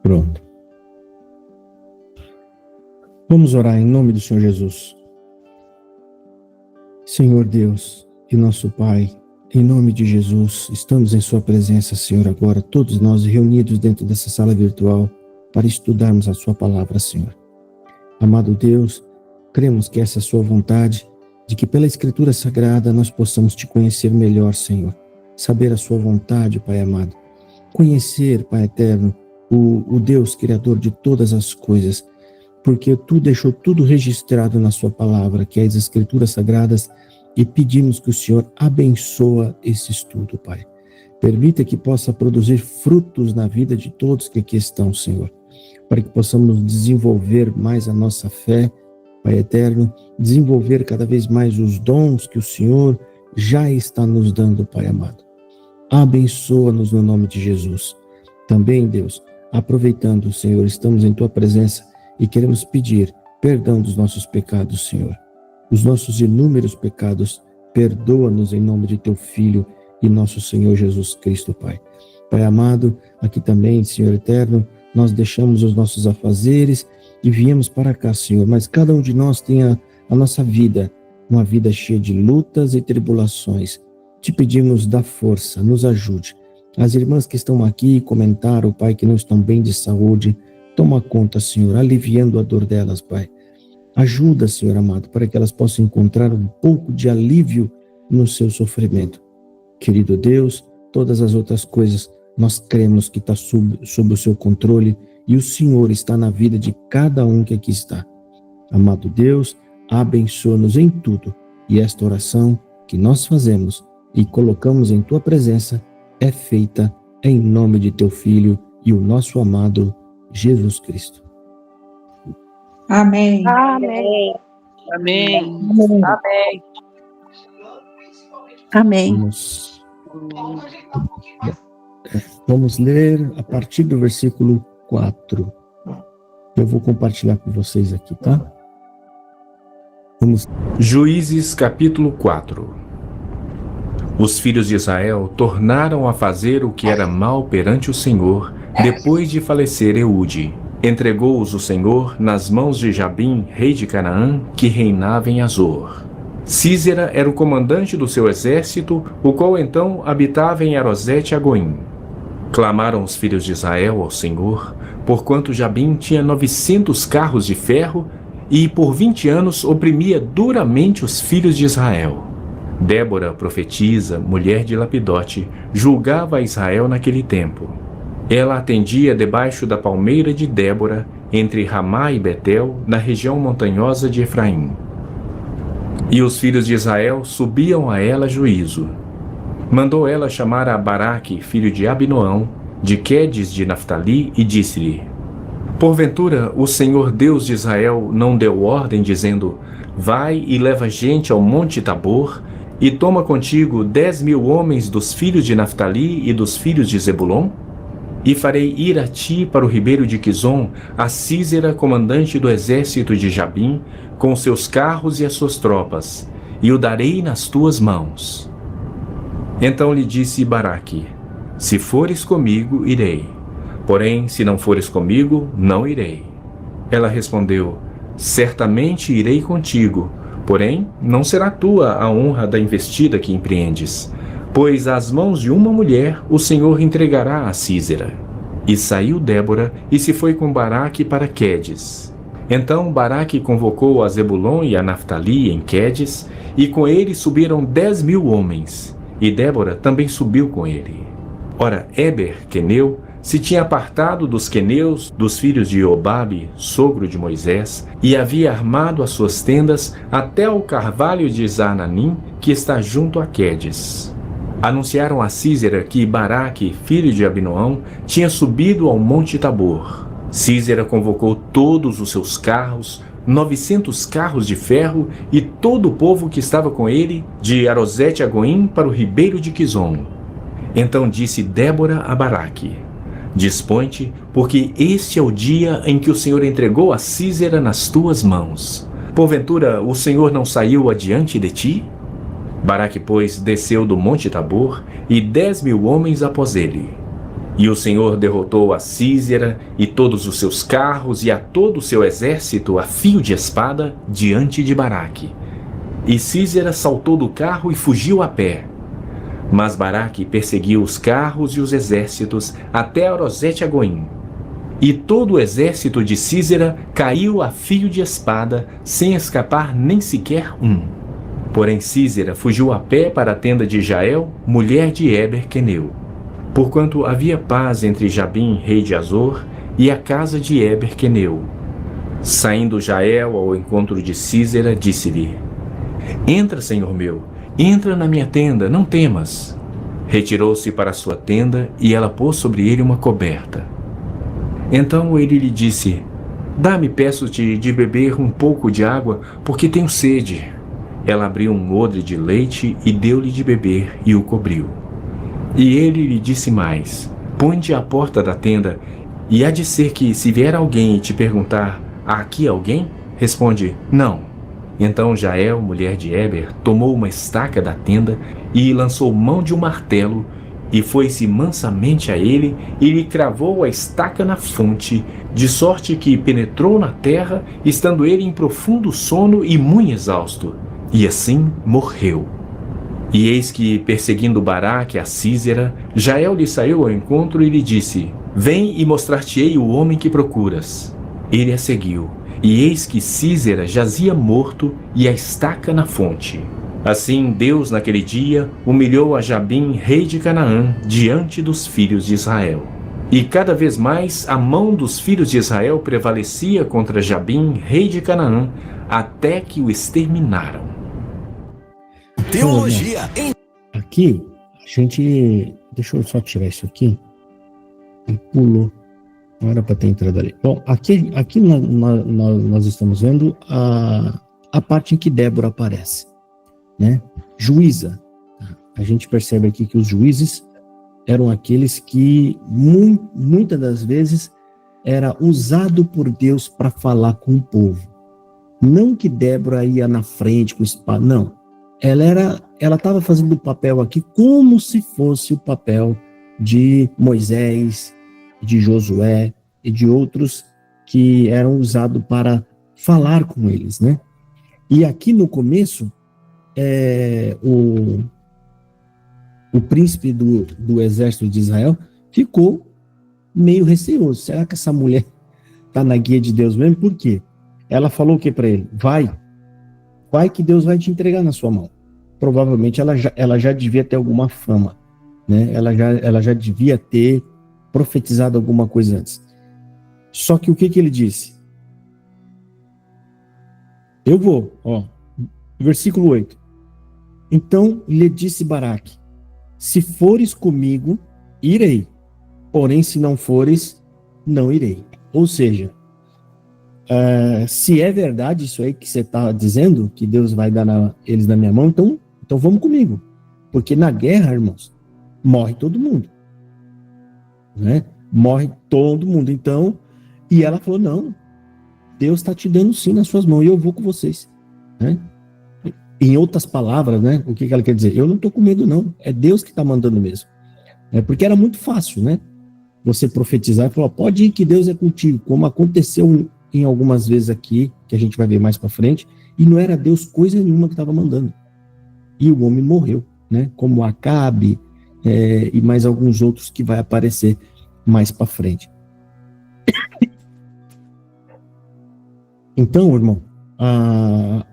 Pronto. Vamos orar em nome do Senhor Jesus. Senhor Deus e nosso Pai, em nome de Jesus, estamos em Sua presença, Senhor, agora, todos nós reunidos dentro dessa sala virtual para estudarmos a Sua palavra, Senhor. Amado Deus, cremos que essa é a Sua vontade, de que pela Escritura Sagrada nós possamos Te conhecer melhor, Senhor. Saber a Sua vontade, Pai amado. Conhecer, Pai eterno, o Deus Criador de todas as coisas, porque Tu deixou tudo registrado na Sua palavra, que é as Escrituras Sagradas, e pedimos que o Senhor abençoe esse estudo, Pai. Permita que possa produzir frutos na vida de todos que aqui estão, Senhor, para que possamos desenvolver mais a nossa fé, Pai eterno, desenvolver cada vez mais os dons que o Senhor já está nos dando, Pai amado. Abençoa-nos no nome de Jesus. Também, Deus, aproveitando, Senhor, estamos em Tua presença e queremos pedir perdão dos nossos pecados, Senhor. Os nossos inúmeros pecados, perdoa-nos em nome de Teu Filho e nosso Senhor Jesus Cristo, Pai. Pai amado, aqui também, Senhor eterno, nós deixamos os nossos afazeres e viemos para cá, Senhor, mas cada um de nós tem a nossa vida, uma vida cheia de lutas e tribulações. Te pedimos, dá força, nos ajude. As irmãs que estão aqui comentaram, Pai, que não estão bem de saúde, toma conta, Senhor, aliviando a dor delas, Pai. Ajuda, Senhor amado, para que elas possam encontrar um pouco de alívio no seu sofrimento. Querido Deus, todas as outras coisas nós cremos que está sob o seu controle e o Senhor está na vida de cada um que aqui está. Amado Deus, abençoa-nos em tudo e esta oração que nós fazemos e colocamos em Tua presença é feita em nome de Teu Filho e o nosso amado Jesus Cristo. Amém. Amém. Amém. Amém. Amém. Vamos ler a partir do versículo 4. Eu vou compartilhar com vocês aqui, tá? Vamos. Juízes capítulo 4. Os filhos de Israel tornaram a fazer o que era mal perante o Senhor, depois de falecer Eude. Entregou-os o Senhor nas mãos de Jabim, rei de Canaã, que reinava em Azor. Sísera era o comandante do seu exército, o qual então habitava em Arosete-Agoim. Clamaram os filhos de Israel ao Senhor, porquanto Jabim tinha 900 carros de ferro e por 20 anos oprimia duramente os filhos de Israel. Débora, profetisa, mulher de Lapidote, julgava a Israel naquele tempo. Ela atendia debaixo da palmeira de Débora, entre Ramá e Betel, na região montanhosa de Efraim. E os filhos de Israel subiam a ela juízo. Mandou ela chamar a Baraque, filho de Abinoão, de Quedes de Naftali, e disse-lhe: Porventura o Senhor Deus de Israel não deu ordem, dizendo: Vai e leva gente ao monte Tabor, e toma contigo 10.000 homens dos filhos de Naftali e dos filhos de Zebulon? E farei ir a ti para o ribeiro de Quizon a Sísera, comandante do exército de Jabim, com seus carros e as suas tropas, e o darei nas tuas mãos. Então lhe disse Baraque: Se fores comigo, irei. Porém, se não fores comigo, não irei. Ela respondeu: Certamente irei contigo, porém não será tua a honra da investida que empreendes, pois às mãos de uma mulher o Senhor entregará a Sísera. E saiu Débora e se foi com Baraque para Quedes. Então Baraque convocou a Zebulon e a Naftali em Quedes, e com ele subiram 10.000 homens, e Débora também subiu com ele. Ora, Éber, queneu, se tinha apartado dos queneus, dos filhos de Iobabe, sogro de Moisés, e havia armado as suas tendas até ao carvalho de Zananim, que está junto a Quedes. Anunciaram a Sísera que Baraque, filho de Abinoão, tinha subido ao monte Tabor. Sísera convocou todos os seus carros, 900 carros de ferro, e todo o povo que estava com ele, de Arosete-Agoim para o ribeiro de Quizon. Então disse Débora a Baraque: Dispõe-te, porque este é o dia em que o Senhor entregou a Sísera nas tuas mãos. Porventura o Senhor não saiu adiante de ti? Baraque, pois, desceu do monte Tabor, e 10.000 homens após ele. E o Senhor derrotou a Sísera e todos os seus carros e a todo o seu exército a fio de espada diante de Baraque. E Sísera saltou do carro e fugiu a pé. Mas Baraque perseguiu os carros e os exércitos até Arosete-Agoim. E todo o exército de Sísera caiu a fio de espada, sem escapar nem sequer um. Porém Sísera fugiu a pé para a tenda de Jael, mulher de Eber-Queneu. Porquanto havia paz entre Jabim, rei de Azor, e a casa de Eber-Queneu. Saindo Jael ao encontro de Sísera, disse-lhe: Entra, senhor meu, entra na minha tenda, não temas. Retirou-se para sua tenda, e ela pôs sobre ele uma coberta. Então ele lhe disse: Dá-me, peço-te, de beber um pouco de água, porque tenho sede. Ela abriu um odre de leite e deu-lhe de beber, e o cobriu. E ele lhe disse mais: Põe-te à porta da tenda, e há de ser que, se vier alguém e te perguntar: Há aqui alguém? Responde: Não. Então Jael, mulher de Eber, tomou uma estaca da tenda e lançou mão de um martelo, e foi-se mansamente a ele e lhe cravou a estaca na fonte, de sorte que penetrou na terra, estando ele em profundo sono e muito exausto, e assim morreu. E eis que, perseguindo Baraque a Sísera, Jael lhe saiu ao encontro e lhe disse: Vem e mostrar-te-ei o homem que procuras. Ele a seguiu, e eis que Sísera jazia morto e a estaca na fonte. Assim Deus naquele dia humilhou a Jabim, rei de Canaã, diante dos filhos de Israel. E cada vez mais a mão dos filhos de Israel prevalecia contra Jabim, rei de Canaã, até que o exterminaram. Teologia em... Aqui, a gente... Deixa eu só tirar isso aqui. Pulou. Não era para ter entrado ali. Bom, aqui nós estamos vendo a parte em que Débora aparece, né? Juíza. A gente percebe aqui que os juízes eram aqueles que, muitas das vezes, era usado por Deus para falar com o povo. Não que Débora ia na frente com espada, não. Ela estava fazendo o papel aqui como se fosse o papel de Moisés, de Josué e de outros que eram usados para falar com eles, né? E aqui no começo, o príncipe do exército de Israel ficou meio receoso. Será que essa mulher está na guia de Deus mesmo? Por quê? Ela falou o que para ele? Vai que Deus vai te entregar na sua mão. Provavelmente ela já devia ter alguma fama, né? Ela já devia ter profetizado alguma coisa antes. Só que o que ele disse? Eu vou, versículo 8. Então lhe disse Baraque: se fores comigo, irei. Porém, se não fores, não irei. Ou seja, se é verdade isso aí que você está dizendo, que Deus vai dar eles na minha mão, então vamos comigo. Porque na guerra, irmãos, morre todo mundo. Né? Morre todo mundo. Então, e ela falou: não, Deus está te dando sim nas suas mãos e eu vou com vocês. Né? Em outras palavras, né, o que ela quer dizer? Eu não estou com medo, não. É Deus que está mandando mesmo. Porque era muito fácil, né? Você profetizar e falar: pode ir que Deus é contigo, como aconteceu em algumas vezes aqui, que a gente vai ver mais para frente, e não era Deus coisa nenhuma que estava mandando. E o homem morreu, né? Como Acabe e mais alguns outros que vai aparecer mais para frente. Então, irmão,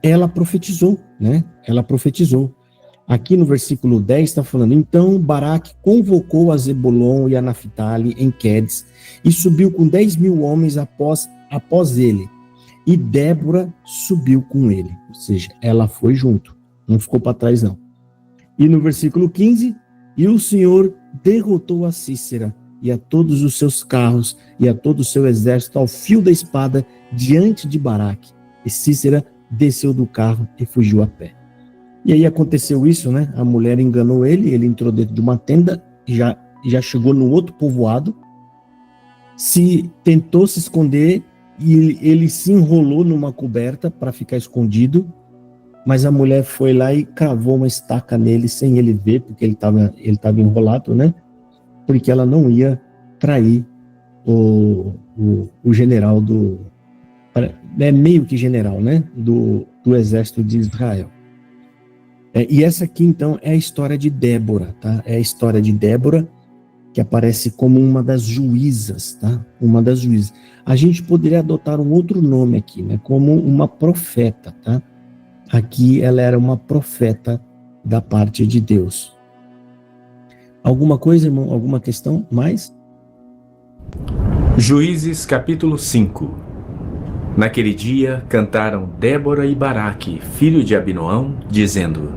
ela profetizou, né? Ela profetizou. Aqui no versículo 10 está falando: então Baraque convocou a Zebulon e a Naftali em Quedes e subiu com 10.000 homens após ele. E Débora subiu com ele. Ou seja, ela foi junto. Não ficou para trás, não. E no versículo 15, e o Senhor derrotou a Sísera e a todos os seus carros e a todo o seu exército ao fio da espada diante de Baraque. E Sísera desceu do carro e fugiu a pé. E aí aconteceu isso, né? A mulher enganou ele entrou dentro de uma tenda, já chegou no outro povoado, tentou se esconder e ele se enrolou numa coberta para ficar escondido. Mas a mulher foi lá e cravou uma estaca nele sem ele ver, porque ele estava enrolado, né? Porque ela não ia trair o general é meio que general, né? Do exército de Israel. E essa aqui, então, é a história de Débora, tá? É a história de Débora, que aparece como uma das juízas, tá? Uma das juízas. A gente poderia adotar um outro nome aqui, né? Como uma profeta, tá? Aqui ela era uma profeta da parte de Deus. Alguma coisa, irmão? Alguma questão mais? Juízes capítulo 5. Naquele dia cantaram Débora e Baraque, filho de Abinoão, dizendo: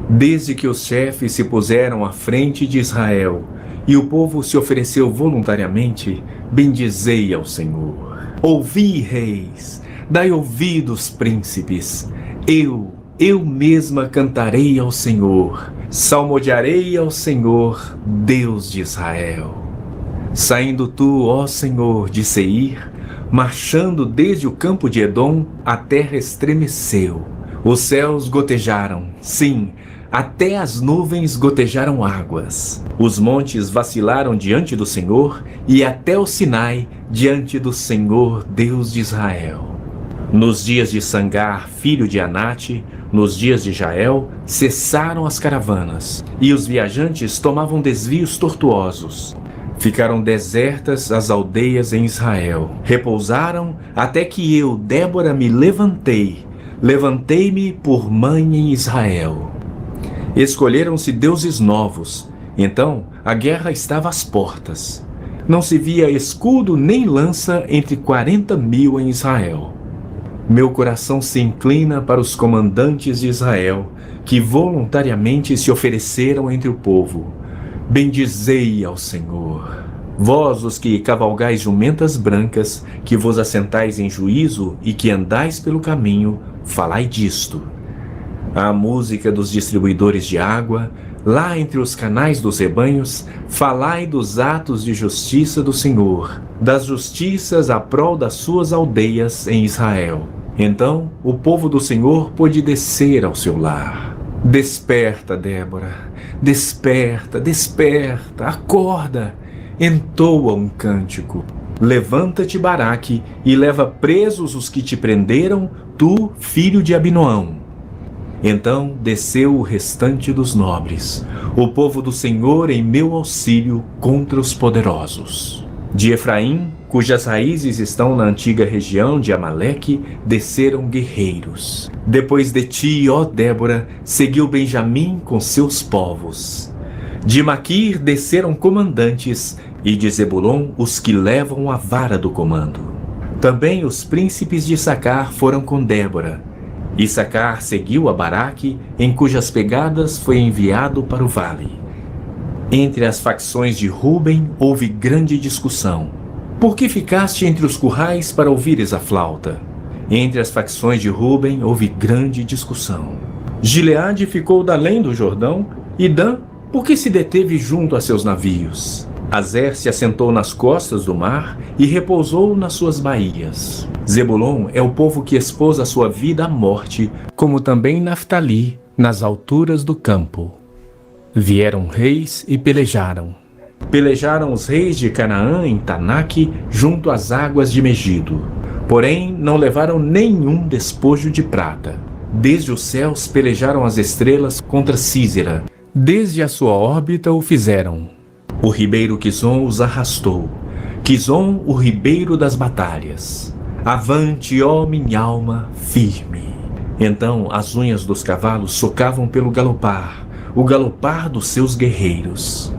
Desde que os chefes se puseram à frente de Israel e o povo se ofereceu voluntariamente, bendizei ao Senhor. Ouvi, reis, dai ouvidos, príncipes. Eu mesma cantarei ao Senhor, salmodiarei ao Senhor, Deus de Israel. Saindo tu, ó Senhor, de Seir, marchando desde o campo de Edom, a terra estremeceu. Os céus gotejaram, sim, até as nuvens gotejaram águas. Os montes vacilaram diante do Senhor e até o Sinai diante do Senhor, Deus de Israel. Nos dias de Sangar, filho de Anate, nos dias de Jael, cessaram as caravanas e os viajantes tomavam desvios tortuosos. Ficaram desertas as aldeias em Israel. Repousaram até que eu, Débora, me levantei. Levantei-me por mãe em Israel. Escolheram-se deuses novos. Então a guerra estava às portas. Não se via escudo nem lança entre 40.000 em Israel. Meu coração se inclina para os comandantes de Israel, que voluntariamente se ofereceram entre o povo. Bendizei ao Senhor. Vós, os que cavalgais jumentas brancas, que vos assentais em juízo e que andais pelo caminho, falai disto. A música dos distribuidores de água, lá entre os canais dos rebanhos, falai dos atos de justiça do Senhor, das justiças à prol das suas aldeias em Israel. Então o povo do Senhor pôde descer ao seu lar. Desperta, Débora, desperta, desperta, acorda, entoa um cântico. Levanta-te, Baraque, e leva presos os que te prenderam, tu, filho de Abinoão. Então desceu o restante dos nobres, o povo do Senhor em meu auxílio contra os poderosos. De Efraim, cujas raízes estão na antiga região de Amaleque, desceram guerreiros. Depois de ti, ó Débora, seguiu Benjamim com seus povos. De Maquir desceram comandantes, e de Zebulon os que levam a vara do comando. Também os príncipes de Issacar foram com Débora. Issacar seguiu a Baraque, em cujas pegadas foi enviado para o vale. Entre as facções de Ruben houve grande discussão. Por que ficaste entre os currais para ouvires a flauta? Entre as facções de Ruben houve grande discussão. Gileade ficou da além do Jordão, e Dan, por que se deteve junto a seus navios? Azer se assentou nas costas do mar e repousou nas suas baías. Zebulon é o povo que expôs a sua vida à morte, como também Naftali, nas alturas do campo. Vieram reis e pelejaram. Pelejaram os reis de Canaã em Tanaque, junto às águas de Megido. Porém, não levaram nenhum despojo de prata. Desde os céus pelejaram as estrelas contra Císera. Desde a sua órbita o fizeram. O ribeiro Quizon os arrastou. Quizon, o ribeiro das batalhas. Avante, ó minha alma, firme. Então as unhas dos cavalos socavam pelo galopar, o galopar dos seus guerreiros.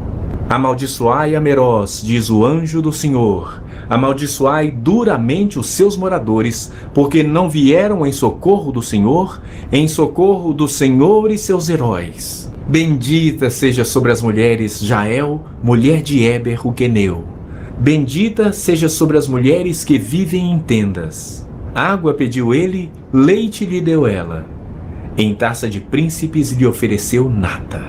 Amaldiçoai a Meroz, diz o anjo do Senhor. Amaldiçoai duramente os seus moradores, porque não vieram em socorro do Senhor e seus heróis. Bendita seja sobre as mulheres Jael, mulher de Éber, o queneu. Bendita seja sobre as mulheres que vivem em tendas. Água pediu ele, leite lhe deu ela. Em taça de príncipes lhe ofereceu nata.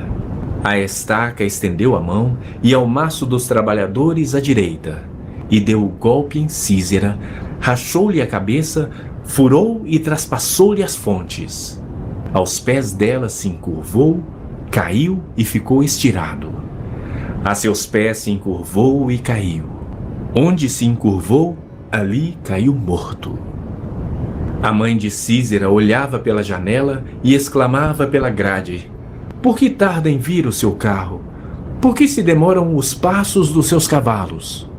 A estaca estendeu a mão, e ao maço dos trabalhadores a direita. E deu o golpe em Císera, rachou-lhe a cabeça, furou e traspassou-lhe as fontes. Aos pés dela se encurvou, caiu e ficou estirado. A seus pés se encurvou e caiu. Onde se encurvou, ali caiu morto. A mãe de Císera olhava pela janela e exclamava pela grade: por que tarda em vir o seu carro? Por que se demoram os passos dos seus cavalos?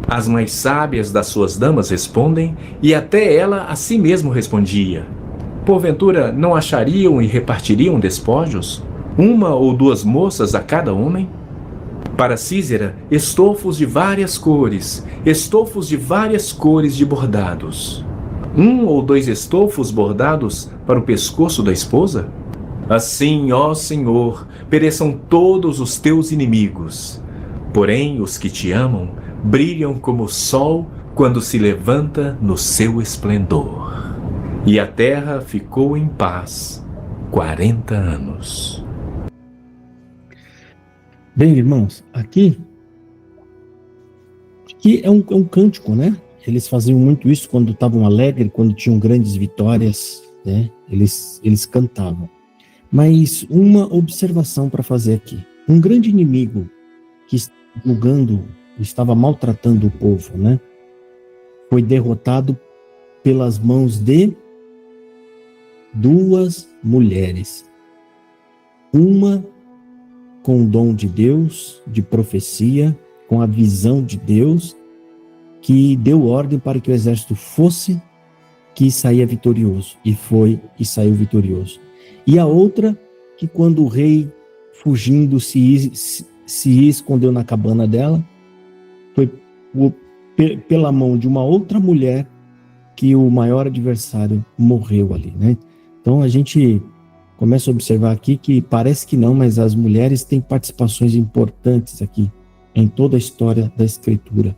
As mais sábias das suas damas respondem, e até ela a si mesmo respondia: porventura não achariam e repartiriam despojos? 1 ou 2 moças a cada homem? Para Císera, estofos de várias cores de bordados. 1 ou 2 estofos bordados para o pescoço da esposa? Assim, ó Senhor, pereçam todos os teus inimigos. Porém, os que te amam brilham como o sol quando se levanta no seu esplendor. E a terra ficou em paz 40 anos. Bem, irmãos, aqui é um cântico, né? Eles faziam muito isso quando estavam alegres, quando tinham grandes vitórias, né? Eles cantavam. Mas uma observação para fazer aqui. Um grande inimigo que estava maltratando o povo, né? Foi derrotado pelas mãos de 2 mulheres. Uma com o dom de Deus, de profecia, com a visão de Deus, que deu ordem para que o exército fosse, que saía vitorioso. E foi e saiu vitorioso. E a outra, que quando o rei, fugindo, se escondeu na cabana dela, foi pela mão de uma outra mulher que o maior adversário morreu ali, né? Então a gente começa a observar aqui que parece que não, mas as mulheres têm participações importantes aqui em toda a história da Escritura.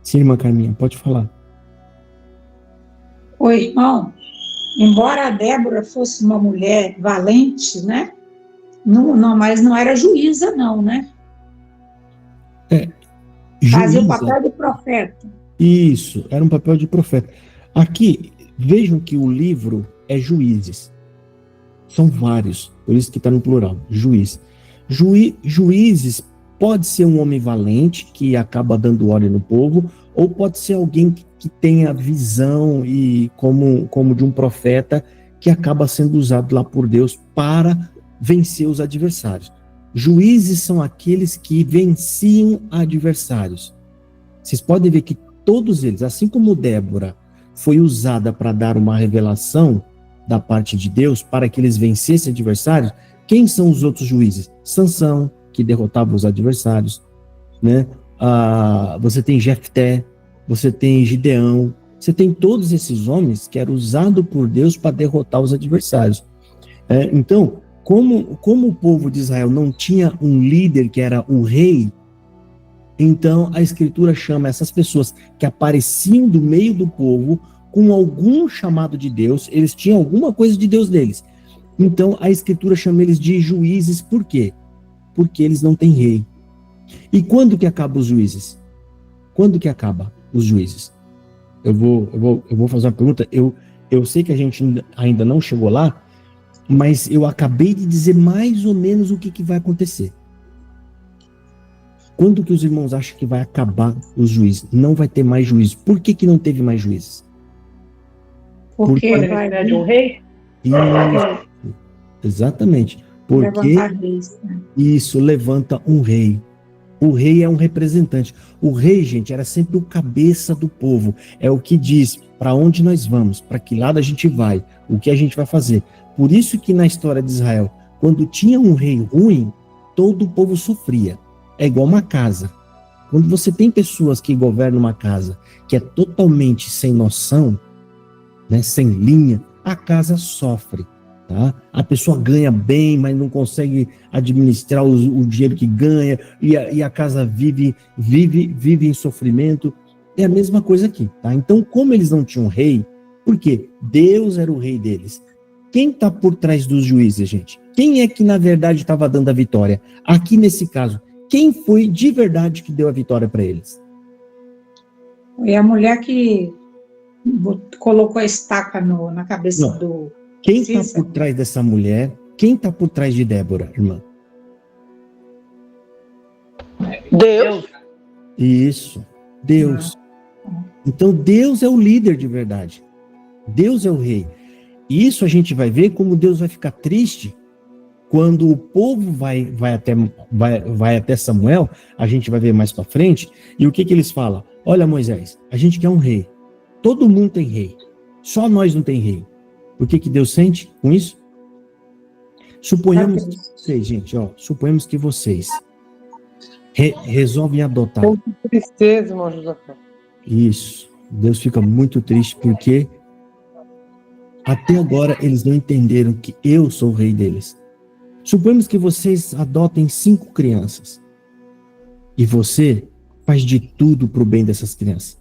Sim, irmã Carminha, pode falar. Oi, irmão. Embora a Débora fosse uma mulher valente, né? Não, mas não era juíza, não, né? Fazia o papel de profeta. Isso, era um papel de profeta. Aqui, vejam que o livro é Juízes. São vários, por isso que está no plural, juiz. Juízes pode ser um homem valente, que acaba dando ordem no povo, ou pode ser alguém que tenha visão e como de um profeta, que acaba sendo usado lá por Deus para vencer os adversários. Juízes são aqueles que venciam adversários. Vocês podem ver que todos eles, assim como Débora foi usada para dar uma revelação da parte de Deus para que eles vencessem adversários, quem são os outros juízes? Sansão, que derrotava os adversários, né? Você tem Jefté, você tem Gideão, você tem todos esses homens que eram usados por Deus para derrotar os adversários. Então, como o povo de Israel não tinha um líder que era o rei, então a Escritura chama essas pessoas que apareciam do meio do povo com algum chamado de Deus, eles tinham alguma coisa de Deus deles. Então a Escritura chama eles de juízes, por quê? Porque eles não têm rei. E quando que acabam os juízes? Quando que acaba os juízes? Eu vou fazer uma pergunta, eu sei que a gente ainda não chegou lá, mas eu acabei de dizer mais ou menos o que vai acontecer. Quando que os irmãos acham que vai acabar os juízes? Não vai ter mais juízes. Por que não teve mais juízes? Porque vai de um rei? Isso, exatamente. Porque isso levanta um rei. O rei é um representante. O rei, gente, era sempre o cabeça do povo. É o que diz para onde nós vamos, para que lado a gente vai, o que a gente vai fazer. Por isso que na história de Israel, quando tinha um rei ruim, todo o povo sofria. É igual uma casa. Quando você tem pessoas que governam uma casa que é totalmente sem noção, né, sem linha, a casa sofre. Tá? A pessoa ganha bem, mas não consegue administrar o dinheiro que ganha, e a casa vive em sofrimento. É a mesma coisa aqui. Tá? Então, como eles não tinham rei, porque Deus era o rei deles. Quem está por trás dos juízes, gente? Quem é que, na verdade, estava dando a vitória? Aqui, nesse caso, quem foi de verdade que deu a vitória para eles? Foi a mulher que colocou a estaca na cabeça do... Quem está por trás dessa mulher? Quem está por trás de Débora, irmã? Deus. Isso, Deus. Então Deus é o líder de verdade. Deus é o rei. E isso a gente vai ver como Deus vai ficar triste quando o povo vai até Samuel. A gente vai ver mais para frente. E o que eles falam? Olha, Moisés, a gente quer um rei. Todo mundo tem rei. Só nós não tem rei. O que Deus sente com isso? Suponhamos que vocês, gente, suponhamos que vocês resolvem adotar. Que tristeza, irmão José. Isso. Deus fica muito triste porque até agora eles não entenderam que eu sou o rei deles. Suponhamos que vocês adotem 5 crianças e você faz de tudo para o bem dessas crianças.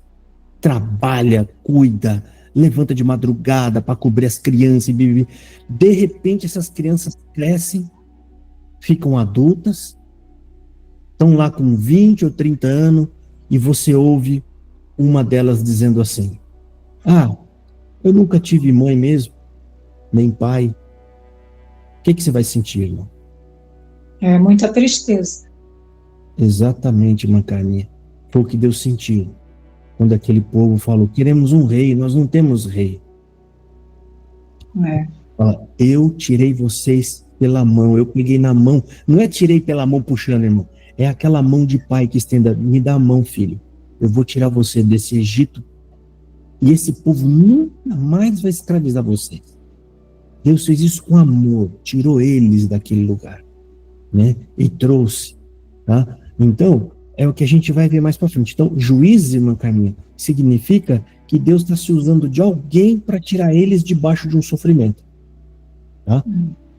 Trabalha, cuida, levanta de madrugada para cobrir as crianças e de repente essas crianças crescem, ficam adultas, estão lá com 20 ou 30 anos e você ouve uma delas dizendo assim: eu nunca tive mãe mesmo, nem pai. O que você vai sentir, irmão? É muita tristeza. Exatamente, Mancaninha. Foi o que Deus sentiu quando aquele povo falou: queremos um rei, nós não temos rei. Fala: eu tirei vocês pela mão, eu peguei na mão. Não é tirei pela mão puxando, irmão. É aquela mão de pai que estenda: me dá a mão, filho. Eu vou tirar você desse Egito e esse povo nunca mais vai escravizar vocês. Deus fez isso com amor, tirou eles daquele lugar, né? E trouxe, tá? Então, é o que a gente vai ver mais para frente. Então, Juízes, irmã Carminha, significa que Deus está se usando de alguém para tirar eles debaixo de um sofrimento, tá?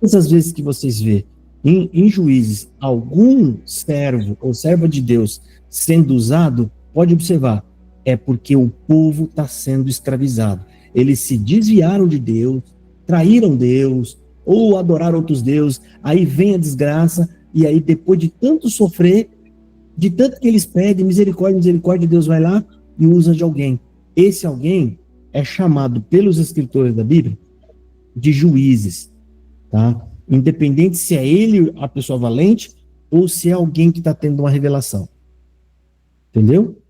Todas as vezes que vocês vê em Juízes algum servo ou serva de Deus sendo usado, pode observar, é porque o povo está sendo escravizado. Eles se desviaram de Deus, traíram Deus, ou adoraram outros deuses, aí vem a desgraça, e aí depois de tanto sofrer, de tanto que eles pedem misericórdia, Deus vai lá e usa de alguém. Esse alguém é chamado pelos escritores da Bíblia de juízes, tá? Independente se é ele a pessoa valente ou se é alguém que está tendo uma revelação. Entendeu?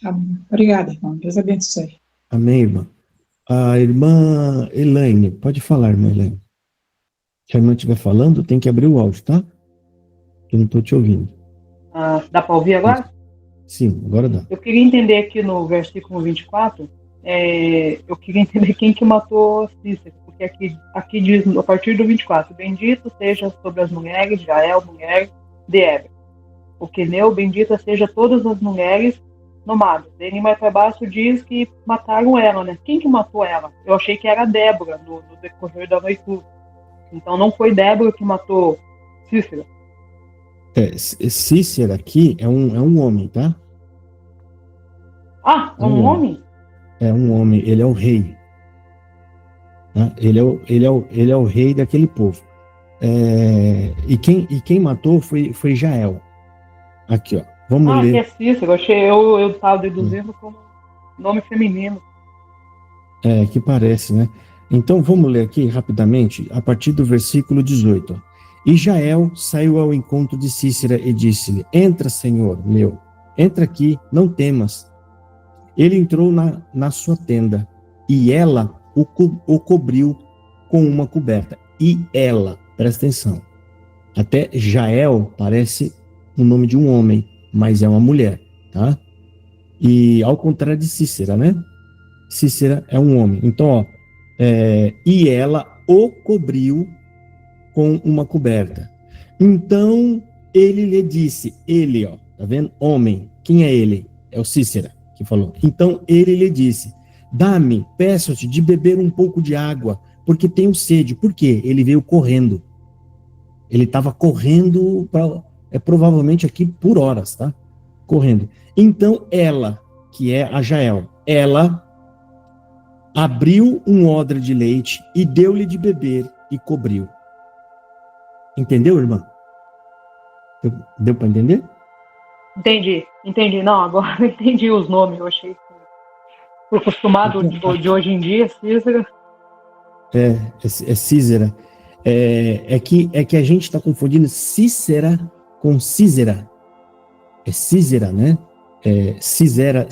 Tá bom. Obrigada, irmão. Deus abençoe. Amém, irmã. A irmã Elaine, pode falar, irmã Elaine. Se a irmã estiver falando, tem que abrir o áudio, tá? Eu não estou te ouvindo. Dá para ouvir agora? Sim, agora dá. Eu queria entender aqui no versículo 24, eu queria entender quem que matou Cícero, porque aqui diz, a partir do 24, bendito seja sobre as mulheres, Jael, mulher de Heber. O queneu, bendita seja todas as mulheres nomadas. Ele mais para baixo diz que mataram ela, né? Quem que matou ela? Eu achei que era Débora, no decorrer da leitura. Então não foi Débora que matou Cícera. Cícera aqui é um homem, tá? É um homem? É um homem, ele é o rei. Tá? Ele é o rei daquele povo. E quem matou foi Jael. Aqui, ó. Vamos ler. Que é Cícero. Eu estava deduzindo como nome feminino. Que parece, né? Então vamos ler aqui rapidamente, a partir do versículo 18. Ó. E Jael saiu ao encontro de Cícera e disse-lhe: entra, Senhor meu, entra aqui, não temas. Ele entrou na sua tenda, e ela o cobriu com uma coberta. E ela, presta atenção, até Jael parece o nome de um homem, mas é uma mulher, tá? E ao contrário de Cícera, né? Cícera é um homem. Então, ó, e ela o cobriu com uma coberta. Então, ele lhe disse, ele, ó, tá vendo? Homem. Quem é ele? É o Cícera que falou. Então, ele lhe disse, dá-me, peço-te de beber um pouco de água, porque tenho sede. Por quê? Ele veio correndo. Ele estava correndo, provavelmente aqui por horas, tá? Correndo. Então, ela, que é a Jael, ela abriu um odre de leite e deu-lhe de beber e cobriu. Entendeu, irmã? Deu para entender? Entendi. Não, agora eu entendi os nomes. Eu achei que fui acostumado de hoje em dia, Cícera. É Cícera. É que a gente está confundindo Cícera com Císera. Císera, né? Císera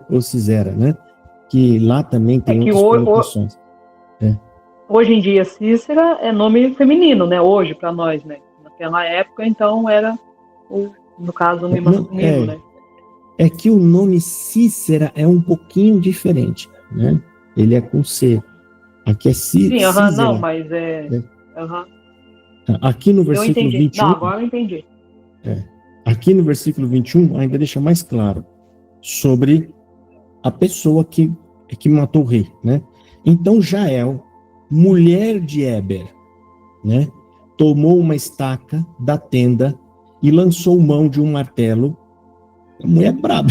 ou Cisera, né? Que lá também tem que outras colocações. Hoje em dia, Cícera é nome feminino, né? Hoje, para nós, né? Naquela época, então, era, no caso, nome masculino, né? É que o nome Cícera é um pouquinho diferente, né? Ele é com C. Aqui é Císera. Sim, não, mas Aqui no versículo 21... Não, agora eu entendi. Aqui no versículo 21, ainda deixa mais claro sobre a pessoa que matou o rei, né? Então, Jael, mulher de Éber, né? Tomou uma estaca da tenda e lançou mão de um martelo. Mulher braba.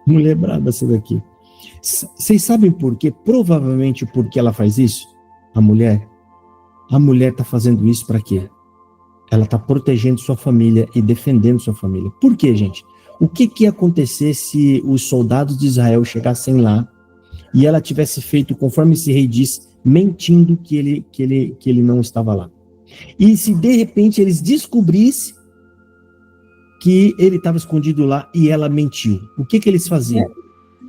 Mulher braba essa daqui. Vocês sabem por quê? Provavelmente porque ela faz isso, a mulher. A mulher está fazendo isso para quê? Ela está protegendo sua família e defendendo sua família. Por quê, gente? O que ia acontecer se os soldados de Israel chegassem lá e ela tivesse feito conforme esse rei disse, mentindo que ele não estava lá? E se de repente eles descobrissem que ele estava escondido lá e ela mentiu, o que eles faziam?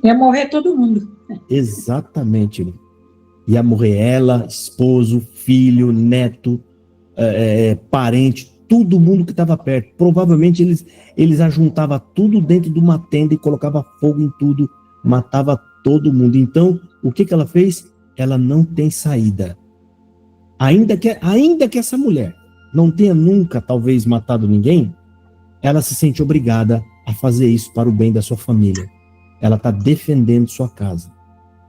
Ia morrer todo mundo. Exatamente. Ia morrer ela, esposo, filho, neto, parente, todo mundo que estava perto. Provavelmente eles ajuntavam tudo dentro de uma tenda e colocavam fogo em tudo, matava todo mundo. Então, o que ela fez? Ela não tem saída. Ainda que essa mulher não tenha nunca, talvez, matado ninguém, ela se sente obrigada a fazer isso para o bem da sua família. Ela está defendendo sua casa.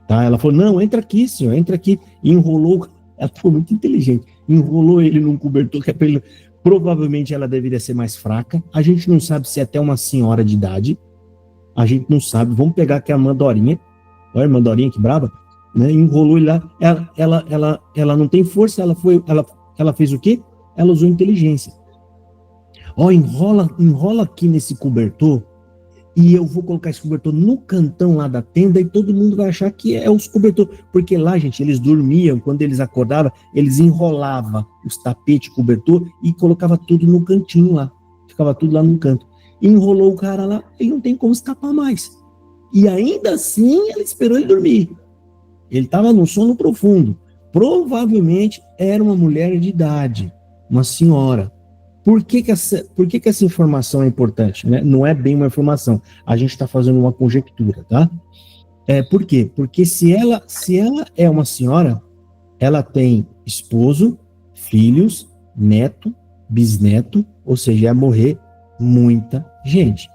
Tá? Ela falou, não, entra aqui, senhor, entra aqui. E enrolou, ela foi muito inteligente, enrolou ele num cobertor que é para ele. Provavelmente ela deveria ser mais fraca. A gente não sabe se é até uma senhora de idade. A gente não sabe. Vamos pegar aqui a irmã Dorinha. Olha a irmã Dorinha, que brava. Né? Enrolou ele lá. Ela não tem força. Ela fez o quê? Ela usou inteligência. Enrola aqui nesse cobertor e eu vou colocar esse cobertor no cantão lá da tenda e todo mundo vai achar que é os cobertor. Porque lá, gente, eles dormiam, quando eles acordavam, eles enrolavam os tapetes, cobertor e colocava tudo no cantinho lá. Ficava tudo lá no canto. Enrolou o cara lá, ele não tem como escapar mais. E ainda assim, ela esperou ele dormir. Ele estava num sono profundo. Provavelmente era uma mulher de idade, uma senhora. Por que essa informação é importante? Né? Não é bem uma informação. A gente está fazendo uma conjectura, tá? Por quê? Porque se ela é uma senhora, ela tem esposo, filhos, neto, bisneto, ou seja, ia morrer muita gente.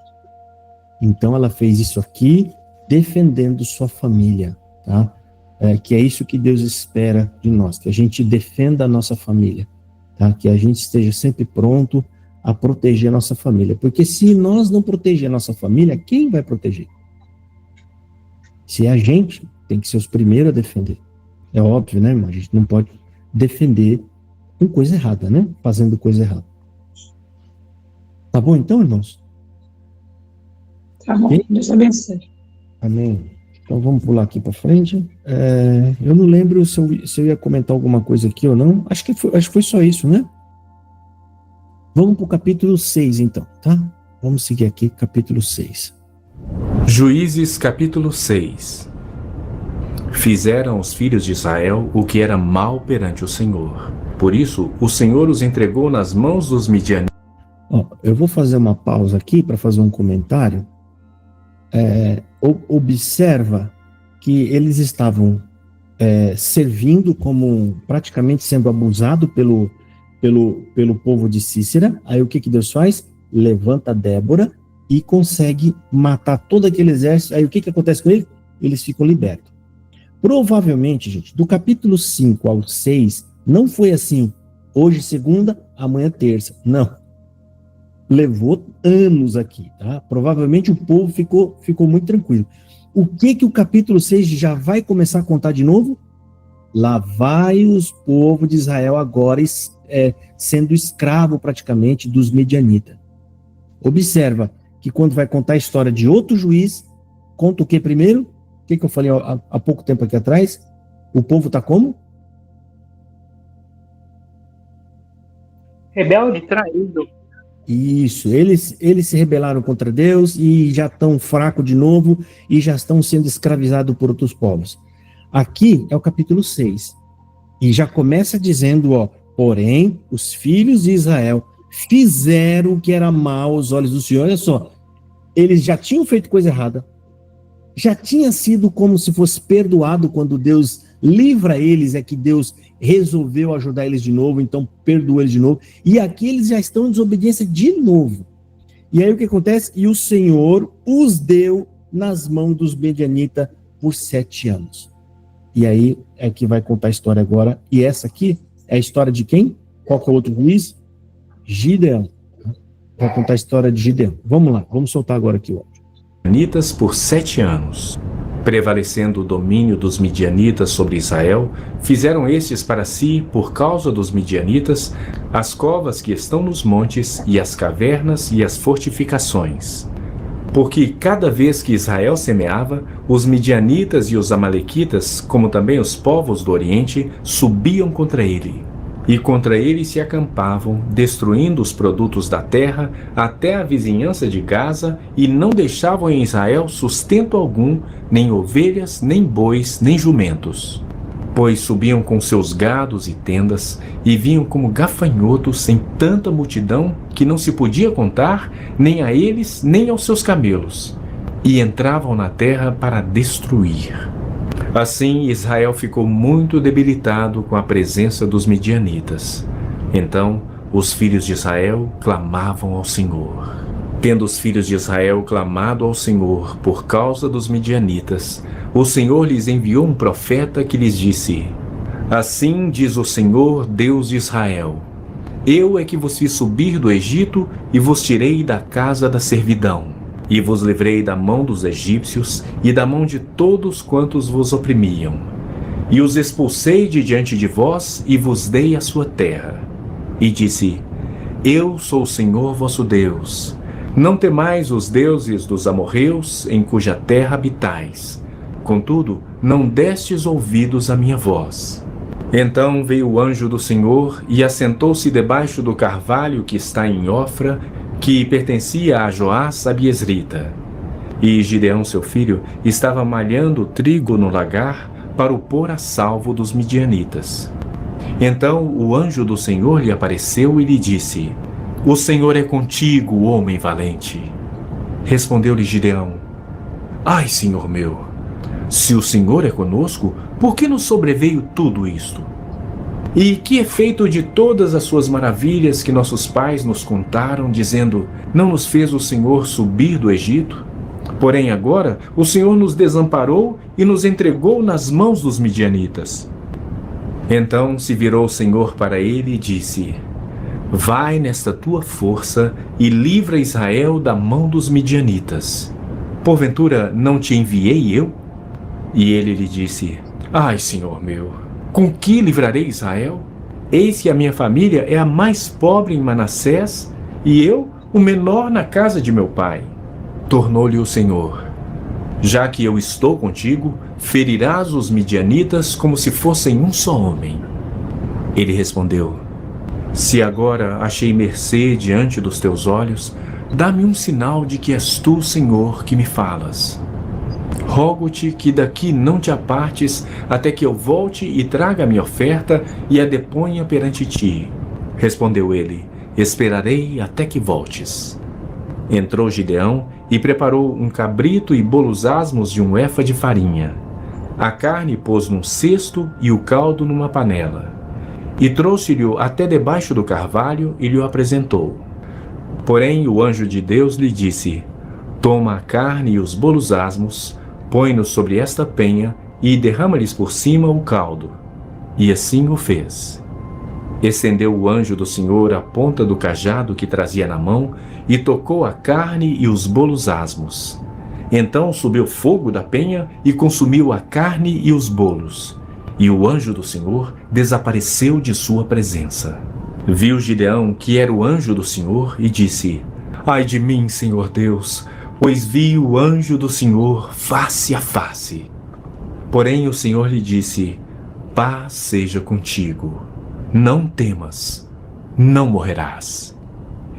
Então ela fez isso aqui defendendo sua família, tá? Que é isso que Deus espera de nós, que a gente defenda a nossa família. Tá? Que a gente esteja sempre pronto a proteger a nossa família. Porque se nós não proteger a nossa família, quem vai proteger? Se é a gente, tem que ser os primeiros a defender. É óbvio, né, irmão? A gente não pode defender com coisa errada, né? Fazendo coisa errada. Tá bom então, irmãos? Tá bom, Deus abençoe. Amém. Então vamos pular aqui para frente. Eu não lembro se eu ia comentar alguma coisa aqui ou não. Acho que foi só isso, né? Vamos para o capítulo 6, então, tá? Vamos seguir aqui, capítulo 6. Juízes, capítulo 6. Fizeram os filhos de Israel o que era mal perante o Senhor. Por isso, o Senhor os entregou nas mãos dos midianitas. Eu vou fazer uma pausa aqui para fazer um comentário. Observa que eles estavam servindo como praticamente sendo abusado pelo povo de Cícera. Aí o que Deus faz? Levanta Débora e consegue matar todo aquele exército. Aí o que acontece com eles? Eles ficam libertos. Provavelmente, gente, do capítulo 5 ao 6, não foi assim, hoje segunda, amanhã terça. Não. Levou anos aqui, tá? Provavelmente o povo ficou muito tranquilo. O que o capítulo 6 já vai começar a contar de novo? Lá vai os povos de Israel agora sendo escravo praticamente dos medianitas. Observa que quando vai contar a história de outro juiz, conta o que primeiro? O que eu falei há pouco tempo aqui atrás? O povo está como? Rebelde, traído. Isso, eles se rebelaram contra Deus e já estão fracos de novo e já estão sendo escravizados por outros povos. Aqui é o capítulo 6. E já começa dizendo, ó, porém, os filhos de Israel fizeram o que era mal aos olhos do Senhor. Olha só, eles já tinham feito coisa errada, já tinha sido como se fosse perdoado quando Deus livra eles, é que Deus resolveu ajudar eles de novo, então perdoou eles de novo, e aqui eles já estão em desobediência de novo. E aí o que acontece? E o Senhor os deu nas mãos dos medianitas por 7 anos. E aí é que vai contar a história agora, e essa aqui é a história de quem? Qual que é o outro juiz? Gideão. Vai contar a história de Gideão. Vamos lá, vamos soltar agora aqui o áudio. Midianitas por 7 anos. Prevalecendo o domínio dos midianitas sobre Israel, fizeram estes para si, por causa dos midianitas, as covas que estão nos montes, e as cavernas e as fortificações. Porque cada vez que Israel semeava, os midianitas e os amalequitas, como também os povos do Oriente, subiam contra ele. E contra ele se acampavam, destruindo os produtos da terra até a vizinhança de Gaza, e não deixavam em Israel sustento algum, nem ovelhas, nem bois, nem jumentos. Pois subiam com seus gados e tendas, e vinham como gafanhotos em tanta multidão que não se podia contar, nem a eles, nem aos seus camelos, e entravam na terra para destruir. Assim, Israel ficou muito debilitado com a presença dos midianitas. Então, os filhos de Israel clamavam ao Senhor. Tendo os filhos de Israel clamado ao Senhor por causa dos midianitas, o Senhor lhes enviou um profeta que lhes disse: Assim diz o Senhor, Deus de Israel: Eu é que vos fiz subir do Egito e vos tirei da casa da servidão. E vos livrei da mão dos egípcios e da mão de todos quantos vos oprimiam. E os expulsei de diante de vós e vos dei a sua terra. E disse: Eu sou o Senhor vosso Deus. Não temais os deuses dos amorreus, em cuja terra habitais. Contudo, não destes ouvidos à minha voz. Então veio o anjo do Senhor e assentou-se debaixo do carvalho que está em Ofra, que pertencia a Joás a Biesrita. E Gideão, seu filho, estava malhando trigo no lagar para o pôr a salvo dos midianitas. Então o anjo do Senhor lhe apareceu e lhe disse: O Senhor é contigo, homem valente. Respondeu-lhe Gideão: Ai, Senhor meu, se o Senhor é conosco, por que nos sobreveio tudo isto? E que é feito de todas as suas maravilhas que nossos pais nos contaram, dizendo: Não nos fez o Senhor subir do Egito? Porém agora o Senhor nos desamparou e nos entregou nas mãos dos midianitas. Então se virou o Senhor para ele e disse: Vai nesta tua força e livra Israel da mão dos midianitas. Porventura não te enviei eu? E ele lhe disse: Ai, Senhor meu, com que livrarei Israel? Eis que a minha família é a mais pobre em Manassés, e eu, o menor na casa de meu pai. Tornou-lhe o Senhor: Já que eu estou contigo, ferirás os midianitas como se fossem um só homem. Ele respondeu: Se agora achei mercê diante dos teus olhos, dá-me um sinal de que és tu, Senhor, que me falas. Rogo-te que daqui não te apartes, até que eu volte e traga a minha oferta e a deponha perante ti. Respondeu ele: Esperarei até que voltes. Entrou Gideão e preparou um cabrito e bolos asmos de 1 efa de farinha. A carne pôs num cesto e o caldo numa panela. E trouxe-lhe até debaixo do carvalho e lhe apresentou. Porém o anjo de Deus lhe disse: Toma a carne e os bolos asmos, põe-nos sobre esta penha e derrama-lhes por cima o caldo. E assim o fez. Estendeu o anjo do Senhor a ponta do cajado que trazia na mão e tocou a carne e os bolos asmos. Então subiu fogo da penha e consumiu a carne e os bolos. E o anjo do Senhor desapareceu de sua presença. Viu Gideão que era o anjo do Senhor e disse: Ai de mim, Senhor Deus, pois vi o anjo do Senhor face a face. Porém o Senhor lhe disse: Paz seja contigo, não temas, não morrerás.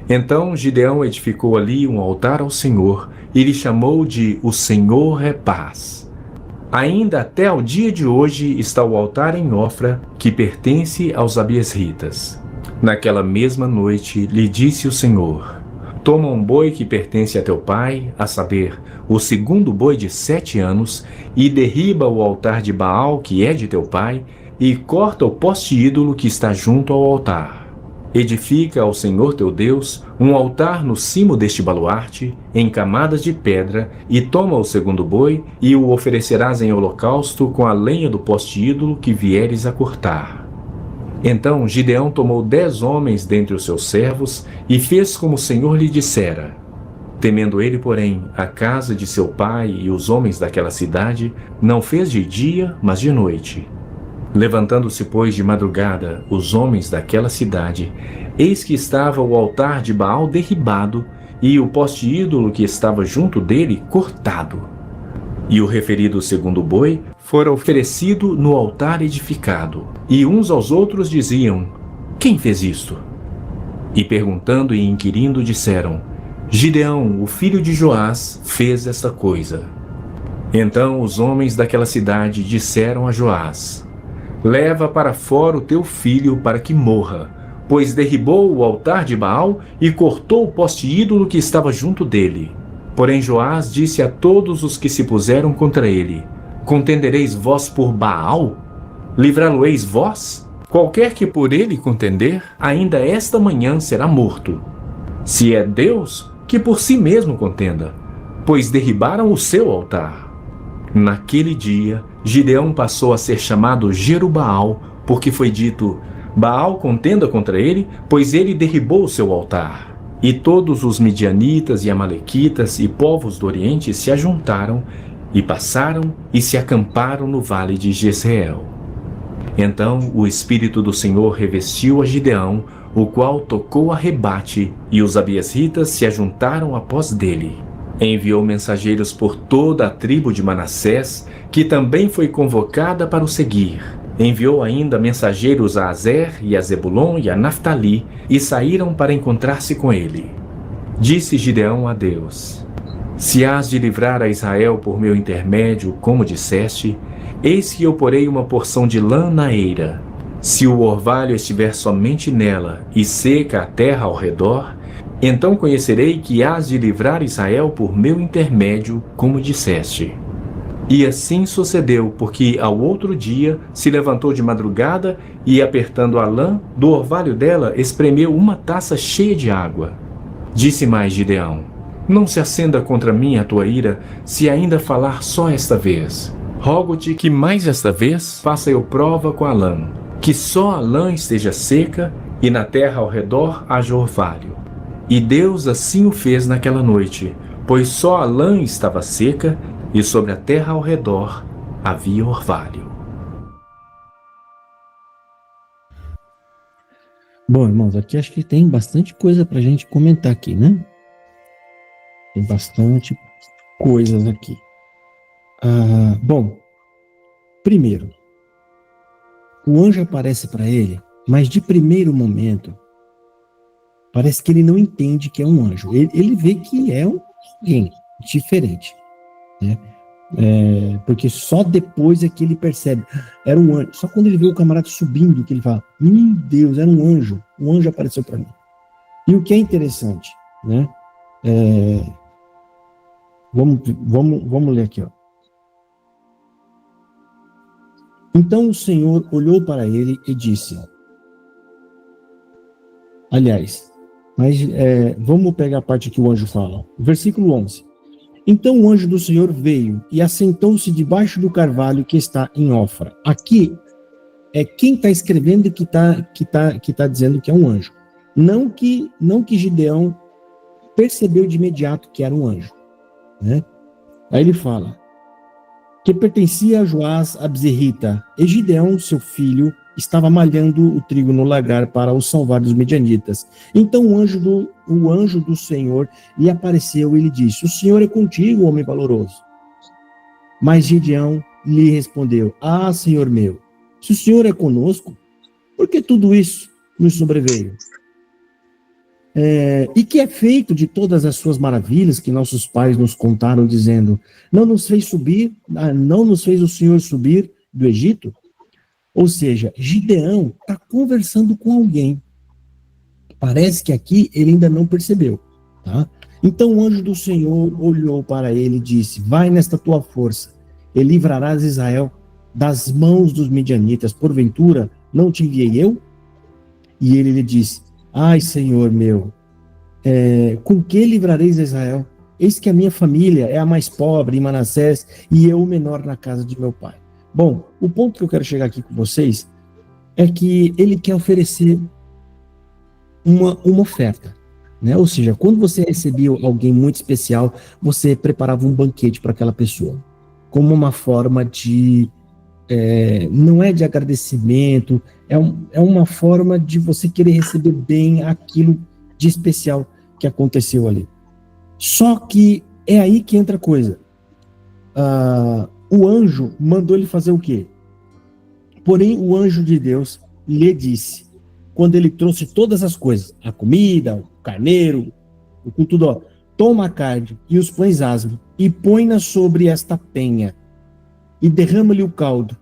Então Gideão edificou ali um altar ao Senhor e lhe chamou de O Senhor é Paz. Ainda até ao dia de hoje está o altar em Ofra, que pertence aos abiesritas. Naquela mesma noite lhe disse o Senhor: toma um boi que pertence a teu pai, a saber, o segundo boi de 7 anos, e derriba o altar de Baal que é de teu pai, e corta o poste ídolo que está junto ao altar. Edifica ao Senhor teu Deus um altar no cimo deste baluarte, em camadas de pedra, e toma o segundo boi, e o oferecerás em holocausto com a lenha do poste ídolo que vieres a cortar. Então Gideão tomou 10 homens dentre os seus servos, e fez como o Senhor lhe dissera. Temendo ele, porém, a casa de seu pai e os homens daquela cidade, não fez de dia, mas de noite. Levantando-se, pois, de madrugada os homens daquela cidade, eis que estava o altar de Baal derribado e o poste ídolo que estava junto dele cortado. E o referido segundo boi fora oferecido no altar edificado. E uns aos outros diziam: quem fez isto? E perguntando e inquirindo disseram: Gideão, o filho de Joás, fez esta coisa. Então os homens daquela cidade disseram a Joás: leva para fora o teu filho para que morra, pois derribou o altar de Baal e cortou o poste ídolo que estava junto dele. Porém Joás disse a todos os que se puseram contra ele: contendereis vós por Baal? Livrá-lo-eis vós? Qualquer que por ele contender, ainda esta manhã será morto. Se é Deus, que por si mesmo contenda, pois derribaram o seu altar. Naquele dia, Gideão passou a ser chamado Jerubaal, porque foi dito: Baal contenda contra ele, pois ele derribou o seu altar. E todos os midianitas e amalequitas e povos do Oriente se ajuntaram e passaram e se acamparam no vale de Jezreel. Então o Espírito do Senhor revestiu a Gideão, o qual tocou a rebate, e os abiesritas se ajuntaram após dele. Enviou mensageiros por toda a tribo de Manassés, que também foi convocada para o seguir. Enviou ainda mensageiros a Azer e a Zebulon e a Naftali, e saíram para encontrar-se com ele. Disse Gideão a Deus: se hás de livrar a Israel por meu intermédio, como disseste, eis que eu porei uma porção de lã na eira. Se o orvalho estiver somente nela e seca a terra ao redor, então conhecerei que hás de livrar Israel por meu intermédio, como disseste. E assim sucedeu, porque ao outro dia se levantou de madrugada e, apertando a lã, do orvalho dela espremeu uma taça cheia de água. Disse mais Gideão: não se acenda contra mim a tua ira, se ainda falar só esta vez. Rogo-te que mais esta vez faça eu prova com a lã, que só a lã esteja seca e na terra ao redor haja orvalho. E Deus assim o fez naquela noite, pois só a lã estava seca e sobre a terra ao redor havia orvalho. Bom, irmãos, aqui acho que tem bastante coisa para a gente comentar aqui, né? Tem bastante coisas aqui. Bom, primeiro, o anjo aparece para ele, mas de primeiro momento, parece que ele não entende que é um anjo. Ele vê que é alguém diferente, né? Porque só depois é que ele percebe, era um anjo. Só quando ele vê o camarada subindo que ele fala: meu Deus, era um anjo apareceu para mim. E o que é interessante, né? Vamos ler aqui, ó. Então o Senhor olhou para ele e disse, aliás, mas vamos pegar a parte que o anjo fala. Versículo 11. Então o anjo do Senhor veio e assentou-se debaixo do carvalho que está em Ofra. Aqui é quem está escrevendo que tá dizendo que é um anjo. Não que Gideão percebeu de imediato que era um anjo, né? Aí ele fala que pertencia a Joás Abzerrita, e Gideão, seu filho, estava malhando o trigo no lagar para o salvar dos medianitas. Então o anjo do Senhor lhe apareceu e lhe disse: o Senhor é contigo, homem valoroso. Mas Gideão lhe respondeu: Senhor meu, se o Senhor é conosco, por que tudo isso nos sobreveio? e que é feito de todas as suas maravilhas que nossos pais nos contaram, dizendo, não nos fez o Senhor subir do Egito? Ou seja, Gideão está conversando com alguém. Parece que aqui ele ainda não percebeu, tá? Então o anjo do Senhor olhou para ele e disse, vai nesta tua força, e livrarás Israel das mãos dos midianitas, porventura não te enviei eu? E ele lhe disse, ai Senhor meu, com que livrareis Israel? Eis que a minha família é a mais pobre em Manassés, e eu o menor na casa de meu pai. Bom, o ponto que eu quero chegar aqui com vocês é que ele quer oferecer uma oferta, né? Ou seja, quando você recebia alguém muito especial, você preparava um banquete para aquela pessoa, como uma forma de, não é de agradecimento, é uma forma de você querer receber bem aquilo de especial que aconteceu ali. Só que é aí que entra a coisa. O anjo mandou ele fazer o quê? Porém, o anjo de Deus lhe disse, quando ele trouxe todas as coisas, a comida, o carneiro, com tudo, ó, toma a carne e os pães asmos e põe-na sobre esta penha e derrama-lhe o caldo.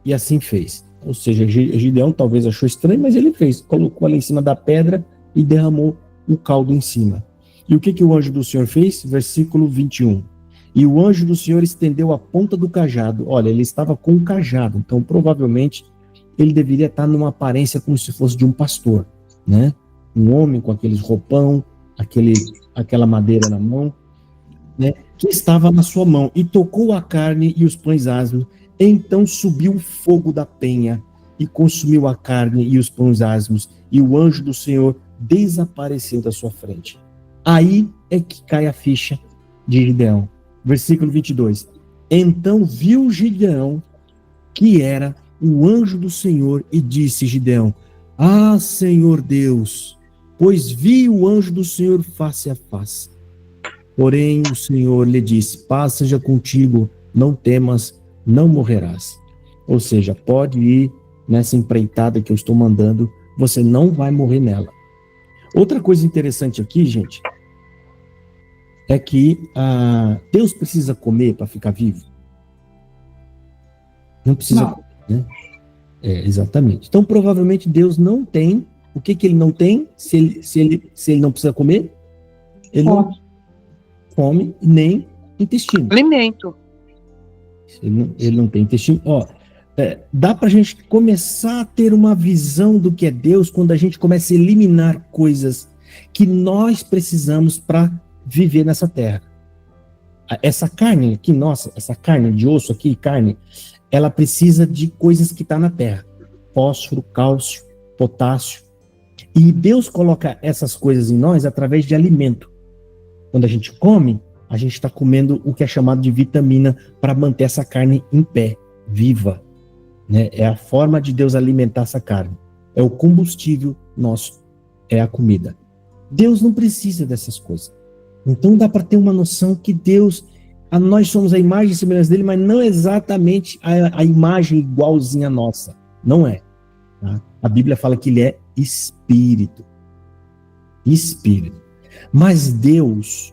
E assim fez. Ou seja, Gideão talvez achou estranho, mas ele fez. Colocou ali em cima da pedra e derramou o caldo em cima. E o que o anjo do Senhor fez? Versículo 21. E o anjo do Senhor estendeu a ponta do cajado. Olha, ele estava com um cajado, então provavelmente ele deveria estar numa aparência como se fosse de um pastor, né? Um homem com aqueles roupão, aquela madeira na mão, né? Que estava na sua mão, e tocou a carne e os pães asmos. Então subiu o fogo da penha e consumiu a carne e os pães asmos, e o anjo do Senhor desapareceu da sua frente. Aí é que cai a ficha de Gideão. Versículo 22. Então viu Gideão que era o anjo do Senhor e disse Gideão, ah, Senhor Deus, pois vi o anjo do Senhor face a face. Porém o Senhor lhe disse, paz seja contigo, não temas, não morrerás. Ou seja, pode ir nessa empreitada que eu estou mandando, você não vai morrer nela. Outra coisa interessante aqui, gente, é que Deus precisa comer para ficar vivo? Não precisa comer, né? Exatamente. Então, provavelmente, Deus não tem. O que ele não tem se ele não precisa comer? Ele não come nem intestino. Alimento. Ele não tem intestino. Dá para a gente começar a ter uma visão do que é Deus quando a gente começa a eliminar coisas que nós precisamos para viver nessa terra. Essa carne aqui, nossa, essa carne de osso aqui, carne, ela precisa de coisas que estão na terra. Fósforo, cálcio, potássio. E Deus coloca essas coisas em nós através de alimento. Quando a gente come, a gente está comendo o que é chamado de vitamina para manter essa carne em pé, viva. Né? É a forma de Deus alimentar essa carne. É o combustível nosso, é a comida. Deus não precisa dessas coisas. Então dá para ter uma noção que Deus, nós somos a imagem e semelhança dele, mas não exatamente a imagem igualzinha a nossa. Não é. Tá? A Bíblia fala que ele é espírito. Espírito. Mas Deus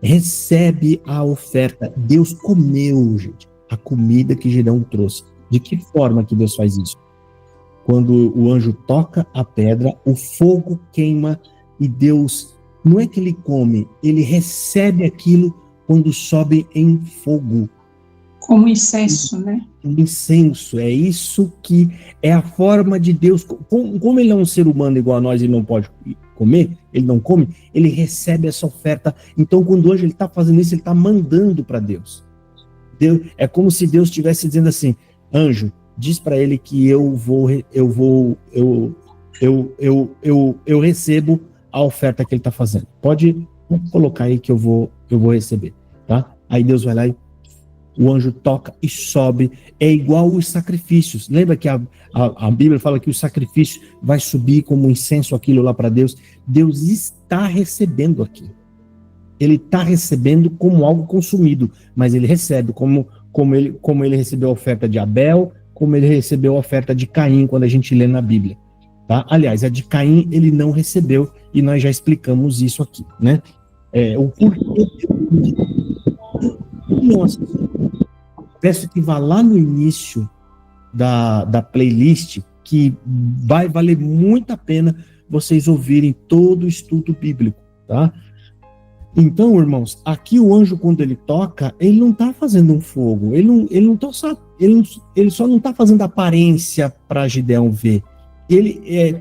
recebe a oferta. Deus comeu, gente, a comida que Gideão trouxe. De que forma que Deus faz isso? Quando o anjo toca a pedra, o fogo queima e Deus, não é que ele come, ele recebe aquilo quando sobe em fogo. Como incenso, né? Incenso, é isso que é a forma de Deus. Como ele é um ser humano igual a nós, ele não pode comer, ele não come, ele recebe essa oferta. Então, quando hoje ele está fazendo isso, ele está mandando para Deus. É como se Deus estivesse dizendo assim, anjo, diz para ele que eu recebo a oferta que ele está fazendo. Pode colocar aí que eu vou receber, tá? Aí Deus vai lá e o anjo toca e sobe. É igual os sacrifícios. Lembra que a Bíblia fala que o sacrifício vai subir como incenso, aquilo lá para Deus. Deus está recebendo aqui. Ele está recebendo como algo consumido, mas ele recebe como ele recebeu a oferta de Abel, como ele recebeu a oferta de Caim, quando a gente lê na Bíblia. tá? Aliás, a de Caim ele não recebeu, e nós já explicamos isso aqui, né? O porquê. Nossa, peço que vá lá no início da playlist, que vai valer muito a pena vocês ouvirem todo o estudo bíblico, tá? Então, irmãos, aqui o anjo, quando ele toca, ele não está fazendo um fogo, ele só não está fazendo aparência para Gideão ver.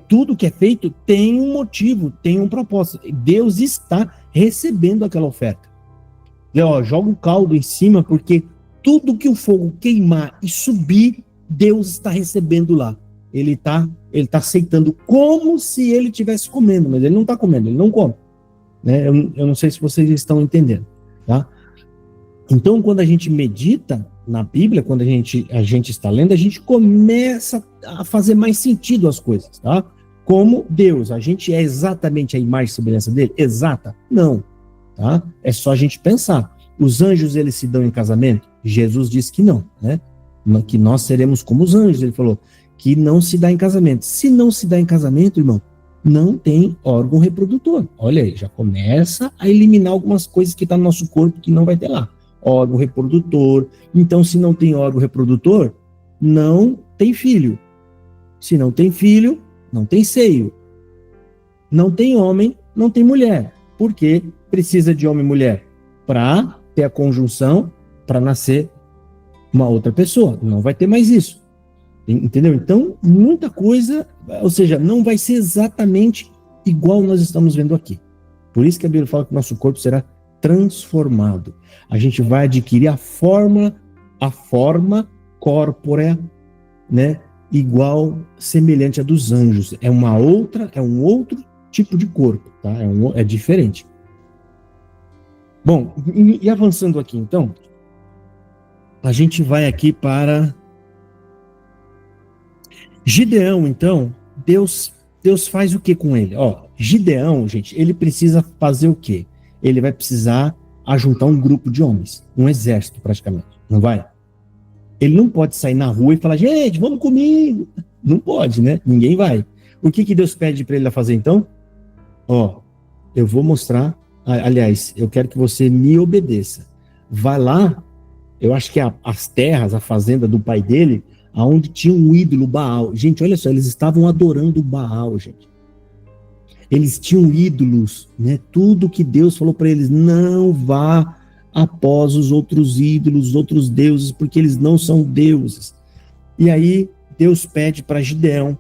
Tudo que é feito tem um motivo, tem um propósito. Deus está recebendo aquela oferta. Joga um caldo em cima, porque tudo que o fogo queimar e subir, Deus está recebendo lá. Ele tá aceitando como se ele estivesse comendo, mas ele não está comendo, ele não come. Né? Eu não sei se vocês estão entendendo, tá? Então, quando a gente medita na Bíblia, quando a gente está lendo, a gente começa a fazer mais sentido as coisas, tá? Como Deus, a gente é exatamente a imagem e semelhança dele? Exata? Não, tá? É só a gente pensar. Os anjos, eles se dão em casamento? Jesus disse que não, né? Que nós seremos como os anjos, ele falou, que não se dá em casamento. Se não se dá em casamento, irmão, não tem órgão reprodutor. Olha aí, já começa a eliminar algumas coisas que estão no nosso corpo que não vai ter lá. Órgão reprodutor. Então, se não tem órgão reprodutor, não tem filho. Se não tem filho, não tem seio. Não tem homem, não tem mulher. Por quê? Precisa de homem e mulher para ter a conjunção, para nascer uma outra pessoa. Não vai ter mais isso. Entendeu? Então, muita coisa, ou seja, não vai ser exatamente igual nós estamos vendo aqui. Por isso que a Bíblia fala que o nosso corpo será transformado. A gente vai adquirir a forma corpórea, né, igual, semelhante à dos anjos. É um outro tipo de corpo, tá? É diferente. Bom, e avançando aqui, então, a gente vai aqui para Gideão. Então, Deus faz o que com ele? Gideão, gente, ele precisa fazer o quê? Ele vai precisar ajuntar um grupo de homens, um exército praticamente, não vai? Ele não pode sair na rua e falar, gente, vamos comigo. Não pode, né? Ninguém vai. O que Deus pede para ele fazer então? Eu vou mostrar, aliás, eu quero que você me obedeça. Vai lá, eu acho que as terras, a fazenda do pai dele, aonde tinha um ídolo Baal. Gente, olha só, eles estavam adorando o Baal, gente. Eles tinham ídolos, né? Tudo que Deus falou para eles, não vá após os outros ídolos, os outros deuses, porque eles não são deuses. E aí, Deus pede para Gideão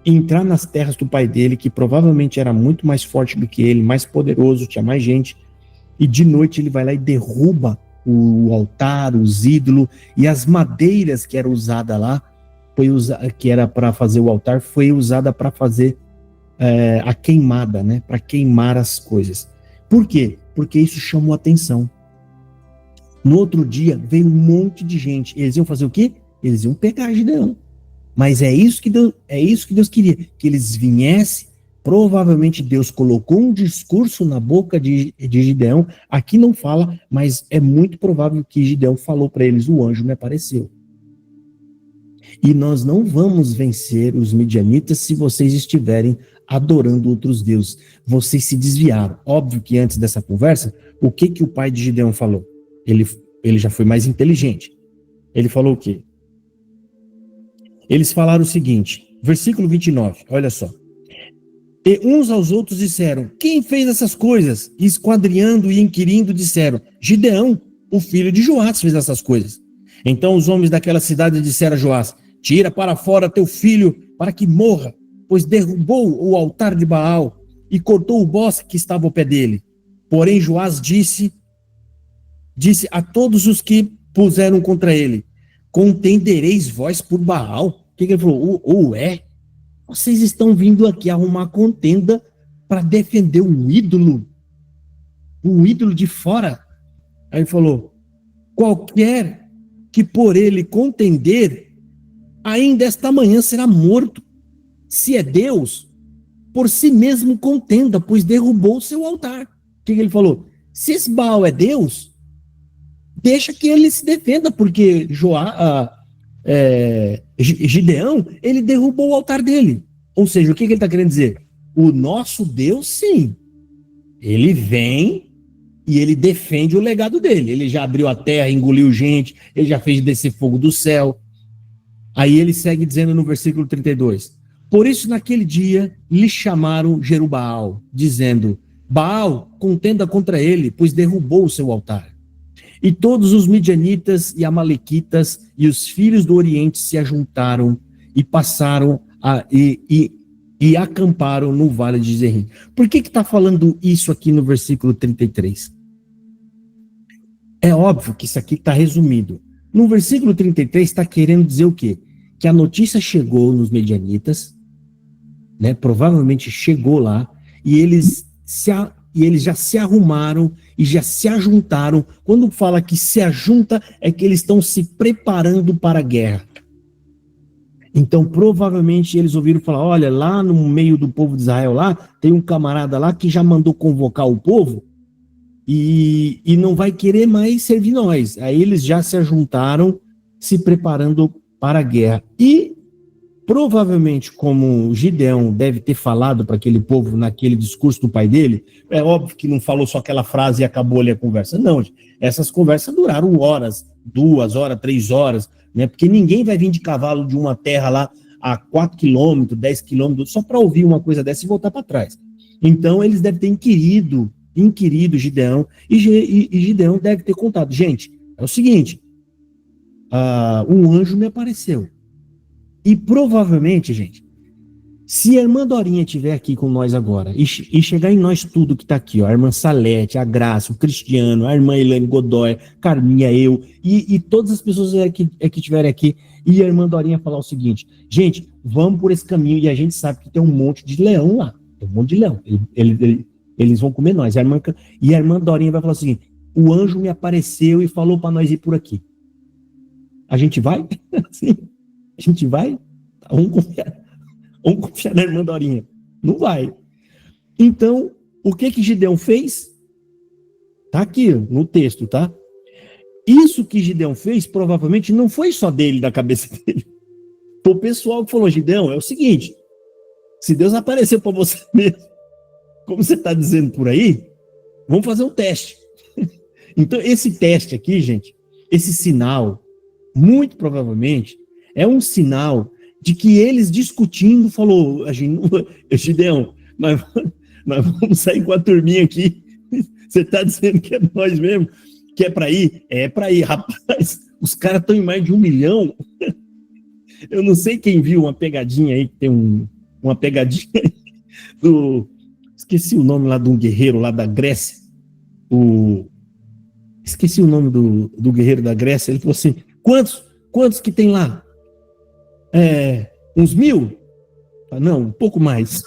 entrar nas terras do pai dele, que provavelmente era muito mais forte do que ele, mais poderoso, tinha mais gente, e de noite ele vai lá e derruba o altar, os ídolos, e as madeiras que era usada lá, que era para fazer o altar, foi usada para fazer a queimada, né? Para queimar as coisas. Por quê? Porque isso chamou atenção. No outro dia, veio um monte de gente. Eles iam fazer o quê? Eles iam pegar Gideão. Mas é isso que Deus queria, que eles viessem. Provavelmente Deus colocou um discurso na boca de Gideão. Aqui não fala, mas é muito provável que Gideão falou para eles, o anjo me apareceu. E nós não vamos vencer os midianitas se vocês estiverem adorando outros deuses. Vocês se desviaram. Óbvio que antes dessa conversa, o que o pai de Gideão falou? Ele já foi mais inteligente. Ele falou o quê? Eles falaram o seguinte, versículo 29, olha só. E uns aos outros disseram, quem fez essas coisas? E esquadriando e inquirindo disseram, Gideão, o filho de Joás, fez essas coisas. Então os homens daquela cidade disseram a Joás, tira para fora teu filho para que morra, pois derrubou o altar de Baal e cortou o bosque que estava ao pé dele. Porém Joás disse a todos os que puseram contra ele, contendereis vós por Baal? O que ele falou? Vocês estão vindo aqui arrumar contenda para defender um ídolo de fora. Aí ele falou, qualquer que por ele contender, ainda esta manhã será morto. Se é Deus, por si mesmo contenda, pois derrubou o seu altar. O que ele falou? Se esse Baal é Deus, deixa que ele se defenda, porque Gideão, ele derrubou o altar dele. Ou seja, o que ele está querendo dizer? O nosso Deus, sim, ele vem e ele defende o legado dele. Ele já abriu a terra, engoliu gente, ele já fez descer fogo do céu. Aí ele segue dizendo no versículo 32, por isso naquele dia lhe chamaram Jerubaal, dizendo, Baal contenda contra ele, pois derrubou o seu altar. E todos os midianitas e amalequitas e os filhos do Oriente se ajuntaram e passaram e acamparam no vale de Zerrim. Por que está falando isso aqui no versículo 33? É óbvio que isso aqui está resumido. No versículo 33 está querendo dizer o quê? Que a notícia chegou nos medianitas, né? Provavelmente chegou lá, e eles já se arrumaram e já se ajuntaram. Quando fala que se ajunta, é que eles estão se preparando para a guerra. Então, provavelmente, eles ouviram falar, olha, lá no meio do povo de Israel, lá, tem um camarada lá que já mandou convocar o povo e não vai querer mais servir nós. Aí eles já se ajuntaram, se preparando para a guerra. E, provavelmente, como Gideão deve ter falado para aquele povo naquele discurso do pai dele, é óbvio que não falou só aquela frase e acabou ali a conversa. Não, essas conversas duraram horas, 2 horas, 3 horas, né? Porque ninguém vai vir de cavalo de uma terra lá a 4 quilômetros, 10 quilômetros, só para ouvir uma coisa dessa e voltar para trás. Então, eles devem ter inquirido Gideão, e Gideão deve ter contado, gente, é o seguinte, um anjo me apareceu. E provavelmente, gente, se a irmã Dorinha estiver aqui com nós agora, e chegar em nós tudo que está aqui, ó, a irmã Salete, a Graça, o Cristiano, a irmã Elaine Godoy, Carminha, eu, e todas as pessoas que estiverem aqui, e a irmã Dorinha falar o seguinte, gente, vamos por esse caminho, e a gente sabe que tem um monte de leão lá, tem um monte de leão, eles vão comer nós, e a irmã Dorinha vai falar o seguinte, o anjo me apareceu e falou para nós ir por aqui. A gente vai? Sim. A gente vai? Vamos confiar na irmã Dorinha. Não vai. Então, o que Gideão fez? Tá aqui no texto, tá? Isso que Gideão fez, provavelmente, não foi só dele, da cabeça dele. Foi o pessoal que falou, Gideão, é o seguinte, se Deus apareceu para você mesmo, como você está dizendo por aí, vamos fazer um teste. Então, esse teste aqui, gente, esse sinal, muito provavelmente, é um sinal de que eles discutindo, falou, Gideão, nós vamos sair com a turminha aqui, você está dizendo que é nós mesmo, que é para ir? É para ir, rapaz, os caras estão em mais de 1 milhão, eu não sei quem viu uma pegadinha aí, que tem uma pegadinha esqueci o nome lá de um guerreiro lá da Grécia, esqueci o nome do guerreiro da Grécia, ele falou assim, quantos que tem lá? Uns 1.000? Não, um pouco mais.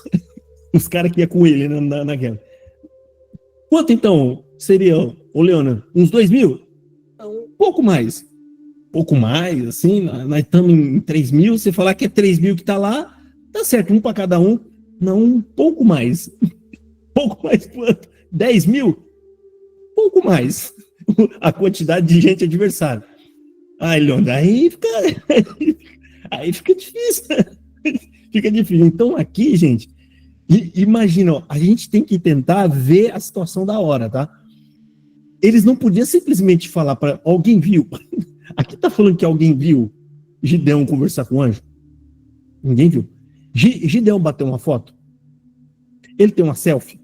Os caras que iam com ele na guerra. Quanto então seria, ô Leona? Uns 2.000? Um pouco mais. Pouco mais, assim, nós estamos em 3.000, você falar que é 3.000 que está lá, tá certo, um para cada um. Não, um pouco mais. Pouco mais quanto? 10.000? Pouco mais. A quantidade de gente adversária. Ai, Leona, aí fica difícil. Fica difícil. Então, aqui, gente, imagina, ó, a gente tem que tentar ver a situação da hora, tá? Eles não podiam simplesmente falar para alguém viu. Aqui tá falando que alguém viu Gideão conversar com o anjo. Ninguém viu. Gideão bateu uma foto. Ele tem uma selfie.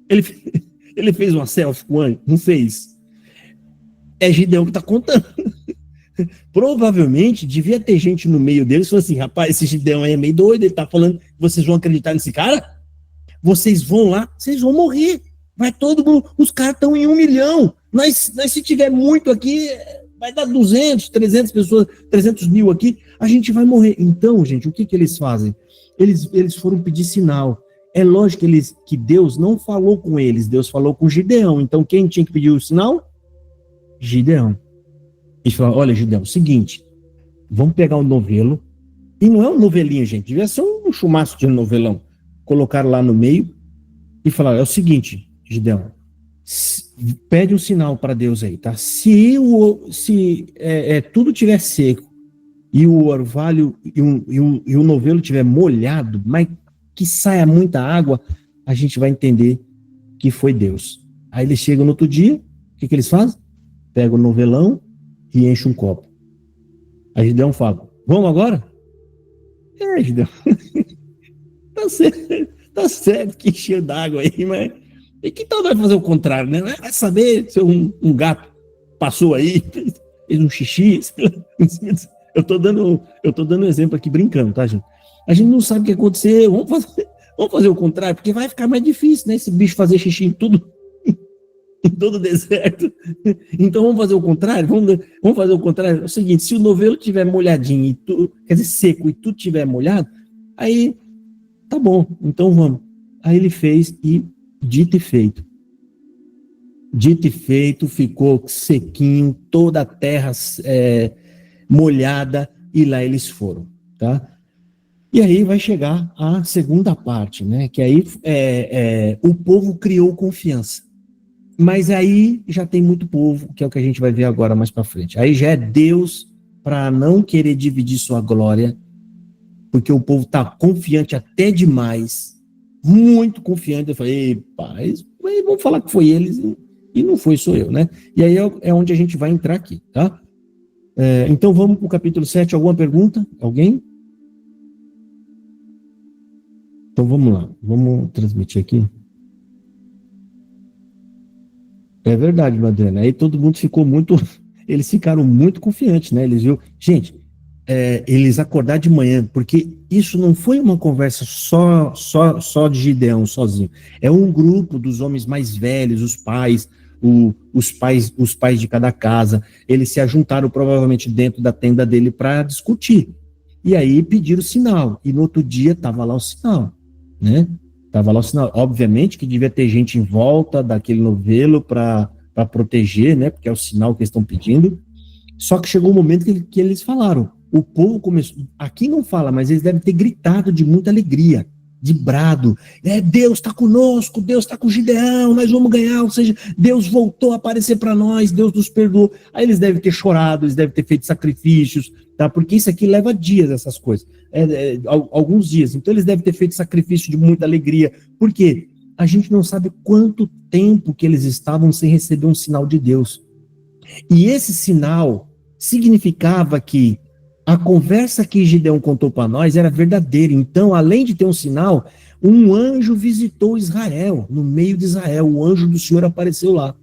Ele fez uma selfie com o anjo. Não fez. É Gideão que tá contando. Provavelmente devia ter gente no meio deles falando assim, rapaz, esse Gideão aí é meio doido, ele tá falando que vocês vão acreditar nesse cara? Vocês vão lá, vocês vão morrer. Vai todo mundo, os caras estão em 1 milhão. Nós, se tiver muito aqui, vai dar 200, 300 pessoas, 300 mil aqui, a gente vai morrer. Então, gente, o que eles fazem? Eles foram pedir sinal. É lógico que Deus não falou com eles, Deus falou com Gideão. Então, quem tinha que pedir o sinal? Gideão. Eles falaram, olha, Gideão, seguinte, vamos pegar um novelo, e não é um novelinho, gente, devia ser um chumaço de novelão. Colocaram lá no meio e falaram, é o seguinte, Gideão, pede um sinal para Deus aí, tá? Se tudo tiver seco e o orvalho e o novelo estiver molhado, mas que saia muita água, a gente vai entender que foi Deus. Aí eles chegam no outro dia, o que eles fazem? Pegam o novelão e enchem um copo. Aí Gideão fala, vamos agora? Gideão, tá certo que encheu d'água aí, mas e que tal vai fazer o contrário, né? Vai saber se um gato passou aí, fez um xixi. Eu tô dando um exemplo aqui brincando, tá, gente? A gente não sabe o que aconteceu, vamos fazer o contrário, porque vai ficar mais difícil, né? Esse bicho fazer xixi em tudo, em todo o deserto. Então vamos fazer o contrário? Vamos fazer o contrário? É o seguinte, se o novelo tiver molhadinho, quer dizer, seco, e tudo tiver molhado, aí tá bom, então vamos. Aí ele fez e dito e feito. Dito e feito, ficou sequinho, toda a terra molhada, e lá eles foram, tá? E aí vai chegar a segunda parte, né? Que aí o povo criou confiança. Mas aí já tem muito povo, que é o que a gente vai ver agora mais para frente. Aí já é Deus para não querer dividir sua glória, porque o povo está confiante até demais, muito confiante. Eu falei, paz, vamos falar que foi eles e não foi, sou eu, né? E aí é onde a gente vai entrar aqui, tá? Então vamos para o capítulo 7. Alguma pergunta? Alguém? Então vamos lá, vamos transmitir aqui. É verdade, Madalena. Aí todo mundo ficou eles ficaram muito confiantes, né? Eles viram, gente, eles acordaram de manhã, porque isso não foi uma conversa só de Gideão sozinho. É um grupo dos homens mais velhos, os pais, os pais de cada casa. Eles se ajuntaram provavelmente dentro da tenda dele para discutir. E aí pediram sinal. E no outro dia estava lá o sinal, né? Estava lá o sinal. Obviamente que devia ter gente em volta daquele novelo para proteger, né? Porque é o sinal que eles estão pedindo. Só que chegou um momento que eles falaram. O povo começou. Aqui não fala, mas eles devem ter gritado de muita alegria, de brado. Deus está conosco, Deus está com Gideão, nós vamos ganhar. Ou seja, Deus voltou a aparecer para nós, Deus nos perdoou. Aí eles devem ter chorado, eles devem ter feito sacrifícios, tá? Porque isso aqui leva dias, essas coisas. Alguns dias. Então eles devem ter feito sacrifício de muita alegria. Por quê? A gente não sabe quanto tempo que eles estavam sem receber um sinal de Deus. E esse sinal significava que a conversa que Gideão contou para nós era verdadeira. Então, além de ter um sinal, um anjo visitou Israel, no meio de Israel. O anjo do Senhor apareceu lá.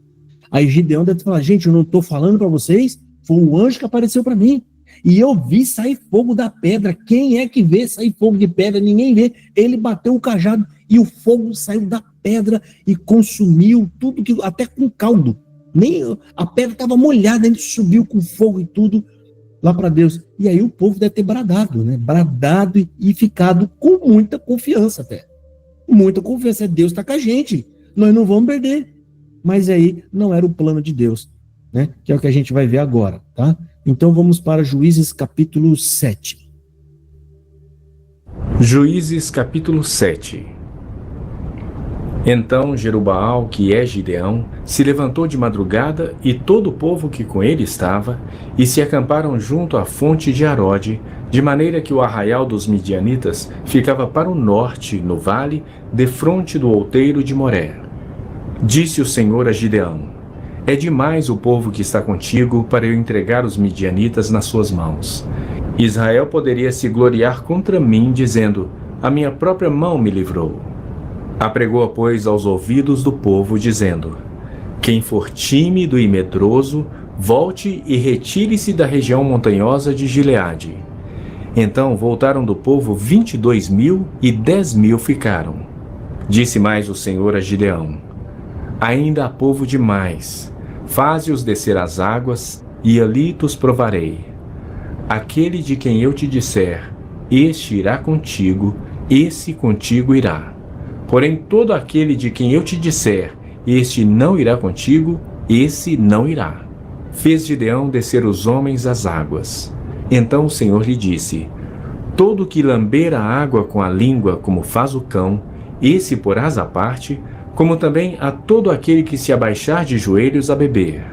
Aí Gideão deve falar, gente, eu não estou falando para vocês, foi um anjo que apareceu para mim. E eu vi sair fogo da pedra. Quem é que vê sair fogo de pedra? Ninguém vê. Ele bateu o cajado e o fogo saiu da pedra e consumiu tudo, até com caldo. Nem a pedra estava molhada, ele subiu com fogo e tudo lá para Deus. E aí o povo deve ter bradado, né? Bradado e ficado com muita confiança até. Muita confiança. Deus está com a gente. Nós não vamos perder. Mas aí não era o plano de Deus, né? Que é o que a gente vai ver agora, tá? Então vamos para Juízes capítulo 7. Juízes capítulo 7. Então Jerubaal, que é Gideão, se levantou de madrugada e todo o povo que com ele estava, e se acamparam junto à fonte de Arode, de maneira que o arraial dos midianitas ficava para o norte, no vale, defronte do outeiro de Moré. Disse o Senhor a Gideão: é demais o povo que está contigo para eu entregar os midianitas nas suas mãos. Israel poderia se gloriar contra mim, dizendo: a minha própria mão me livrou. Apregou, pois, aos ouvidos do povo, dizendo: quem for tímido e medroso, volte e retire-se da região montanhosa de Gileade. Então voltaram do povo 22.000 e 10.000 ficaram. Disse mais o Senhor a Gideão: ainda há povo demais. Faze-os descer às águas, e ali os provarei. Aquele de quem eu te disser, este irá contigo, esse contigo irá. Porém, todo aquele de quem eu te disser, este não irá contigo, esse não irá. Fez Gideão descer os homens às águas. Então o Senhor lhe disse: todo que lamber a água com a língua, como faz o cão, esse porás à parte, como também a todo aquele que se abaixar de joelhos a beber.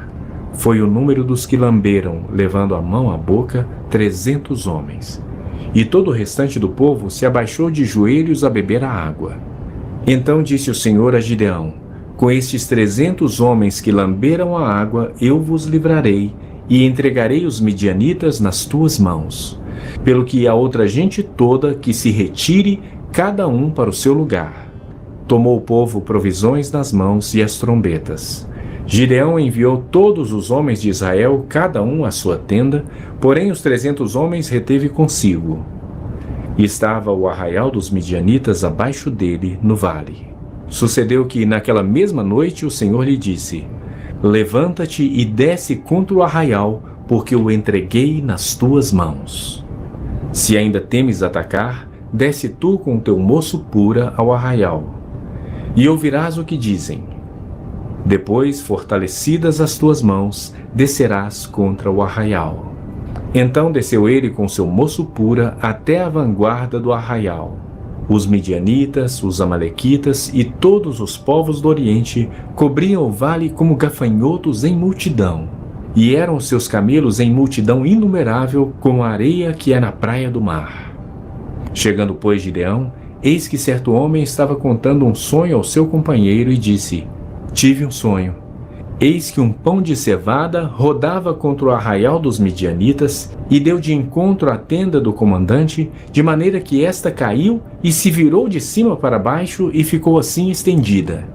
Foi o número dos que lamberam, levando a mão à boca, 300 homens. E todo o restante do povo se abaixou de joelhos a beber a água. Então disse o Senhor a Gideão: com estes 300 homens que lamberam a água, eu vos livrarei, e entregarei os midianitas nas tuas mãos. Pelo que a outra gente toda que se retire, cada um para o seu lugar. Tomou o povo provisões nas mãos e as trombetas. Gideão enviou todos os homens de Israel, cada um à sua tenda, porém os 300 homens reteve consigo. E estava o arraial dos midianitas abaixo dele, no vale. Sucedeu que, naquela mesma noite, o Senhor lhe disse: levanta-te e desce contra o arraial, porque o entreguei nas tuas mãos. Se ainda temes atacar, desce tu com teu moço pura ao arraial, e ouvirás o que dizem. Depois, fortalecidas as tuas mãos, descerás contra o arraial. Então desceu ele com seu moço pura até a vanguarda do arraial. Os midianitas, os amalequitas e todos os povos do Oriente cobriam o vale como gafanhotos em multidão, e eram seus camelos em multidão inumerável como a areia que é na praia do mar. Chegando, pois, Gideão, eis que certo homem estava contando um sonho ao seu companheiro e disse: tive um sonho. Eis que um pão de cevada rodava contra o arraial dos midianitas e deu de encontro à tenda do comandante, de maneira que esta caiu e se virou de cima para baixo e ficou assim estendida.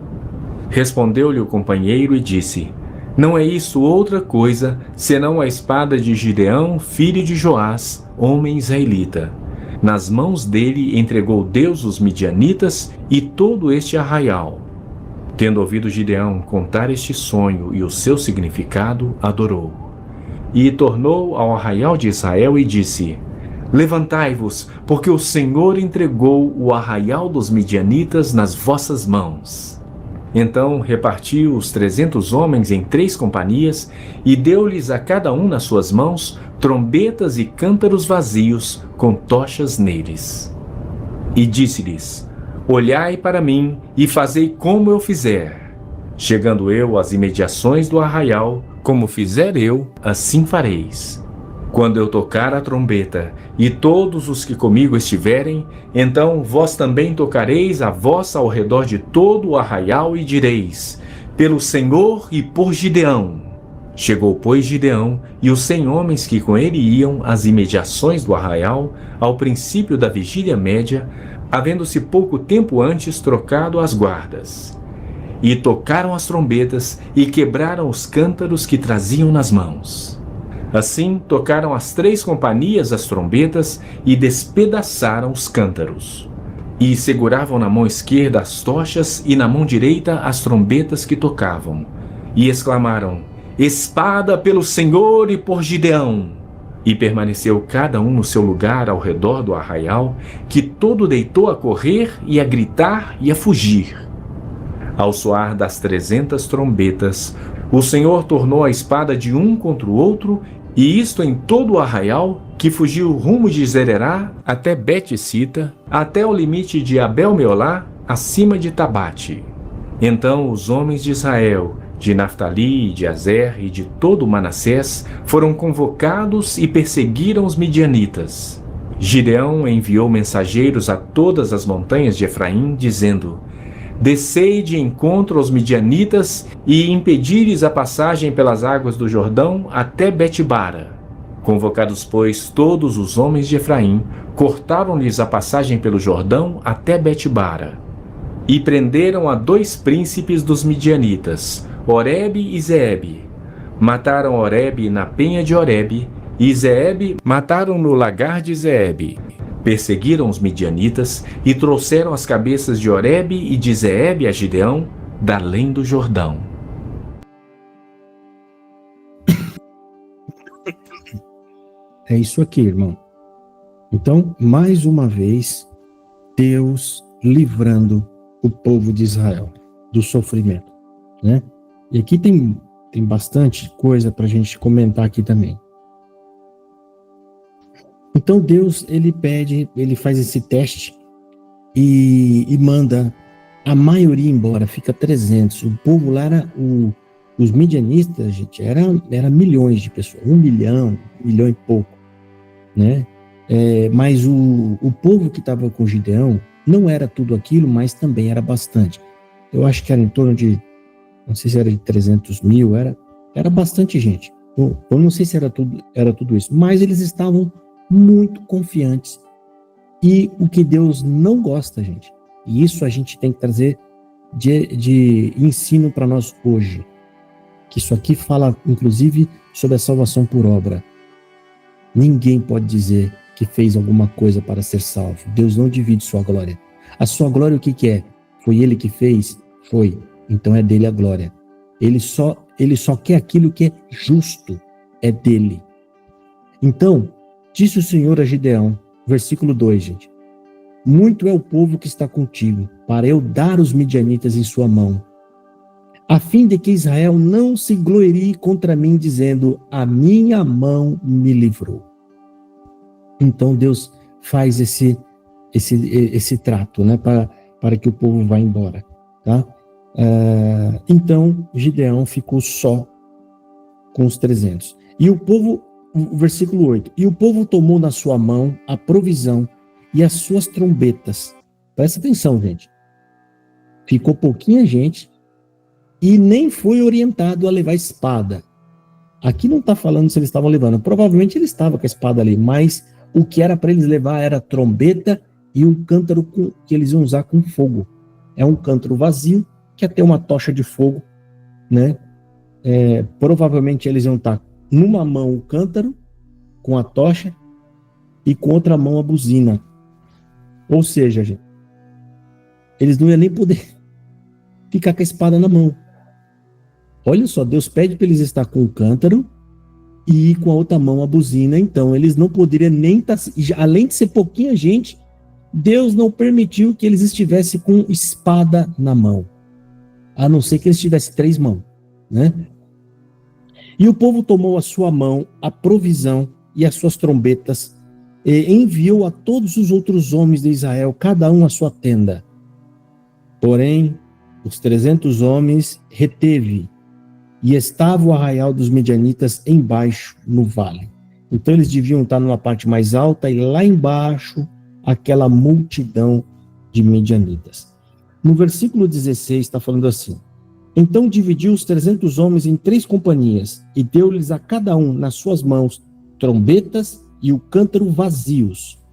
Respondeu-lhe o companheiro e disse: não é isso outra coisa, senão a espada de Gideão, filho de Joás, homem israelita. Nas mãos dele entregou Deus os midianitas e todo este arraial. Tendo ouvido Gideão contar este sonho e o seu significado, adorou. E tornou ao arraial de Israel e disse: levantai-vos, porque o Senhor entregou o arraial dos midianitas nas vossas mãos. Então repartiu os 300 homens em 3 companhias e deu-lhes a cada um nas suas mãos trombetas e cântaros vazios com tochas neles. E disse-lhes: olhai para mim e fazei como eu fizer. Chegando eu às imediações do arraial, como fizer eu, assim fareis. Quando eu tocar a trombeta, e todos os que comigo estiverem, então vós também tocareis a vossa ao redor de todo o arraial e direis: pelo Senhor e por Gideão. Chegou, pois, Gideão e os 100 homens que com ele iam às imediações do arraial, ao princípio da vigília média, havendo-se pouco tempo antes trocado as guardas. E tocaram as trombetas e quebraram os cântaros que traziam nas mãos. Assim tocaram as 3 companhias as trombetas e despedaçaram os cântaros. E seguravam na mão esquerda as tochas e na mão direita as trombetas que tocavam. E exclamaram: espada pelo Senhor e por Gideão! E permaneceu cada um no seu lugar ao redor do arraial, que todo deitou a correr e a gritar e a fugir. Ao soar das 300 trombetas, o Senhor tornou a espada de um contra o outro, e isto em todo o arraial, que fugiu rumo de Zererá até Bet-Sita, até o limite de Abel-Meolá, acima de Tabate. Então os homens de Israel, de Naftali, de Azer e de todo o Manassés, foram convocados e perseguiram os midianitas. Gideão enviou mensageiros a todas as montanhas de Efraim, dizendo: descei de encontro aos midianitas e impedires a passagem pelas águas do Jordão até Betbara. Convocados, pois, todos os homens de Efraim, cortaram-lhes a passagem pelo Jordão até Betbara. E prenderam a 2 príncipes dos midianitas, Oreb e Zeebe. Mataram Oreb na penha de Oreb, e Zeebe mataram no lagar de Zeebe. Perseguiram os midianitas e trouxeram as cabeças de Oreb e de Zeebe a Gideão, da além do Jordão. É isso aqui, irmão. Então, mais uma vez, Deus livrando o povo de Israel do sofrimento, né? E aqui tem bastante coisa para a gente comentar aqui também. Então Deus, ele faz esse teste e manda a maioria embora, fica 300. O povo lá era Os midianistas, gente, era milhões de pessoas, 1 milhão e pouco, né? Mas o povo que estava com Gideão não era tudo aquilo, mas também era bastante. Eu acho que era em torno de, não sei se era de 300 mil, era bastante gente. Eu não sei se era tudo isso, mas eles estavam muito confiantes. E o que Deus não gosta, gente, e isso a gente tem que trazer de ensino para nós hoje, que isso aqui fala, inclusive, sobre a salvação por obra. Ninguém pode dizer que fez alguma coisa para ser salvo. Deus não divide sua glória. A sua glória, o que é? Foi Ele que fez? Foi. Então é dele a glória. Ele só quer aquilo que é justo. É dele. Então, disse o Senhor a Gideão, versículo 2, gente. Muito é o povo que está contigo, para eu dar os midianitas em sua mão, a fim de que Israel não se glorie contra mim, dizendo, a minha mão me livrou. Então Deus faz esse trato, né, para que o povo vá embora, tá? Então Gideão ficou só com os 300. E o povo, versículo 8, e o povo tomou na sua mão a provisão e as suas trombetas. Presta atenção, gente. Ficou pouquinha gente e nem foi orientado a levar espada. Aqui não está falando se eles estavam levando. Provavelmente eles estavam com a espada ali, mas o que era para eles levar era trombeta e um cântaro que eles iam usar com fogo. É um cântaro vazio, que é ter uma tocha de fogo, né? Provavelmente eles iam estar numa mão o cântaro, com a tocha, e com outra mão a buzina. Ou seja, gente, eles não iam nem poder ficar com a espada na mão. Olha só, Deus pede para eles estar com o cântaro e com a outra mão a buzina. Então, eles não poderiam nem estar... Além de ser pouquinha gente, Deus não permitiu que eles estivessem com espada na mão. A não ser que eles tivessem 3 mãos, né? E o povo tomou a sua mão, a provisão e as suas trombetas, e enviou a todos os outros homens de Israel, cada um a sua tenda. Porém, os 300 homens reteve, e estava o arraial dos medianitas embaixo, no vale. Então eles deviam estar numa parte mais alta, e lá embaixo, aquela multidão de medianitas. No versículo 16 está falando assim, então dividiu os 300 homens em 3 companhias, e deu-lhes a cada um nas suas mãos trombetas e o cântaro vazios.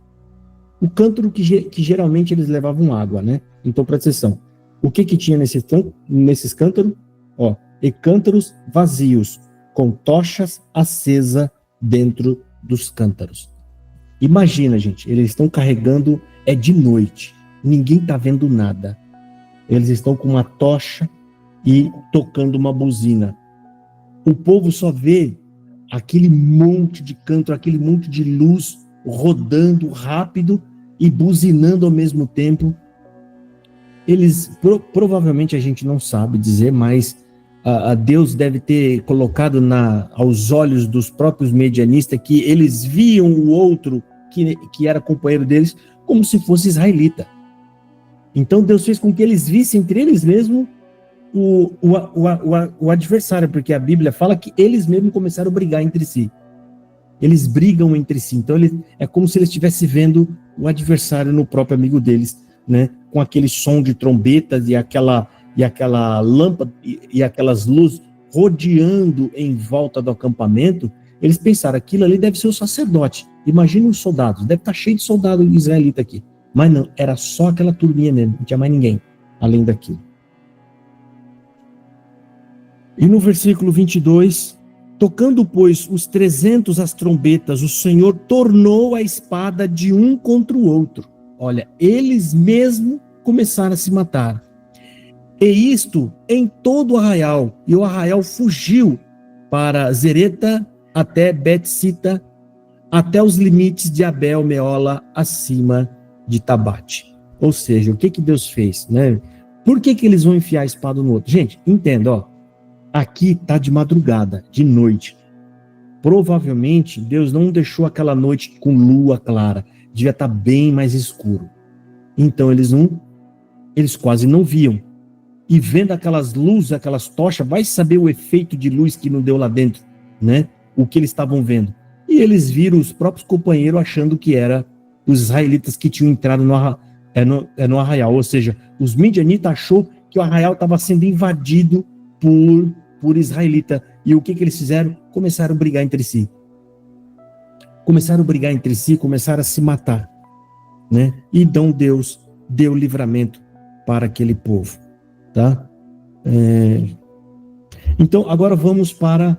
O cântaro que geralmente eles levavam água, né? Então, presta atenção. O que tinha nesses cântaros? E cântaros vazios, com tochas acesas dentro dos cântaros. Imagina, gente, eles estão carregando, é de noite, ninguém está vendo nada. Eles estão com uma tocha e tocando uma buzina. O povo só vê aquele monte de cântaro, aquele monte de luz rodando rápido e buzinando ao mesmo tempo. Eles, provavelmente a gente não sabe dizer, mas Deus deve ter colocado aos olhos dos próprios medianistas que eles viam o outro que era companheiro deles como se fosse israelita. Então Deus fez com que eles vissem entre eles mesmos o adversário, porque a Bíblia fala que eles mesmos começaram a brigar entre si. Eles brigam entre si. Então é como se eles estivessem vendo o adversário no próprio amigo deles, né? Com aquele som de trombetas e aquela lâmpada e aquelas luzes rodeando em volta do acampamento. Eles pensaram, aquilo ali deve ser o sacerdote. Imagina os soldados, deve estar cheio de soldado israelita aqui. Mas não, era só aquela turminha mesmo, não tinha mais ninguém além daquilo. E no versículo 22, tocando, pois, os 300 as trombetas, o Senhor tornou a espada de um contra o outro. Olha, eles mesmos começaram a se matar. E isto em todo o arraial. E o arraial fugiu para Zereta até Bet-sita, até os limites de Abel Meola, acima de Tabate. Ou seja, o que Deus fez, né? Por que eles vão enfiar a espada no outro? Gente, entenda, ó. Aqui está de madrugada, de noite. Provavelmente Deus não deixou aquela noite com lua clara. Devia estar bem mais escuro. Então eles quase não viam. e vendo aquelas luzes, aquelas tochas, vai saber o efeito de luz que não deu lá dentro, né? O que eles estavam vendo. E eles viram os próprios companheiros achando que era os israelitas que tinham entrado no arraial. Ou seja, os midianitas achou que o arraial estava sendo invadido por israelita. E o que eles fizeram? Começaram a brigar entre si. Começaram a se matar, né? E então Deus deu livramento para aquele povo, tá? Então, agora vamos para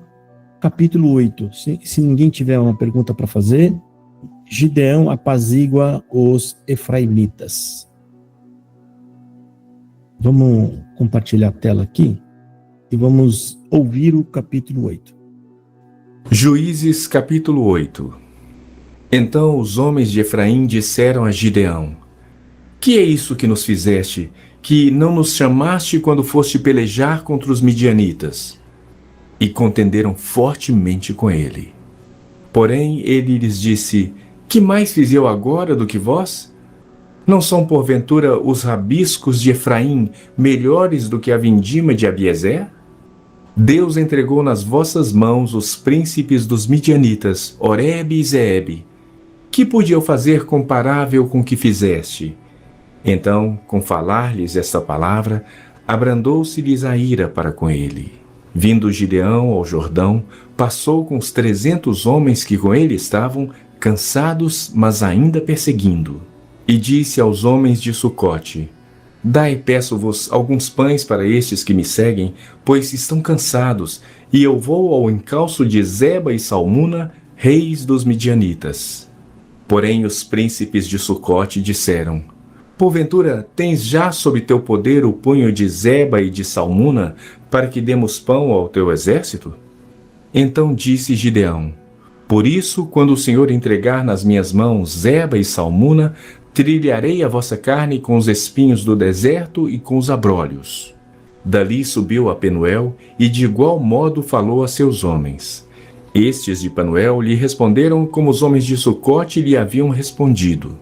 capítulo 8. Se ninguém tiver uma pergunta para fazer, Gideão apazigua os efraimitas. Vamos compartilhar a tela aqui e vamos ouvir o capítulo 8. Juízes capítulo 8. Então os homens de Efraim disseram a Gideão: Que é isso que nos fizeste, que não nos chamaste quando foste pelejar contra os midianitas? E contenderam fortemente com ele. Porém ele lhes disse: Que mais fiz eu agora do que vós? Não são porventura os rabiscos de Efraim melhores do que a vindima de Abiezer? Deus entregou nas vossas mãos os príncipes dos midianitas, Oreb e Zeebe. Que pude eu fazer comparável com o que fizeste? Então, com falar-lhes esta palavra, abrandou-se-lhes a ira para com ele. Vindo Gideão ao Jordão, passou com os 300 homens que com ele estavam, cansados, mas ainda perseguindo. E disse aos homens de Sucote: Dai, peço-vos, alguns pães para estes que me seguem, pois estão cansados, e eu vou ao encalço de Zeba e Salmuna, reis dos midianitas. Porém os príncipes de Sucote disseram: Porventura tens já sob teu poder o punho de Zeba e de Salmuna, para que demos pão ao teu exército? Então disse Gideão: Por isso, quando o Senhor entregar nas minhas mãos Zeba e Salmuna, trilharei a vossa carne com os espinhos do deserto e com os abrolhos. Dali subiu a Penuel e de igual modo falou a seus homens. Estes de Penuel lhe responderam como os homens de Sucote lhe haviam respondido.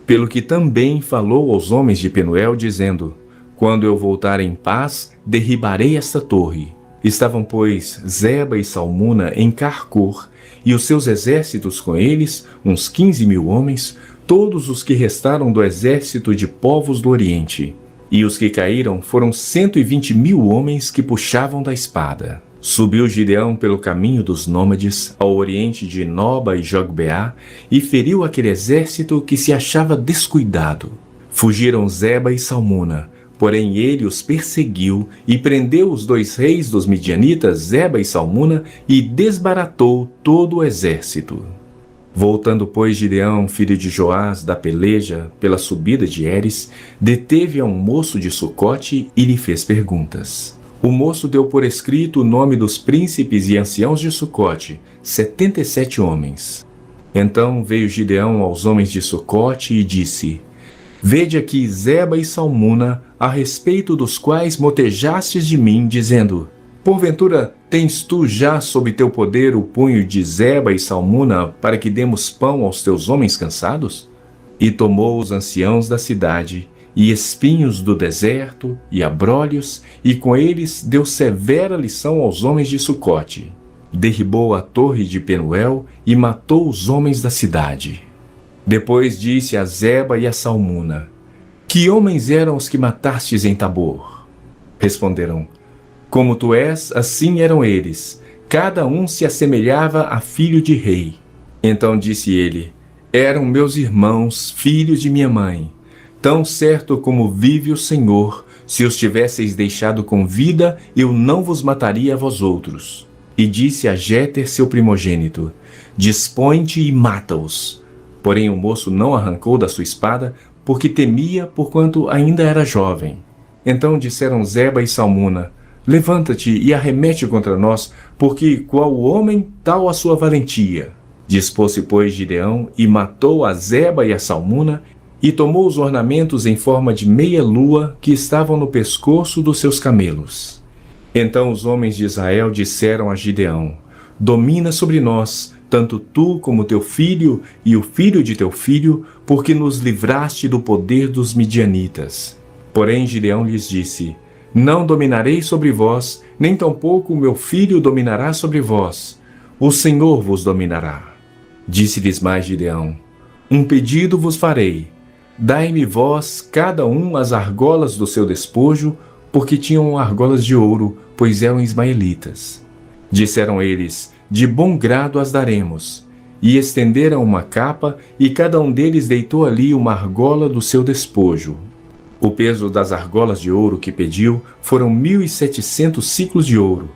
Pelo que também falou aos homens de Penuel, dizendo: Quando eu voltar em paz, derribarei esta torre. Estavam, pois, Zeba e Salmuna em Carcor, e os seus exércitos com eles, uns 15.000 homens, todos os que restaram do exército de povos do Oriente. E os que caíram foram 120.000 homens que puxavam da espada. Subiu Gideão pelo caminho dos nômades, ao oriente de Noba e Jogbeá, e feriu aquele exército que se achava descuidado. Fugiram Zeba e Salmuna, porém ele os perseguiu e prendeu os 2 reis dos midianitas, Zeba e Salmuna, e desbaratou todo o exército. Voltando, pois, Gideão, filho de Joás, da peleja, pela subida de Heres, deteve a um moço de Sucote e lhe fez perguntas. O moço deu por escrito o nome dos príncipes e anciãos de Sucote, 77 homens. Então veio Gideão aos homens de Sucote e disse: Vede aqui Zeba e Salmuna, a respeito dos quais motejastes de mim, dizendo: Porventura tens tu já sob teu poder o punho de Zeba e Salmuna, para que demos pão aos teus homens cansados? E tomou os anciãos da cidade, e espinhos do deserto, e abrolhos, e com eles deu severa lição aos homens de Sucote. Derribou a torre de Penuel, e matou os homens da cidade. Depois disse a Zeba e a Salmuna: Que homens eram os que matastes em Tabor? Responderam: Como tu és, assim eram eles. Cada um se assemelhava a filho de rei. Então disse ele: Eram meus irmãos, filhos de minha mãe. Tão certo como vive o Senhor, se os tivesseis deixado com vida, eu não vos mataria a vós outros. E disse a Jéter, seu primogênito: Dispõe-te e mata-os. Porém o moço não arrancou da sua espada, porque temia, porquanto ainda era jovem. Então disseram Zeba e Salmuna: Levanta-te e arremete contra nós, porque qual homem, tal a sua valentia. Dispôs-se, pois, Gideão, e matou a Zeba e a Salmuna, e tomou os ornamentos em forma de meia-lua que estavam no pescoço dos seus camelos. Então os homens de Israel disseram a Gideão: Domina sobre nós, tanto tu como teu filho e o filho de teu filho, porque nos livraste do poder dos midianitas. Porém Gideão lhes disse: Não dominarei sobre vós, nem tampouco o meu filho dominará sobre vós. O Senhor vos dominará. Disse-lhes mais Gideão: Um pedido vos farei. Dai-me vós, cada um, as argolas do seu despojo, porque tinham argolas de ouro, pois eram ismaelitas. Disseram eles: De bom grado as daremos. E estenderam uma capa, e cada um deles deitou ali uma argola do seu despojo. O peso das argolas de ouro que pediu foram 1.700 siclos de ouro,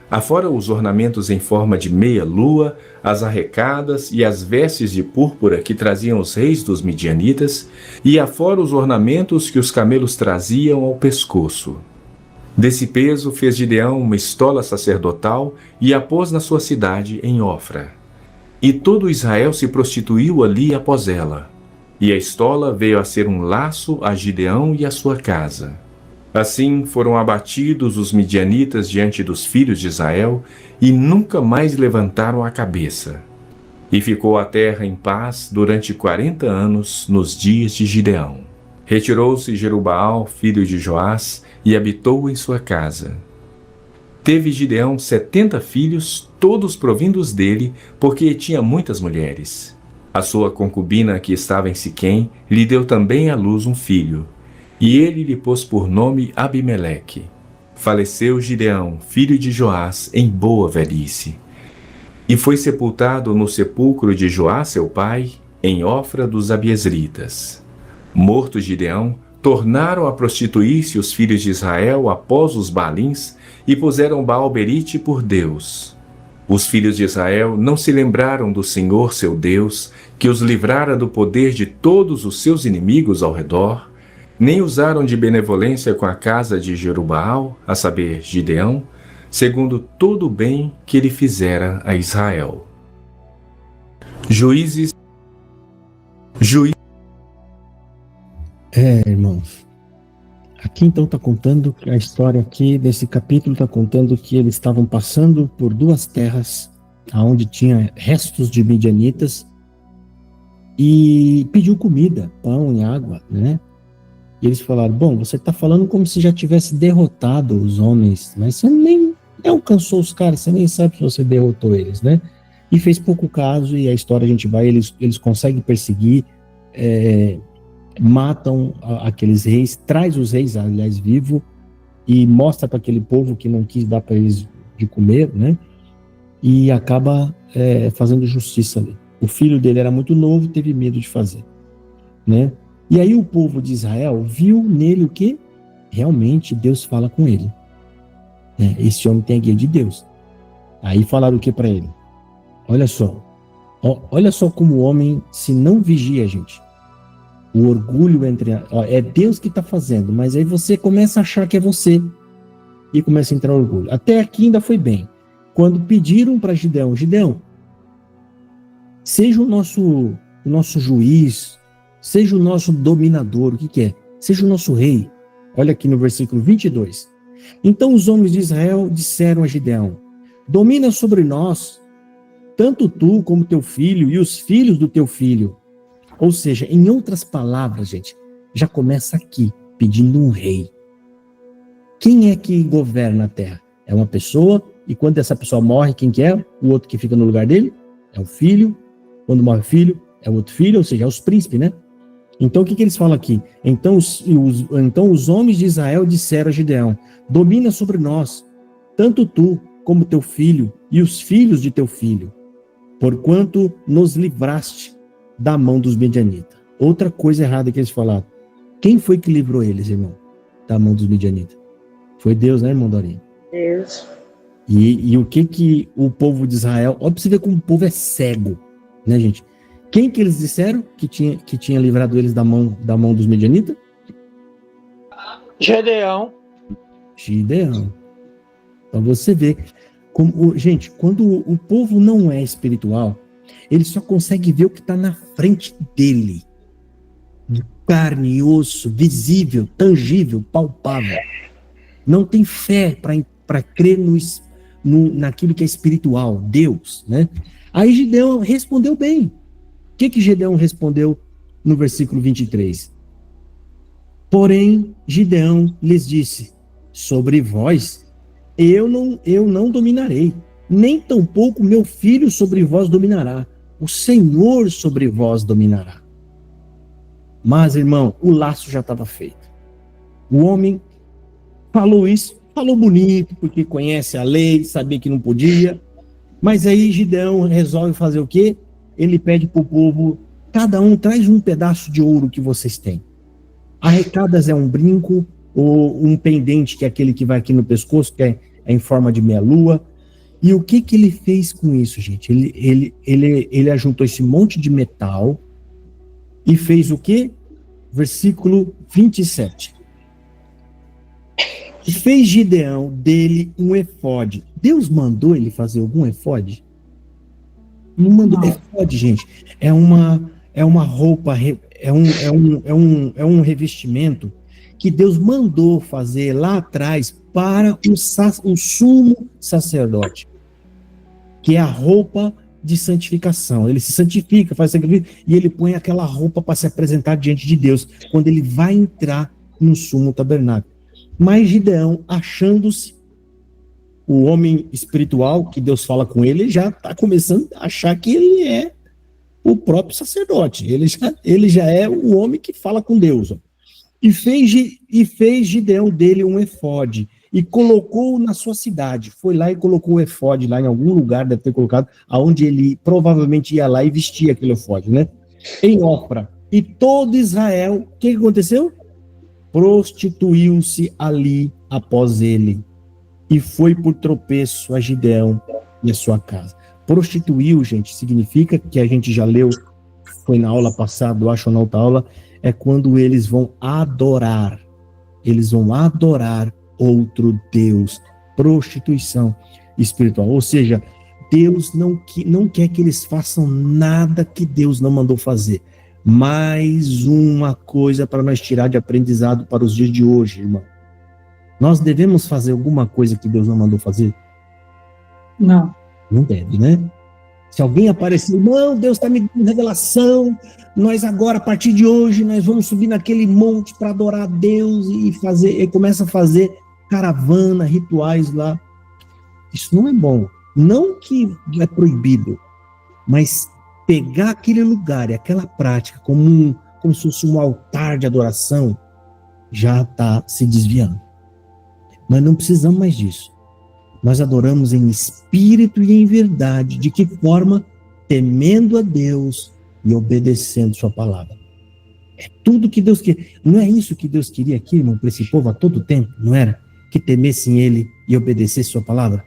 afora os ornamentos em forma de meia-lua, as arrecadas e as vestes de púrpura que traziam os reis dos midianitas, e afora os ornamentos que os camelos traziam ao pescoço. Desse peso fez Gideão uma estola sacerdotal e a pôs na sua cidade, em Ofra. E todo Israel se prostituiu ali após ela. E a estola veio a ser um laço a Gideão e a sua casa. Assim foram abatidos os midianitas diante dos filhos de Israel e nunca mais levantaram a cabeça. E ficou a terra em paz durante 40 anos nos dias de Gideão. Retirou-se Jerubaal, filho de Joás, e habitou em sua casa. Teve Gideão 70 filhos, todos provindos dele, porque tinha muitas mulheres. A sua concubina, que estava em Siquém, lhe deu também à luz um filho, e ele lhe pôs por nome Abimeleque. Faleceu Gideão, filho de Joás, em boa velhice. E foi sepultado no sepulcro de Joás, seu pai, em Ofra dos Abiezritas. Morto Gideão, tornaram a prostituir-se os filhos de Israel após os Baalins, e puseram Baal-berite por Deus. Os filhos de Israel não se lembraram do Senhor seu Deus, que os livrara do poder de todos os seus inimigos ao redor, nem usaram de benevolência com a casa de Jerubaal, a saber, Gideão, segundo todo o bem que ele fizera a Israel. Juízes. Irmãos, aqui então está contando que a história aqui desse capítulo está contando que eles estavam passando por duas terras onde tinha restos de midianitas e pediu comida, pão e água, né? E eles falaram: bom, você está falando como se já tivesse derrotado os homens, mas você nem alcançou os caras, você nem sabe se você derrotou eles, né? E fez pouco caso, e a história a gente vai, eles conseguem perseguir, matam aqueles reis, traz os reis, aliás, vivo, e mostra para aquele povo que não quis dar para eles de comer, né? E acaba fazendo justiça ali. O filho dele era muito novo, teve medo de fazer, né? E aí o povo de Israel viu nele o que? Realmente Deus fala com ele. Esse homem tem a guia de Deus. Aí falaram o que para ele? Olha só como o homem se não vigia, gente. O orgulho é Deus que está fazendo, mas aí você começa a achar que é você e começa a entrar no orgulho. Até aqui ainda foi bem. Quando pediram para Gideão, seja o nosso juiz, seja o nosso dominador, o que é? Seja o nosso rei. Olha aqui no versículo 22. Então os homens de Israel disseram a Gideão: domina sobre nós, tanto tu como teu filho e os filhos do teu filho. Ou seja, em outras palavras, gente, já começa aqui, pedindo um rei. Quem é que governa a terra? É uma pessoa, e quando essa pessoa morre, quem que é? O outro que fica no lugar dele? É o filho. Quando morre o filho, é o outro filho, ou seja, é os príncipes, né? Então, o que eles falam aqui? Então os homens de Israel disseram a Gideão: domina sobre nós, tanto tu como teu filho e os filhos de teu filho, porquanto nos livraste da mão dos midianitas. Outra coisa errada que eles falaram: quem foi que livrou eles, irmão, da mão dos midianitas? Foi Deus, né, irmão Dorinha? Deus. E o que o povo de Israel... Olha pra você ver como o povo é cego, né, gente? Quem que eles disseram que tinha livrado eles da mão dos midianitas? Gideão. Então você vê como, gente, quando o povo não é espiritual, ele só consegue ver o que está na frente dele, de carne e osso, visível, tangível, palpável. Não tem fé para crer naquilo que é espiritual, Deus, né? Aí Gideão respondeu bem. O que Gideão respondeu no versículo 23? Porém, Gideão lhes disse: sobre vós eu não dominarei, nem tampouco meu filho sobre vós dominará. O Senhor sobre vós dominará. Mas, irmão, o laço já estava feito. O homem falou isso, falou bonito, porque conhece a lei, sabia que não podia. Mas aí Gideão resolve fazer o quê? Ele pede para o povo, cada um traz um pedaço de ouro que vocês têm. Arrecadas é um brinco, ou um pendente, que é aquele que vai aqui no pescoço, que é em forma de meia-lua. E o que ele fez com isso, gente? Ele ajuntou esse monte de metal e fez o quê? Versículo 27. E fez Gideão dele um efode. Deus mandou ele fazer algum efode? Não mandou. Efode, gente, é uma roupa, é um revestimento que Deus mandou fazer lá atrás para o sumo sacerdote, que é a roupa de santificação. Ele se santifica, faz sacrifício, e ele põe aquela roupa para se apresentar diante de Deus, quando ele vai entrar no sumo tabernáculo. Mas Gideão, achando-se o homem espiritual, que Deus fala com ele, já está começando a achar que ele é o próprio sacerdote. Ele já é o homem que fala com Deus. Ó. E fez Gideão dele um efode, e colocou na sua cidade. Foi lá e colocou o efode lá em algum lugar, deve ter colocado, aonde ele provavelmente ia lá e vestia aquele efode, né? Em Ofra. E todo Israel, o que aconteceu? Prostituiu-se ali após ele, e foi por tropeço a Gideão e a sua casa. Prostituiu, gente, significa que a gente já leu, foi na aula passada, eu acho, na outra aula, é quando eles vão adorar outro Deus, prostituição espiritual. Ou seja, Deus não quer que eles façam nada que Deus não mandou fazer. Mais uma coisa para nós tirar de aprendizado para os dias de hoje, irmão. Nós devemos fazer alguma coisa que Deus não mandou fazer? Não. Não deve, né? Se alguém aparecer, não, Deus está me dando revelação, nós agora, a partir de hoje, nós vamos subir naquele monte para adorar a Deus e começa a fazer caravana, rituais lá. Isso não é bom. Não que é proibido, mas pegar aquele lugar e aquela prática como se fosse um altar de adoração, já está se desviando. Nós não precisamos mais disso. Nós adoramos em espírito e em verdade. De que forma? Temendo a Deus e obedecendo sua palavra. É tudo que Deus quer. Não é isso que Deus queria aqui, irmão, para esse povo a todo tempo, não era? Que temessem ele e obedecessem sua palavra?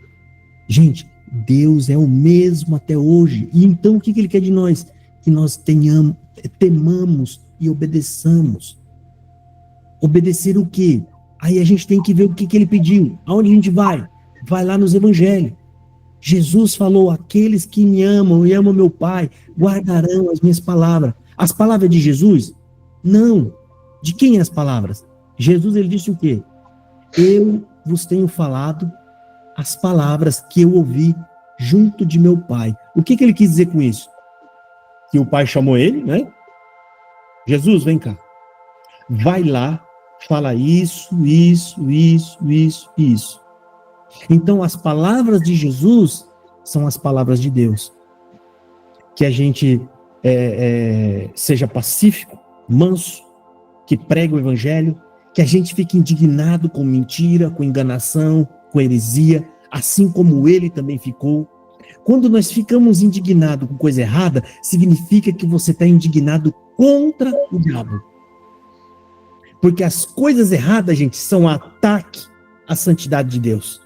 Gente, Deus é o mesmo até hoje. E então o que ele quer de nós? Que nós temamos e obedeçamos. Obedecer o quê? Aí a gente tem que ver o que ele pediu. Aonde a gente vai? Vai lá nos evangelhos. Jesus falou, aqueles que me amam e amam meu Pai, guardarão as minhas palavras. As palavras de Jesus? Não. De quem as palavras? Jesus, ele disse o quê? Eu vos tenho falado as palavras que eu ouvi junto de meu Pai. O que ele quis dizer com isso? Que o Pai chamou ele, né? Jesus, vem cá. Vai lá, fala isso. Então, as palavras de Jesus são as palavras de Deus. Que a gente seja pacífico, manso, que pregue o evangelho, que a gente fique indignado com mentira, com enganação, com heresia, assim como ele também ficou. Quando nós ficamos indignados com coisa errada, significa que você está indignado contra o diabo. Porque as coisas erradas, gente, são um ataque à santidade de Deus.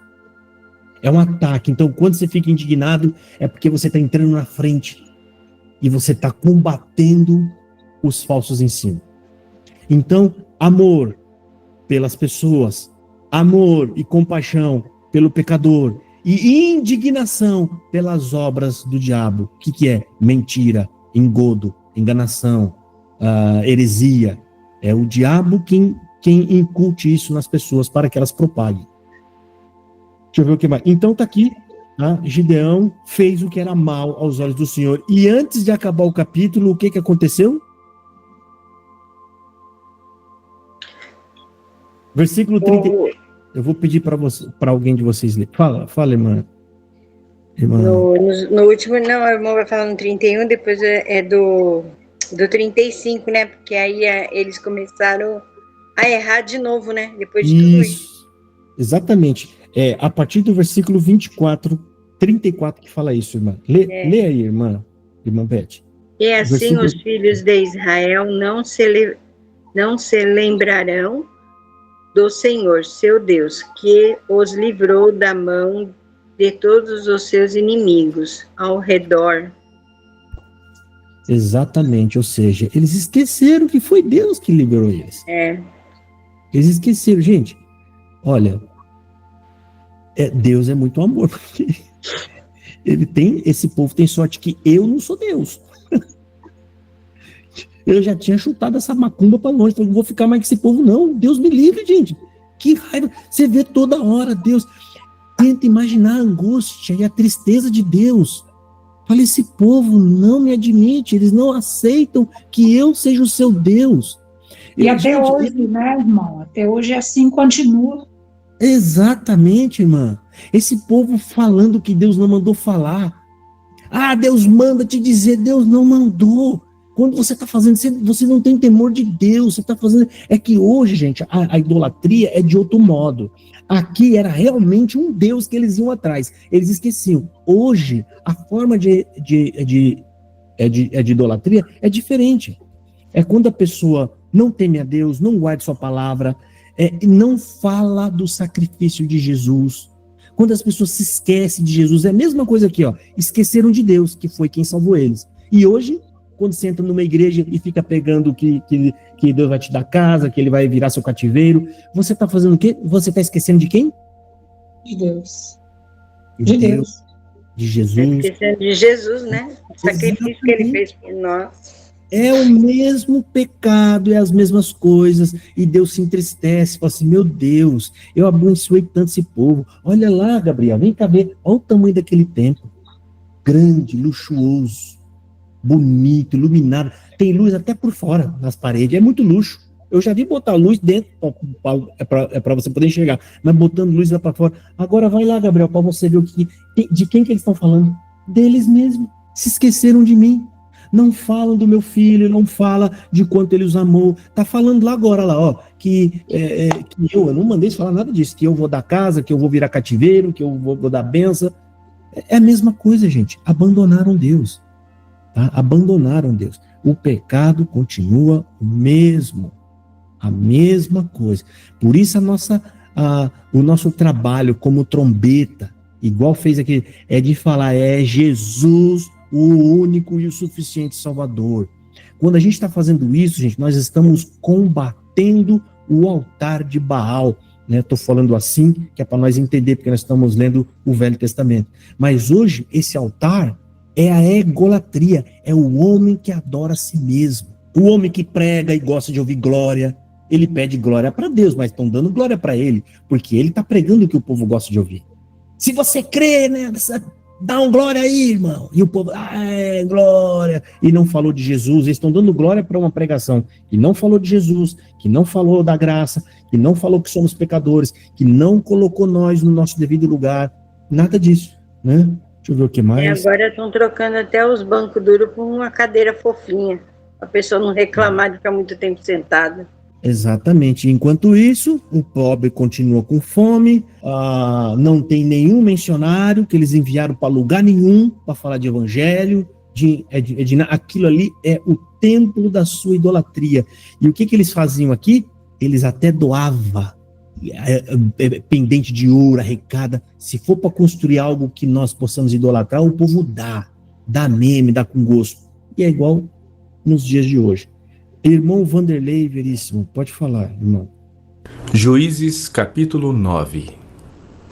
É um ataque. Então, quando você fica indignado, é porque você está entrando na frente e você está combatendo os falsos ensinos. Então, amor pelas pessoas, amor e compaixão pelo pecador e indignação pelas obras do diabo. O que é? Mentira, engodo, enganação, heresia. É o diabo quem incute isso nas pessoas para que elas propaguem. Deixa eu ver o que mais. Então tá aqui, tá? Gideão fez o que era mal aos olhos do Senhor. E antes de acabar o capítulo, o que aconteceu? Versículo 30. Eu vou pedir para alguém de vocês ler. Fala, irmã. No último, não, a irmã vai falar no 31, depois é do 35, né? Porque aí eles começaram a errar de novo, né? Depois de tudo isso. Exatamente. A partir do versículo 24, 34 que fala isso, irmã. Lê aí, irmã Beth. E assim os filhos de Israel não se lembrarão do Senhor, seu Deus, que os livrou da mão de todos os seus inimigos ao redor. Exatamente, ou seja, eles esqueceram que foi Deus que liberou eles. Eles esqueceram, gente. Olha, Deus é muito amor, porque esse povo tem sorte que eu não sou Deus. Eu já tinha chutado essa macumba para longe, falei, não vou ficar mais com esse povo não, Deus me livre, gente. Que raiva, você vê toda hora, Deus. Tenta imaginar a angústia e a tristeza de Deus. Fala, esse povo não me admite, eles não aceitam que eu seja o seu Deus. E até hoje, né, irmão? Até hoje assim continua. Exatamente, irmã. Esse povo falando que Deus não mandou falar. Ah, Deus manda te dizer, Deus não mandou. Quando você está fazendo, você não tem temor de Deus, você está fazendo... É que hoje, gente, a idolatria é de outro modo. Aqui era realmente um Deus que eles iam atrás. Eles esqueciam. Hoje, a forma de idolatria é diferente. É quando a pessoa não teme a Deus, não guarda sua palavra, não fala do sacrifício de Jesus. Quando as pessoas se esquecem de Jesus, é a mesma coisa aqui, ó. Esqueceram de Deus, que foi quem salvou eles. E hoje, quando você entra numa igreja e fica pegando que Deus vai te dar casa, que ele vai virar seu cativeiro, você está fazendo o quê? Você está esquecendo de quem? De Deus. De Deus. De Jesus. Esquecendo de Jesus, né? O sacrifício que ele fez por nós. É o mesmo pecado, é as mesmas coisas, e Deus se entristece, fala assim, meu Deus, eu abençoei tanto esse povo. Olha lá, Gabriel, vem cá ver, olha o tamanho daquele templo. Grande, luxuoso, bonito, iluminado, tem luz até por fora, nas paredes, é muito luxo. Eu já vi botar luz dentro, para você poder enxergar, mas botando luz lá para fora. Agora vai lá, Gabriel, para você ver de quem que eles estão falando. Deles mesmo, se esqueceram de mim. Não falam do meu filho, não fala de quanto ele os amou. Tá falando lá agora, lá, ó, que eu não mandei falar nada disso, que eu vou dar casa, que eu vou virar cativeiro, que eu vou dar benção. É a mesma coisa, gente. Abandonaram Deus. Tá? Abandonaram Deus. O pecado continua o mesmo. A mesma coisa. Por isso o nosso trabalho como trombeta, igual fez aqui, é de falar, Jesus o único e o suficiente Salvador. Quando a gente está fazendo isso, gente, nós estamos combatendo o altar de Baal. Estou falando assim, que é para nós entender, porque nós estamos lendo o Velho Testamento. Mas hoje, esse altar é a egolatria, é o homem que adora a si mesmo. O homem que prega e gosta de ouvir glória, ele pede glória para Deus, mas estão dando glória para ele, porque ele está pregando o que o povo gosta de ouvir. Se você crê, né, dá um glória aí, irmão. E o povo, glória. E não falou de Jesus. Eles estão dando glória para uma pregação que não falou de Jesus, que não falou da graça, que não falou que somos pecadores, que não colocou nós no nosso devido lugar. Nada disso, né? Deixa eu ver o que mais. Agora estão trocando até os bancos duros por uma cadeira fofinha. A pessoa não reclamar de ficar muito tempo sentada. Exatamente. Enquanto isso, o pobre continua com fome, não tem nenhum missionário que eles enviaram para lugar nenhum para falar de evangelho. Aquilo ali é o templo da sua idolatria. E o que eles faziam aqui? Eles até doavam pendente de ouro, arrecada. Se for para construir algo que nós possamos idolatrar, o povo dá meme, dá com gosto. E é igual nos dias de hoje. Irmão Vanderlei Veríssimo, pode falar, irmão. Juízes capítulo 9.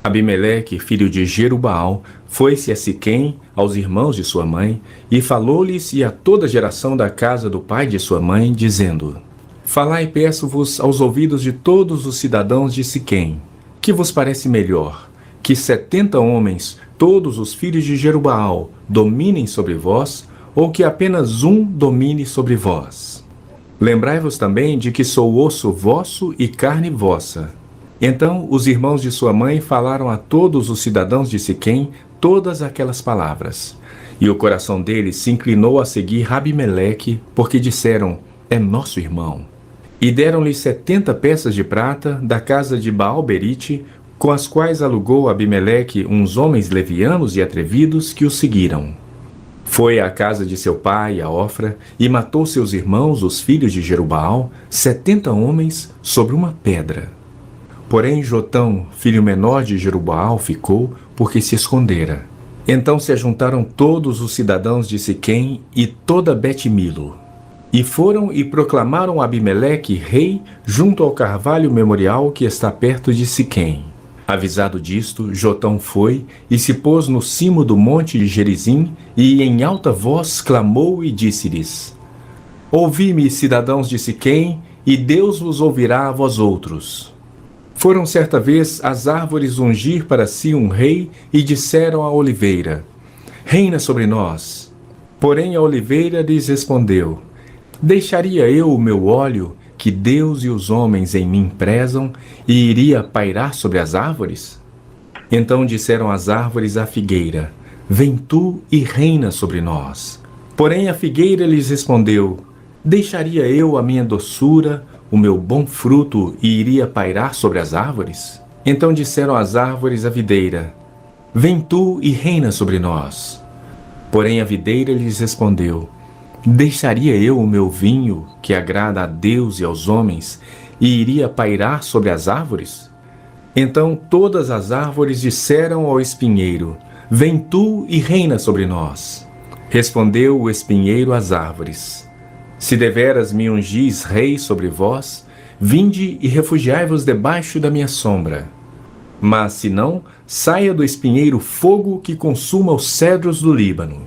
Abimeleque, filho de Jerubaal, foi-se a Siquém, aos irmãos de sua mãe, e falou-lhes e a toda a geração da casa do pai de sua mãe, dizendo: Falai, peço-vos, aos ouvidos de todos os cidadãos de Siquém, que vos parece melhor, que 70 homens, todos os filhos de Jerubaal, dominem sobre vós, ou que apenas um domine sobre vós? Lembrai-vos também de que sou osso vosso e carne vossa. Então os irmãos de sua mãe falaram a todos os cidadãos de Siquém todas aquelas palavras. E o coração deles se inclinou a seguir Abimeleque, porque disseram: é nosso irmão. E deram-lhe 70 peças de prata da casa de Baal-Berite, com as quais alugou Abimeleque uns homens levianos e atrevidos que o seguiram. Foi à casa de seu pai, a Ofra, e matou seus irmãos, os filhos de Jerubaal, 70 homens, sobre uma pedra. Porém Jotão, filho menor de Jerubaal, ficou, porque se escondera. Então se ajuntaram todos os cidadãos de Siquém e toda Bet-Milo. E foram e proclamaram Abimeleque rei junto ao carvalho memorial que está perto de Siquém. Avisado disto, Jotão foi e se pôs no cimo do monte de Gerizim e em alta voz clamou e disse-lhes: ouvi-me, cidadãos de Siquém, e Deus vos ouvirá a vós outros. Foram certa vez as árvores ungir para si um rei e disseram à oliveira: reina sobre nós. Porém a oliveira lhes respondeu: deixaria eu o meu óleo, que Deus e os homens em mim prezam, e iria pairar sobre as árvores? Então disseram as árvores à figueira: vem tu e reina sobre nós. Porém a figueira lhes respondeu: deixaria eu a minha doçura, o meu bom fruto, e iria pairar sobre as árvores? Então disseram as árvores à videira: vem tu e reina sobre nós. Porém a videira lhes respondeu: deixaria eu o meu vinho, que agrada a Deus e aos homens, e iria pairar sobre as árvores? Então todas as árvores disseram ao espinheiro: vem tu e reina sobre nós. Respondeu o espinheiro às árvores: se deveras me ungis rei sobre vós, vinde e refugiai-vos debaixo da minha sombra. Mas se não, saia do espinheiro fogo que consuma os cedros do Líbano.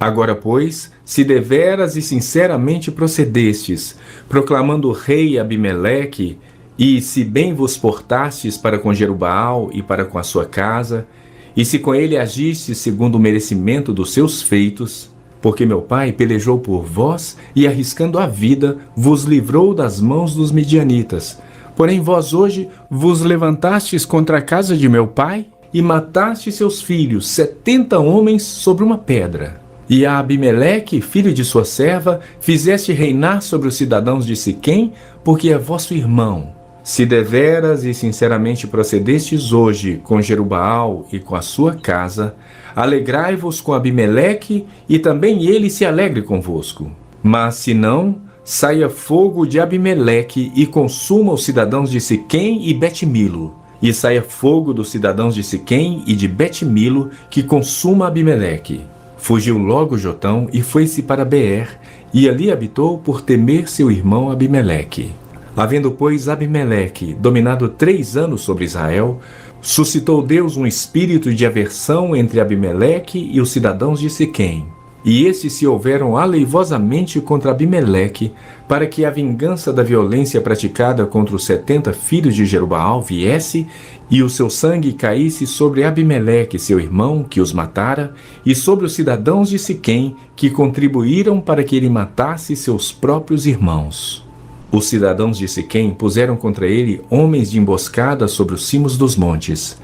Agora, pois, se deveras e sinceramente procedestes, proclamando rei Abimeleque, e se bem vos portastes para com Jerubaal e para com a sua casa, e se com ele agistes segundo o merecimento dos seus feitos, porque meu pai pelejou por vós e, arriscando a vida, vos livrou das mãos dos midianitas. Porém vós hoje vos levantastes contra a casa de meu pai e mataste seus filhos, 70 homens, sobre uma pedra. E a Abimeleque, filho de sua serva, fizeste reinar sobre os cidadãos de Siquém, porque é vosso irmão. Se deveras e sinceramente procedestes hoje com Jerubaal e com a sua casa, alegrai-vos com Abimeleque, e também ele se alegre convosco. Mas se não, saia fogo de Abimeleque e consuma os cidadãos de Siquém e Bet-Milo. E saia fogo dos cidadãos de Siquém e de Bet-Milo, que consuma Abimeleque. Fugiu logo Jotão e foi-se para Beer, e ali habitou por temer seu irmão Abimeleque. Havendo, pois, Abimeleque dominado 3 anos sobre Israel, suscitou Deus um espírito de aversão entre Abimeleque e os cidadãos de Siquém. E estes se houveram aleivosamente contra Abimeleque, para que a vingança da violência praticada contra os 70 filhos de Jerubaal viesse, e o seu sangue caísse sobre Abimeleque, seu irmão, que os matara, e sobre os cidadãos de Siquém, que contribuíram para que ele matasse seus próprios irmãos. Os cidadãos de Siquém puseram contra ele homens de emboscada sobre os cimos dos montes.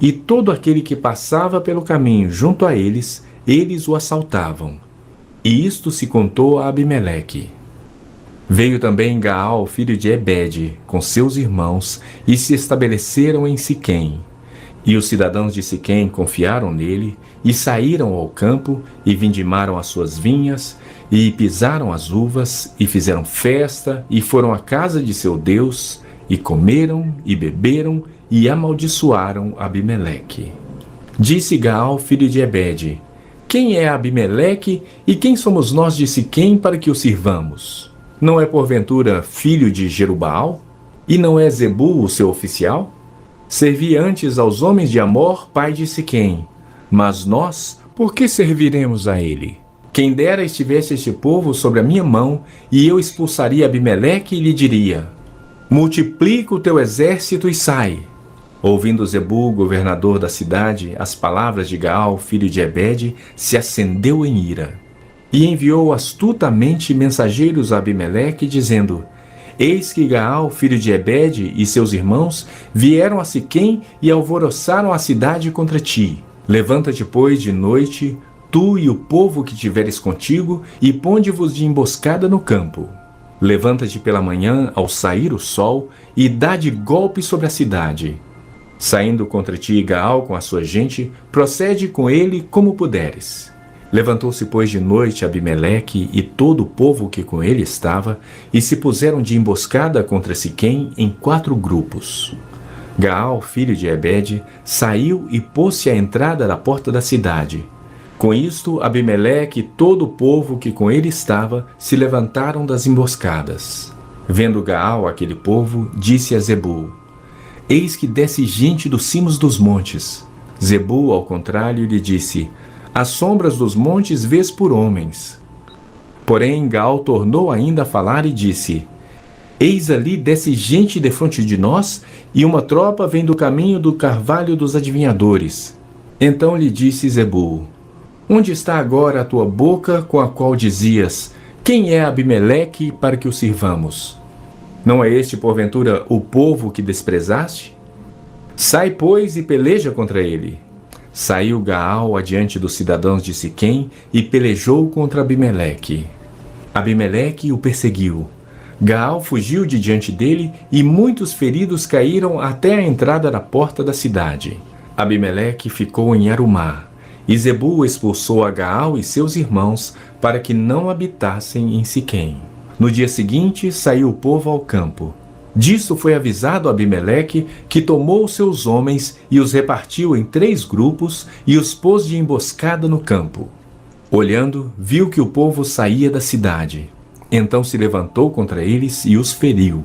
E todo aquele que passava pelo caminho junto a eles o assaltavam. E isto se contou a Abimeleque. Veio também Gaal, filho de Ebede, com seus irmãos, e se estabeleceram em Siquém. E os cidadãos de Siquém confiaram nele, e saíram ao campo, e vindimaram as suas vinhas, e pisaram as uvas, e fizeram festa, e foram à casa de seu Deus, e comeram, e beberam, e amaldiçoaram Abimeleque. Disse Gaal, filho de Ebede: quem é Abimeleque, e quem somos nós de Siquém para que o sirvamos? Não é porventura filho de Jerubaal? E não é Zebul o seu oficial? Servi antes aos homens de Amor, pai de Siquém. Mas nós, por que serviremos a ele? Quem dera estivesse este povo sobre a minha mão, e eu expulsaria Abimeleque e lhe diria: multiplica o teu exército e sai. Ouvindo Zebul, governador da cidade, as palavras de Gaal, filho de Ebede, se acendeu em ira. E enviou astutamente mensageiros a Abimeleque, dizendo: Eis que Gaal, filho de Ebede, e seus irmãos vieram a Siquém e alvoroçaram a cidade contra ti. Levanta-te, pois, de noite, tu e o povo que tiveres contigo, e ponde-vos de emboscada no campo. Levanta-te pela manhã, ao sair o sol, e dá de golpe sobre a cidade. Saindo contra ti Gaal com a sua gente, procede com ele como puderes. Levantou-se, pois, de noite Abimeleque e todo o povo que com ele estava, e se puseram de emboscada contra Siquém em 4 grupos. Gaal, filho de Ebede, saiu e pôs-se à entrada da porta da cidade. Com isto, Abimeleque e todo o povo que com ele estava se levantaram das emboscadas. Vendo Gaal aquele povo, disse a Zebul: Eis que desce gente dos cimos dos montes. Zebul, ao contrário, lhe disse: As sombras dos montes vês por homens. Porém, Gaal tornou ainda a falar e disse: Eis ali desce gente defronte de nós, e uma tropa vem do caminho do carvalho dos adivinhadores. Então lhe disse Zebul: Onde está agora a tua boca com a qual dizias: Quem é Abimeleque para que o sirvamos? Não é este, porventura, o povo que desprezaste? Sai, pois, e peleja contra ele. Saiu Gaal adiante dos cidadãos de Siquém e pelejou contra Abimeleque. Abimeleque o perseguiu. Gaal fugiu de diante dele e muitos feridos caíram até a entrada da porta da cidade. Abimeleque ficou em Arumá. E Zebul expulsou a Gaal e seus irmãos para que não habitassem em Siquém. No dia seguinte saiu o povo ao campo. Disso foi avisado Abimeleque, que tomou seus homens e os repartiu em 3 grupos e os pôs de emboscada no campo. Olhando, viu que o povo saía da cidade. Então se levantou contra eles e os feriu.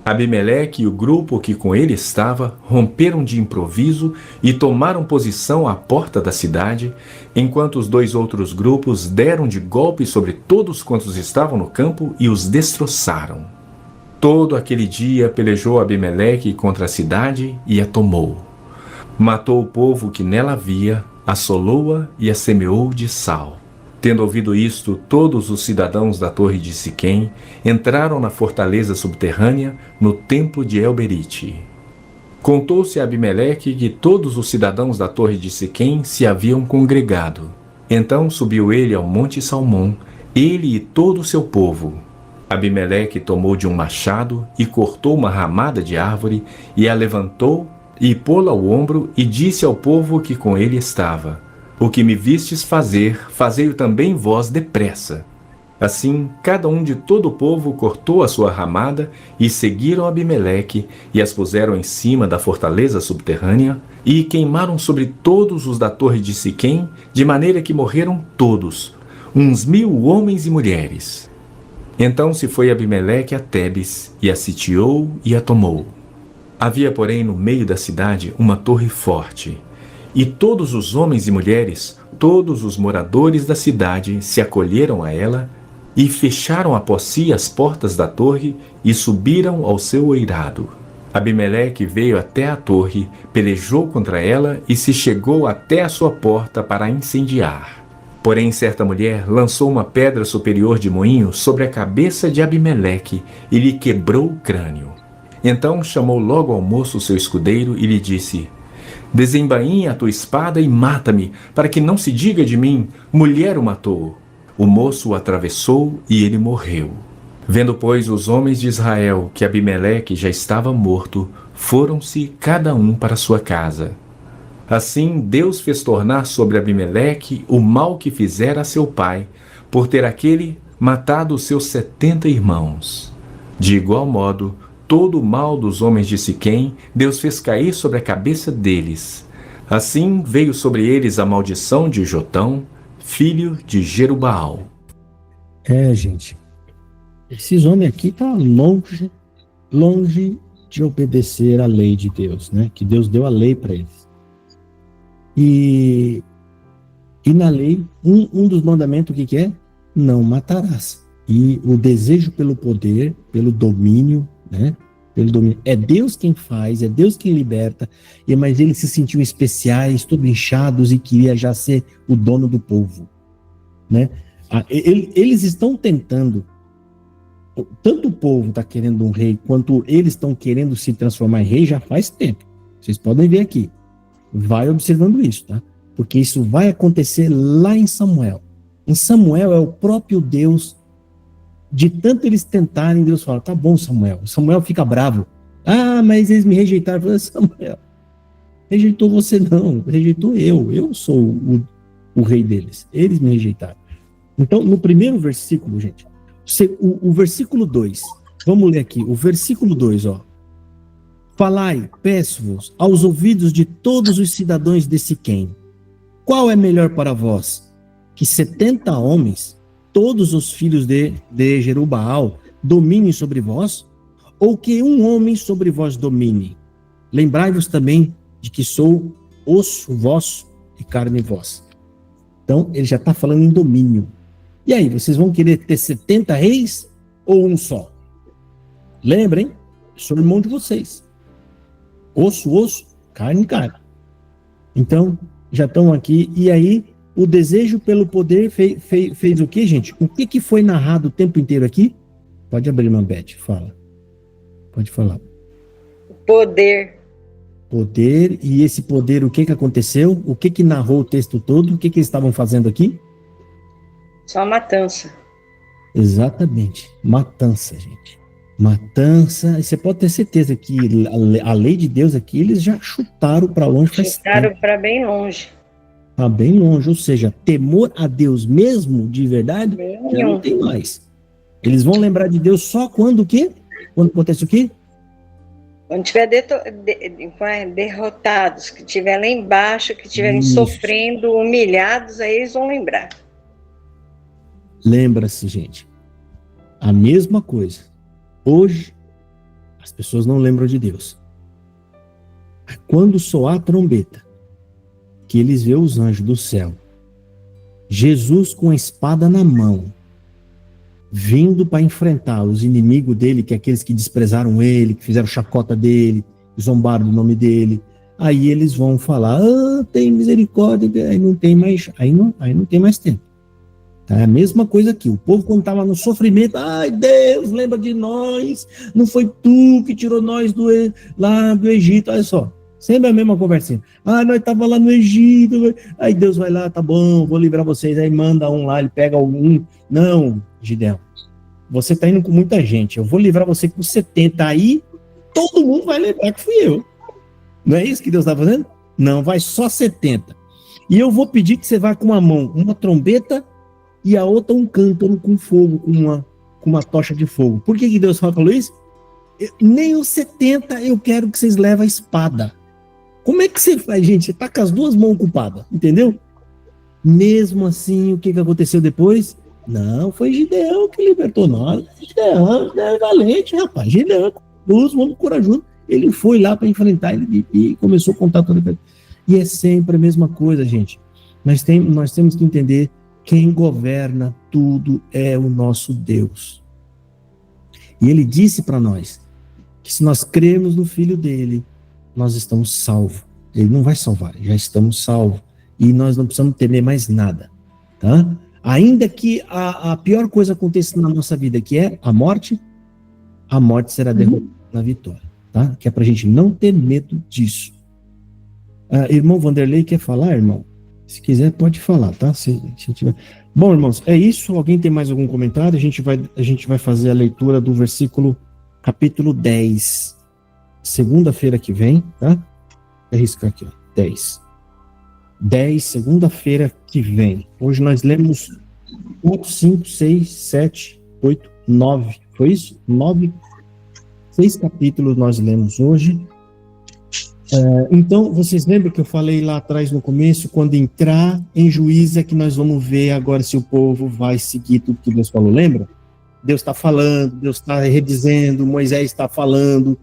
Abimeleque e o grupo que com ele estava romperam de improviso e tomaram posição à porta da cidade, enquanto os 2 outros grupos deram de golpe sobre todos quantos estavam no campo e os destroçaram. Todo aquele dia pelejou Abimeleque contra a cidade e a tomou. Matou o povo que nela havia, assolou-a e a semeou de sal. Tendo ouvido isto, todos os cidadãos da torre de Siquém entraram na fortaleza subterrânea, no templo de El-Berite. Contou-se a Abimeleque que todos os cidadãos da torre de Siquém se haviam congregado. Então subiu ele ao monte Salmão, ele e todo o seu povo. Abimeleque tomou de um machado e cortou uma ramada de árvore e a levantou e pô-la ao ombro e disse ao povo que com ele estava: O que me vistes fazer, fazei-o também vós depressa. Assim, cada um de todo o povo cortou a sua ramada e seguiram Abimeleque e as puseram em cima da fortaleza subterrânea e queimaram sobre todos os da torre de Siquém, de maneira que morreram todos, uns 1000 homens e mulheres. Então se foi Abimeleque a Tebes e a sitiou e a tomou. Havia, porém, no meio da cidade uma torre forte. E todos os homens e mulheres, todos os moradores da cidade se acolheram a ela e fecharam após si as portas da torre e subiram ao seu eirado. Abimeleque veio até a torre, pelejou contra ela e se chegou até a sua porta para a incendiar. Porém, certa mulher lançou uma pedra superior de moinho sobre a cabeça de Abimeleque e lhe quebrou o crânio. Então chamou logo ao moço seu escudeiro e lhe disse: Desembainha a tua espada e mata-me, para que não se diga de mim: mulher o matou. O moço o atravessou e ele morreu. Vendo, pois, os homens de Israel que Abimeleque já estava morto, foram-se cada um para sua casa. Assim Deus fez tornar sobre Abimeleque o mal que fizera a seu pai, por ter aquele matado os seus 70 irmãos. De igual modo, todo o mal dos homens de Siquém, Deus fez cair sobre a cabeça deles. Assim veio sobre eles a maldição de Jotão, filho de Jerubaal. Gente, esses homens aqui estão longe de obedecer à lei de Deus, né? Que Deus deu a lei para eles. E na lei, um dos mandamentos, o que é? Não matarás. E o desejo pelo poder, pelo domínio, né? É Deus quem faz, é Deus quem liberta, mas eles se sentiam especiais, todos inchados e queria já ser o dono do povo, né? Eles estão tentando tanto o povo está querendo um rei, quanto eles estão querendo se transformar em rei já faz tempo. Vocês podem ver aqui. Vai observando isso, tá? Porque isso vai acontecer lá em Samuel. Em Samuel é o próprio Deus, de tanto eles tentarem, Deus fala, tá bom, Samuel. Samuel fica bravo. Ah, mas eles me rejeitaram. Eu falei, Samuel, rejeitou você não, rejeitou eu. Eu sou o rei deles. Eles me rejeitaram. Então, no primeiro versículo, gente, o versículo 2, vamos ler aqui, o versículo 2, ó. Falai, peço-vos, aos ouvidos de todos os cidadãos de Siquém, qual é melhor para vós? Que 70 homens, todos os filhos de Jerubaal, dominem sobre vós? Ou que um homem sobre vós domine? Lembrai-vos também de que sou osso vosso e carne vossa. Então, ele já está falando em domínio. E aí, vocês vão querer ter 70 reis ou um só? Lembrem, sou irmão de vocês. Osso, carne, carne. Então, já estão aqui. E aí, o desejo pelo poder fez o quê, gente? O que foi narrado o tempo inteiro aqui? Pode abrir, Mambete, fala. Pode falar. Poder. Poder, e esse poder, o que aconteceu? O que narrou o texto todo? O que eles estavam fazendo aqui? Só matança. Exatamente, matança, gente. Matança, e você pode ter certeza que a lei de Deus aqui, eles já chutaram para longe. Chutaram para bem longe. Para bem longe, ou seja, temor a Deus mesmo, de verdade, já não tem mais. Eles vão lembrar de Deus só quando o quê? Quando acontece o quê? Quando estiver derrotados, que estiver lá embaixo, que estiverem sofrendo, humilhados, aí eles vão lembrar. Lembra-se, gente, a mesma coisa. Hoje, as pessoas não lembram de Deus. Quando soar a trombeta, que eles vê os anjos do céu, Jesus com a espada na mão, vindo para enfrentar os inimigos dele, que é aqueles que desprezaram ele, que fizeram chacota dele, zombaram do nome dele, aí eles vão falar, tem misericórdia, aí não tem mais, aí não tem mais tempo. Tá? É a mesma coisa aqui, o povo quando estava no sofrimento, ai Deus, lembra de nós, não foi tu que tirou nós lá do Egito, olha só, sempre a mesma conversinha, nós estávamos lá no Egito, aí Deus vai lá, tá bom, vou livrar vocês, aí manda um lá, ele pega um, não, Gideão, você está indo com muita gente, eu vou livrar você com 70, aí todo mundo vai lembrar que fui eu, não é isso que Deus está fazendo? Não, vai só 70, e eu vou pedir que você vá com uma mão, uma trombeta, e a outra um cântaro com fogo, com uma tocha de fogo. Por que Deus falou isso? Nem os 70 eu quero que vocês levem a espada. Como é que você faz, gente? Você tá com as duas mãos ocupadas, entendeu? Mesmo assim, o que aconteceu depois? Não, foi Gideão que libertou nós. Gideão é valente, rapaz. Gideão, dos homens corajosos. Ele foi lá para enfrentar e começou a contar toda a coisa. E é sempre a mesma coisa, gente. Nós temos que entender quem governa tudo é o nosso Deus. E ele disse para nós que se nós crermos no Filho dele, nós estamos salvos. Ele não vai salvar, já estamos salvos. E nós não precisamos temer mais nada. Tá? Ainda que a pior coisa aconteça na nossa vida, que é a morte será derrotada na vitória. Tá? Que é para a gente não ter medo disso. Irmão Vanderlei quer falar, irmão? Se quiser, pode falar, tá? Se tiver... Bom, irmãos, é isso. Alguém tem mais algum comentário? A gente vai fazer a leitura do versículo, capítulo 10. Segunda-feira que vem, tá? Vou arriscar aqui, ó. 10, segunda-feira que vem. Hoje nós lemos 4, 5, 6, 7, 8, 9. Foi isso? 9. 6 capítulos nós lemos hoje. Então, vocês lembram que eu falei lá atrás no começo, quando entrar em juízo é que nós vamos ver agora se o povo vai seguir tudo que Deus falou, lembra? Deus está falando, Deus está redizendo, Moisés está falando,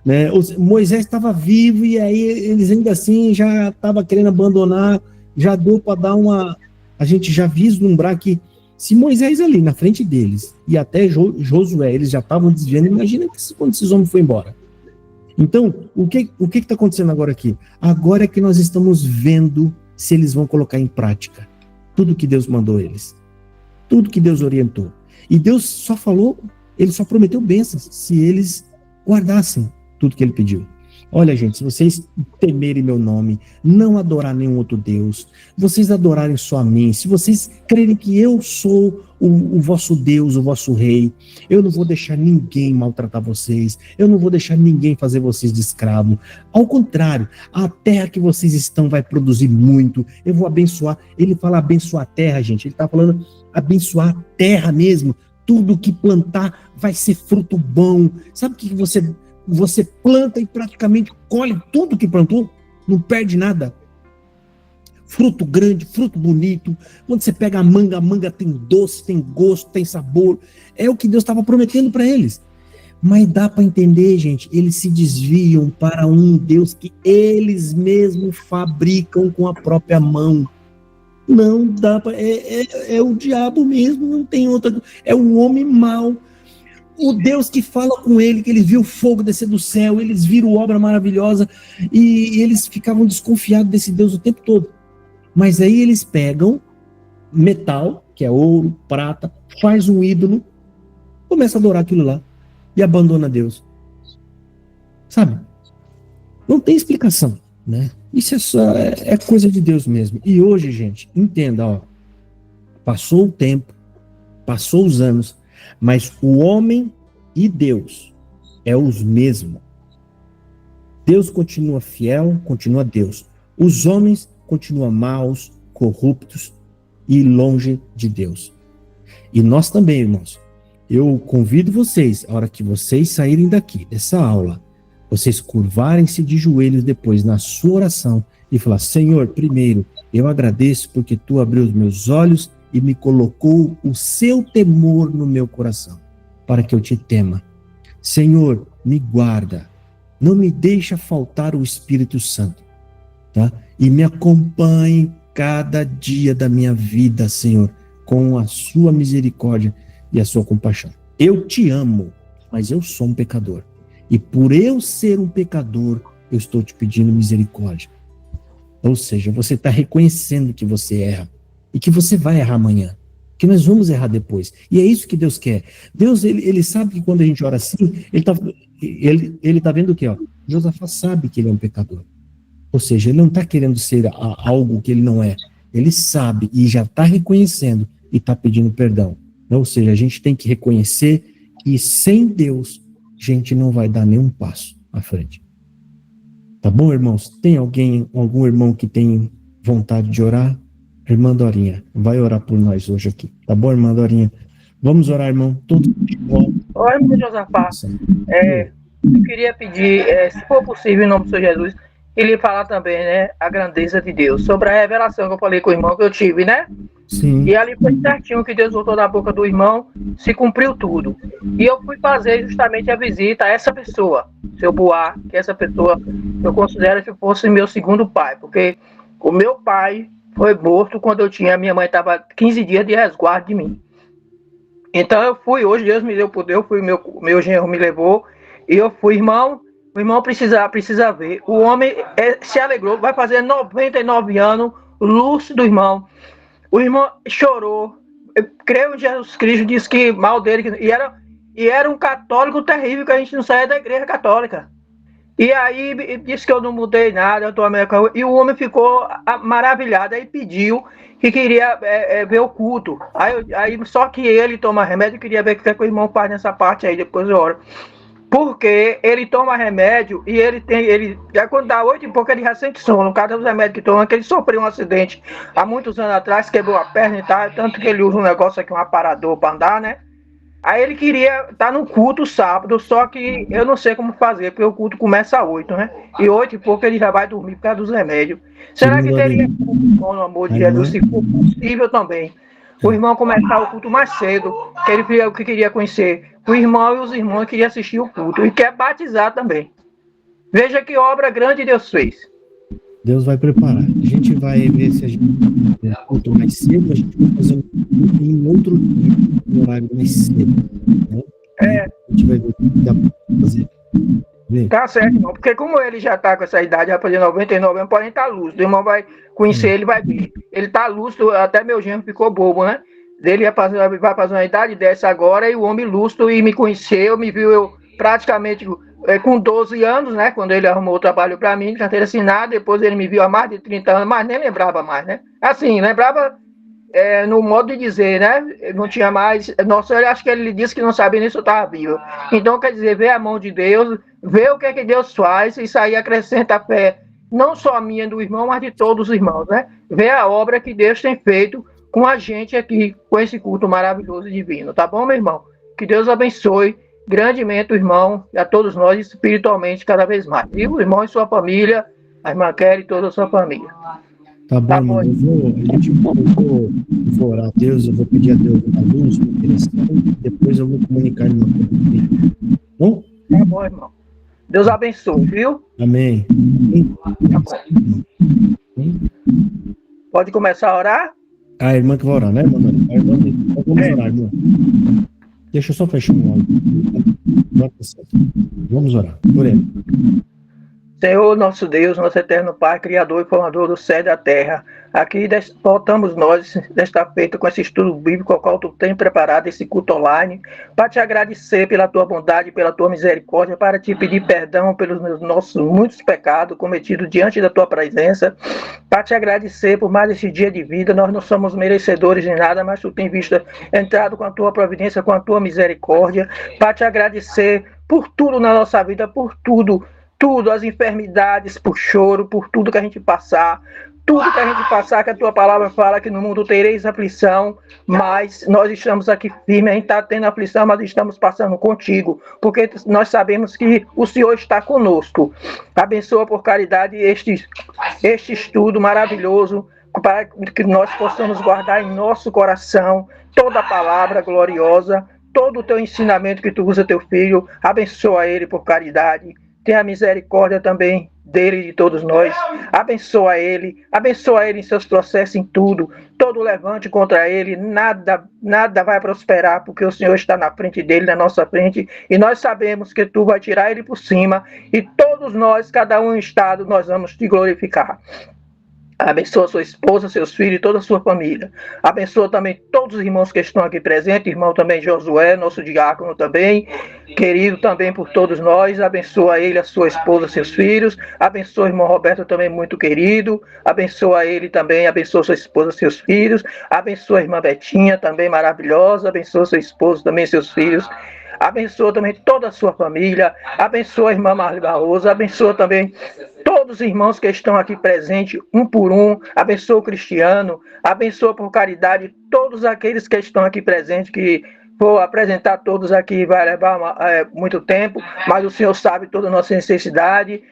né? Moisés estava vivo e aí eles ainda assim já estavam querendo abandonar, já deu para dar uma... A gente já vislumbrar que se Moisés ali na frente deles e até Josué, eles já estavam desviando, imagina quando esses homens foram embora. Então, o que está acontecendo agora aqui? Agora é que nós estamos vendo se eles vão colocar em prática tudo que Deus mandou eles. Tudo que Deus orientou. E Deus só falou Ele só prometeu bênçãos se eles guardassem tudo que ele pediu. Olha, gente, se vocês temerem meu nome, não adorar nenhum outro Deus, vocês adorarem só a mim, se vocês crerem que eu sou o vosso Deus, o vosso rei, eu não vou deixar ninguém maltratar vocês, eu não vou deixar ninguém fazer vocês de escravo. Ao contrário, a terra que vocês estão vai produzir muito, eu vou abençoar. Ele fala abençoar a terra, gente, ele está falando abençoar a terra mesmo. Tudo que plantar vai ser fruto bom. Sabe o que você planta e praticamente colhe tudo que plantou, não perde nada. Fruto grande, fruto bonito. Quando você pega a manga tem doce, tem gosto, tem sabor. É o que Deus estava prometendo para eles. Mas dá para entender, gente, eles se desviam para um Deus que eles mesmos fabricam com a própria mão. Não dá para... É o diabo mesmo, não tem outra... É um homem mau. O Deus que fala com ele, que ele viu o fogo descer do céu, eles viram obra maravilhosa e eles ficavam desconfiados desse Deus o tempo todo. Mas aí eles pegam metal, que é ouro, prata, faz um ídolo, começa a adorar aquilo lá e abandona Deus. Sabe? Não tem explicação, né? Isso é coisa de Deus mesmo. E hoje, gente, entenda, ó, passou o tempo, passou os anos, mas o homem e Deus é os mesmos. Deus continua fiel, continua Deus. Os homens continuam maus, corruptos e longe de Deus. E nós também, irmãos. Eu convido vocês, a hora que vocês saírem daqui, dessa aula, vocês curvarem-se de joelhos depois na sua oração e falar: Senhor, primeiro, eu agradeço porque tu abriu os meus olhos e me colocou o seu temor no meu coração, para que eu te tema. Senhor, me guarda, não me deixa faltar o Espírito Santo, tá? E me acompanhe cada dia da minha vida, Senhor, com a sua misericórdia e a sua compaixão. Eu te amo, mas eu sou um pecador. E por eu ser um pecador, eu estou te pedindo misericórdia. Ou seja, você está reconhecendo que você erra e que você vai errar amanhã, que nós vamos errar depois. E é isso que Deus quer. Deus, ele sabe que quando a gente ora assim, ele tá vendo o quê? Ó? Josafá sabe que ele é um pecador. Ou seja, ele não está querendo ser algo que ele não é. Ele sabe e já está reconhecendo e está pedindo perdão. Ou seja, a gente tem que reconhecer que sem Deus, a gente não vai dar nenhum passo à frente. Tá bom, irmãos? Tem algum irmão que tem vontade de orar? Irmã Dorinha, vai orar por nós hoje aqui. Tá bom, irmã Dorinha? Vamos orar, irmão. Todos bom. Oi, irmão Josafá. Eu queria pedir, se for possível, em nome do Senhor Jesus, ele falar também, né, a grandeza de Deus, sobre a revelação que eu falei com o irmão que eu tive, né? Sim. E ali foi certinho que Deus voltou da boca do irmão, se cumpriu tudo. E eu fui fazer justamente a visita a essa pessoa, seu Boá, que essa pessoa eu considero que fosse meu segundo pai, porque o meu pai foi morto quando minha mãe estava 15 dias de resguardo de mim. Então eu fui, hoje Deus me deu poder, eu fui, meu genro me levou, e eu fui, irmão, o irmão precisa ver. O homem se alegrou, vai fazer 99 anos, lúcido, irmão. O irmão chorou, creu em Jesus Cristo, disse que mal dele, e era um católico terrível, que a gente não saía da igreja católica. E aí disse que eu não mudei nada, eu tô americano, e o homem ficou maravilhado, aí pediu que queria ver o culto. Aí só que ele toma remédio, eu queria ver o que o irmão faz nessa parte aí, depois eu oro. Porque ele toma remédio e ele já quando dá 8 e pouco ele já sente sono. No caso dos remédios que toma, que ele sofreu um acidente há muitos anos atrás, quebrou a perna e tal, tanto que ele usa um negócio aqui, um aparador para andar, né? Aí ele queria estar no culto sábado, só que eu não sei como fazer, porque o culto começa às 8, né? E 8 e pouco ele já vai dormir por causa dos remédios. Será que teria como, no amor de Jesus, se for possível também, o irmão começar o culto mais cedo, que ele queria conhecer o irmão e os irmãos queriam assistir o culto, e quer batizar também. Veja que obra grande Deus fez. Deus vai preparar. A gente vai ver se a gente fizer culto mais cedo, a gente vai fazer um culto em outro dia, um horário mais cedo. Né? A gente vai ver o que dá para fazer. Tá certo, irmão, porque como ele já está com essa idade, vai fazer 99 anos, porém está lúcido. O irmão vai conhecer ele, vai ver. Ele está lúcido, até meu genro ficou bobo, né? Ele vai fazer uma idade dessa agora, e o homem lustro, e me conheceu, me viu eu praticamente com 12 anos, né? Quando ele arrumou o trabalho para mim, carteira assinada. Depois ele me viu há mais de 30 anos, mas nem lembrava mais, né? Assim, lembrava no modo de dizer, né? Não tinha mais. Nossa, eu acho que ele disse que não sabia nem se eu estava vivo. Então, quer dizer, ver a mão de Deus, ver o que é que Deus faz, isso aí acrescenta a fé, não só a minha do irmão, mas de todos os irmãos, né? Ver a obra que Deus tem feito com a gente aqui, com esse culto maravilhoso e divino, tá bom, meu irmão? Que Deus abençoe grandemente o irmão e a todos nós espiritualmente cada vez mais. E o irmão e sua família, a irmã Kelly e toda a sua família. Tá bom, irmão. Eu vou orar a Deus, eu vou pedir a Deus a luz, a direção, depois eu vou comunicar em uma coisa. Bom? Tá bom, irmão. Deus abençoe, viu? Amém. Tá bom. Pode começar a orar? A irmã que vai orar, né, irmã? A irmã dele. Então, vamos orar, irmão. Deixa eu só fechar um áudio. Vamos orar. Por ele. Senhor, nosso Deus, nosso eterno Pai, Criador e Formador do céu e da terra, aqui voltamos nós, desta feita, com esse estudo bíblico ao qual Tu tem preparado esse culto online, para Te agradecer pela Tua bondade, pela Tua misericórdia, para Te pedir perdão pelos nossos muitos pecados cometidos diante da Tua presença, para Te agradecer por mais esse dia de vida. Nós não somos merecedores de nada, mas Tu tem visto entrado com a Tua providência, com a Tua misericórdia, para Te agradecer por tudo na nossa vida, por tudo, as enfermidades, por choro, por tudo que a gente passar, que a Tua palavra fala que no mundo tereis aflição, mas nós estamos aqui firmes, a gente está tendo aflição, mas estamos passando contigo, porque nós sabemos que o Senhor está conosco. Abençoa por caridade este estudo maravilhoso, para que nós possamos guardar em nosso coração toda a palavra gloriosa, todo o Teu ensinamento que Tu usa Teu Filho. Abençoa ele por caridade. Tenha misericórdia também dele e de todos nós. Abençoa ele em seus processos, em tudo. Todo levante contra ele, nada vai prosperar, porque o Senhor está na frente dele, na nossa frente, e nós sabemos que Tu vai tirar ele por cima, e todos nós, cada um em estado, nós vamos Te glorificar. Abençoa sua esposa, seus filhos e toda a sua família. Abençoa também todos os irmãos que estão aqui presentes, irmão também Josué, nosso diácono também, querido também por todos nós. Abençoa ele, a sua esposa, seus filhos. Abençoa o irmão Roberto também, muito querido. Abençoa ele também, abençoa sua esposa, seus filhos. Abençoa a irmã Betinha, também maravilhosa. Abençoa seu esposo, também seus filhos. Abençoa também toda a sua família. Abençoa a irmã Marli Barroso. Abençoa também todos os irmãos que estão aqui presentes, um por um. Abençoa o Cristiano. Abençoa por caridade todos aqueles que estão aqui presentes, que vou apresentar todos aqui, vai levar muito tempo, mas o Senhor sabe toda a nossa necessidade,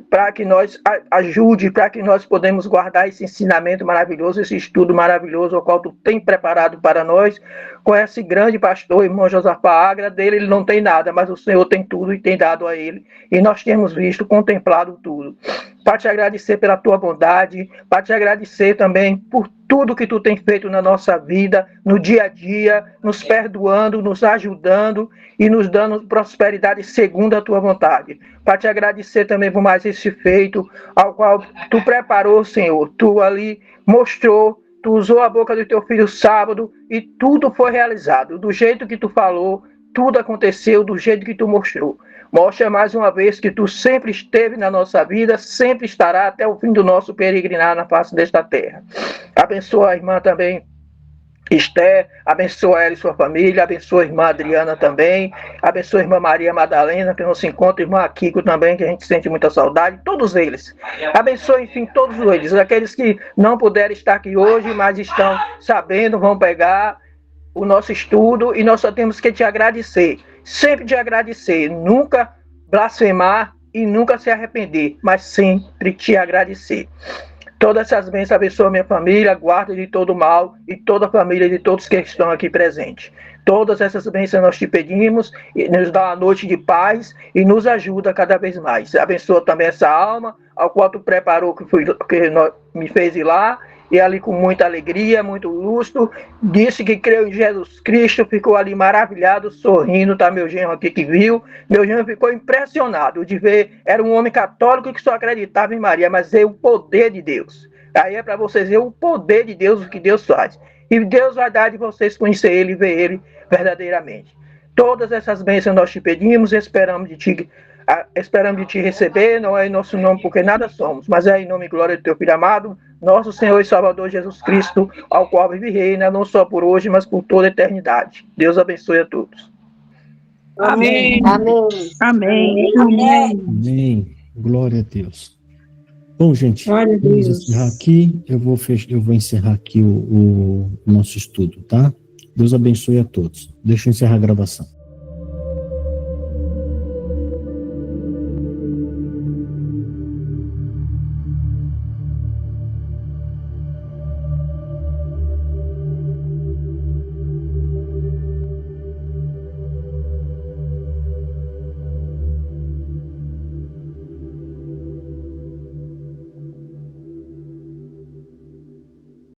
para que nós ajude, para que nós podemos guardar esse ensinamento maravilhoso, esse estudo maravilhoso, ao qual Tu tem preparado para nós, com esse grande pastor, irmão Josafá Agra. Dele ele não tem nada, mas o Senhor tem tudo e tem dado a ele, e nós temos visto, contemplado tudo. Para Te agradecer pela Tua bondade, para Te agradecer também por tudo que Tu tem feito na nossa vida, no dia a dia, nos perdoando, nos ajudando e nos dando prosperidade segundo a Tua vontade. Para Te agradecer também por mais esse feito, ao qual Tu preparou, Senhor. Tu ali mostrou, Tu usou a boca do Teu Filho sábado e tudo foi realizado. Do jeito que Tu falou, tudo aconteceu do jeito que Tu mostrou. Mostra mais uma vez que Tu sempre esteve na nossa vida, sempre estará até o fim do nosso peregrinar na face desta terra. Abençoa a irmã também Esther, abençoa ela e sua família, abençoa a irmã Adriana também, abençoa a irmã Maria Madalena, que não se encontra, irmã Kiko também, que a gente sente muita saudade, todos eles. Abençoa, enfim, todos eles, aqueles que não puderam estar aqui hoje, mas estão sabendo, vão pegar o nosso estudo, e nós só temos que Te agradecer, sempre Te agradecer, nunca blasfemar e nunca se arrepender, mas sempre Te agradecer. Todas essas bênçãos, abençoa minha família, guarda de todo mal e toda a família de todos que estão aqui presentes. Todas essas bênçãos nós Te pedimos, e nos dá uma noite de paz e nos ajuda cada vez mais. Abençoa também essa alma, ao qual Tu preparou, que me fez ir lá, e ali com muita alegria, muito luxo, disse que creu em Jesus Cristo, ficou ali maravilhado, sorrindo. Tá meu genro aqui que viu, meu genro ficou impressionado de ver, era um homem católico que só acreditava em Maria, mas é o poder de Deus. Aí é para vocês verem o poder de Deus, o que Deus faz. E Deus vai dar de vocês conhecer Ele e ver Ele verdadeiramente. Todas essas bênçãos nós te pedimos e esperamos de te receber, não é em nosso nome, porque nada somos, mas é em nome e glória do teu Filho amado, nosso Senhor e Salvador Jesus Cristo, ao qual vive e reina, não só por hoje, mas por toda a eternidade. Deus abençoe a todos. Amém. Amém. Amém. Amém. Amém. Glória a Deus. Bom, gente, Glória a vamos Deus. encerrar aqui. Eu vou encerrar aqui o nosso estudo, tá? Deus abençoe a todos. Deixa eu encerrar a gravação.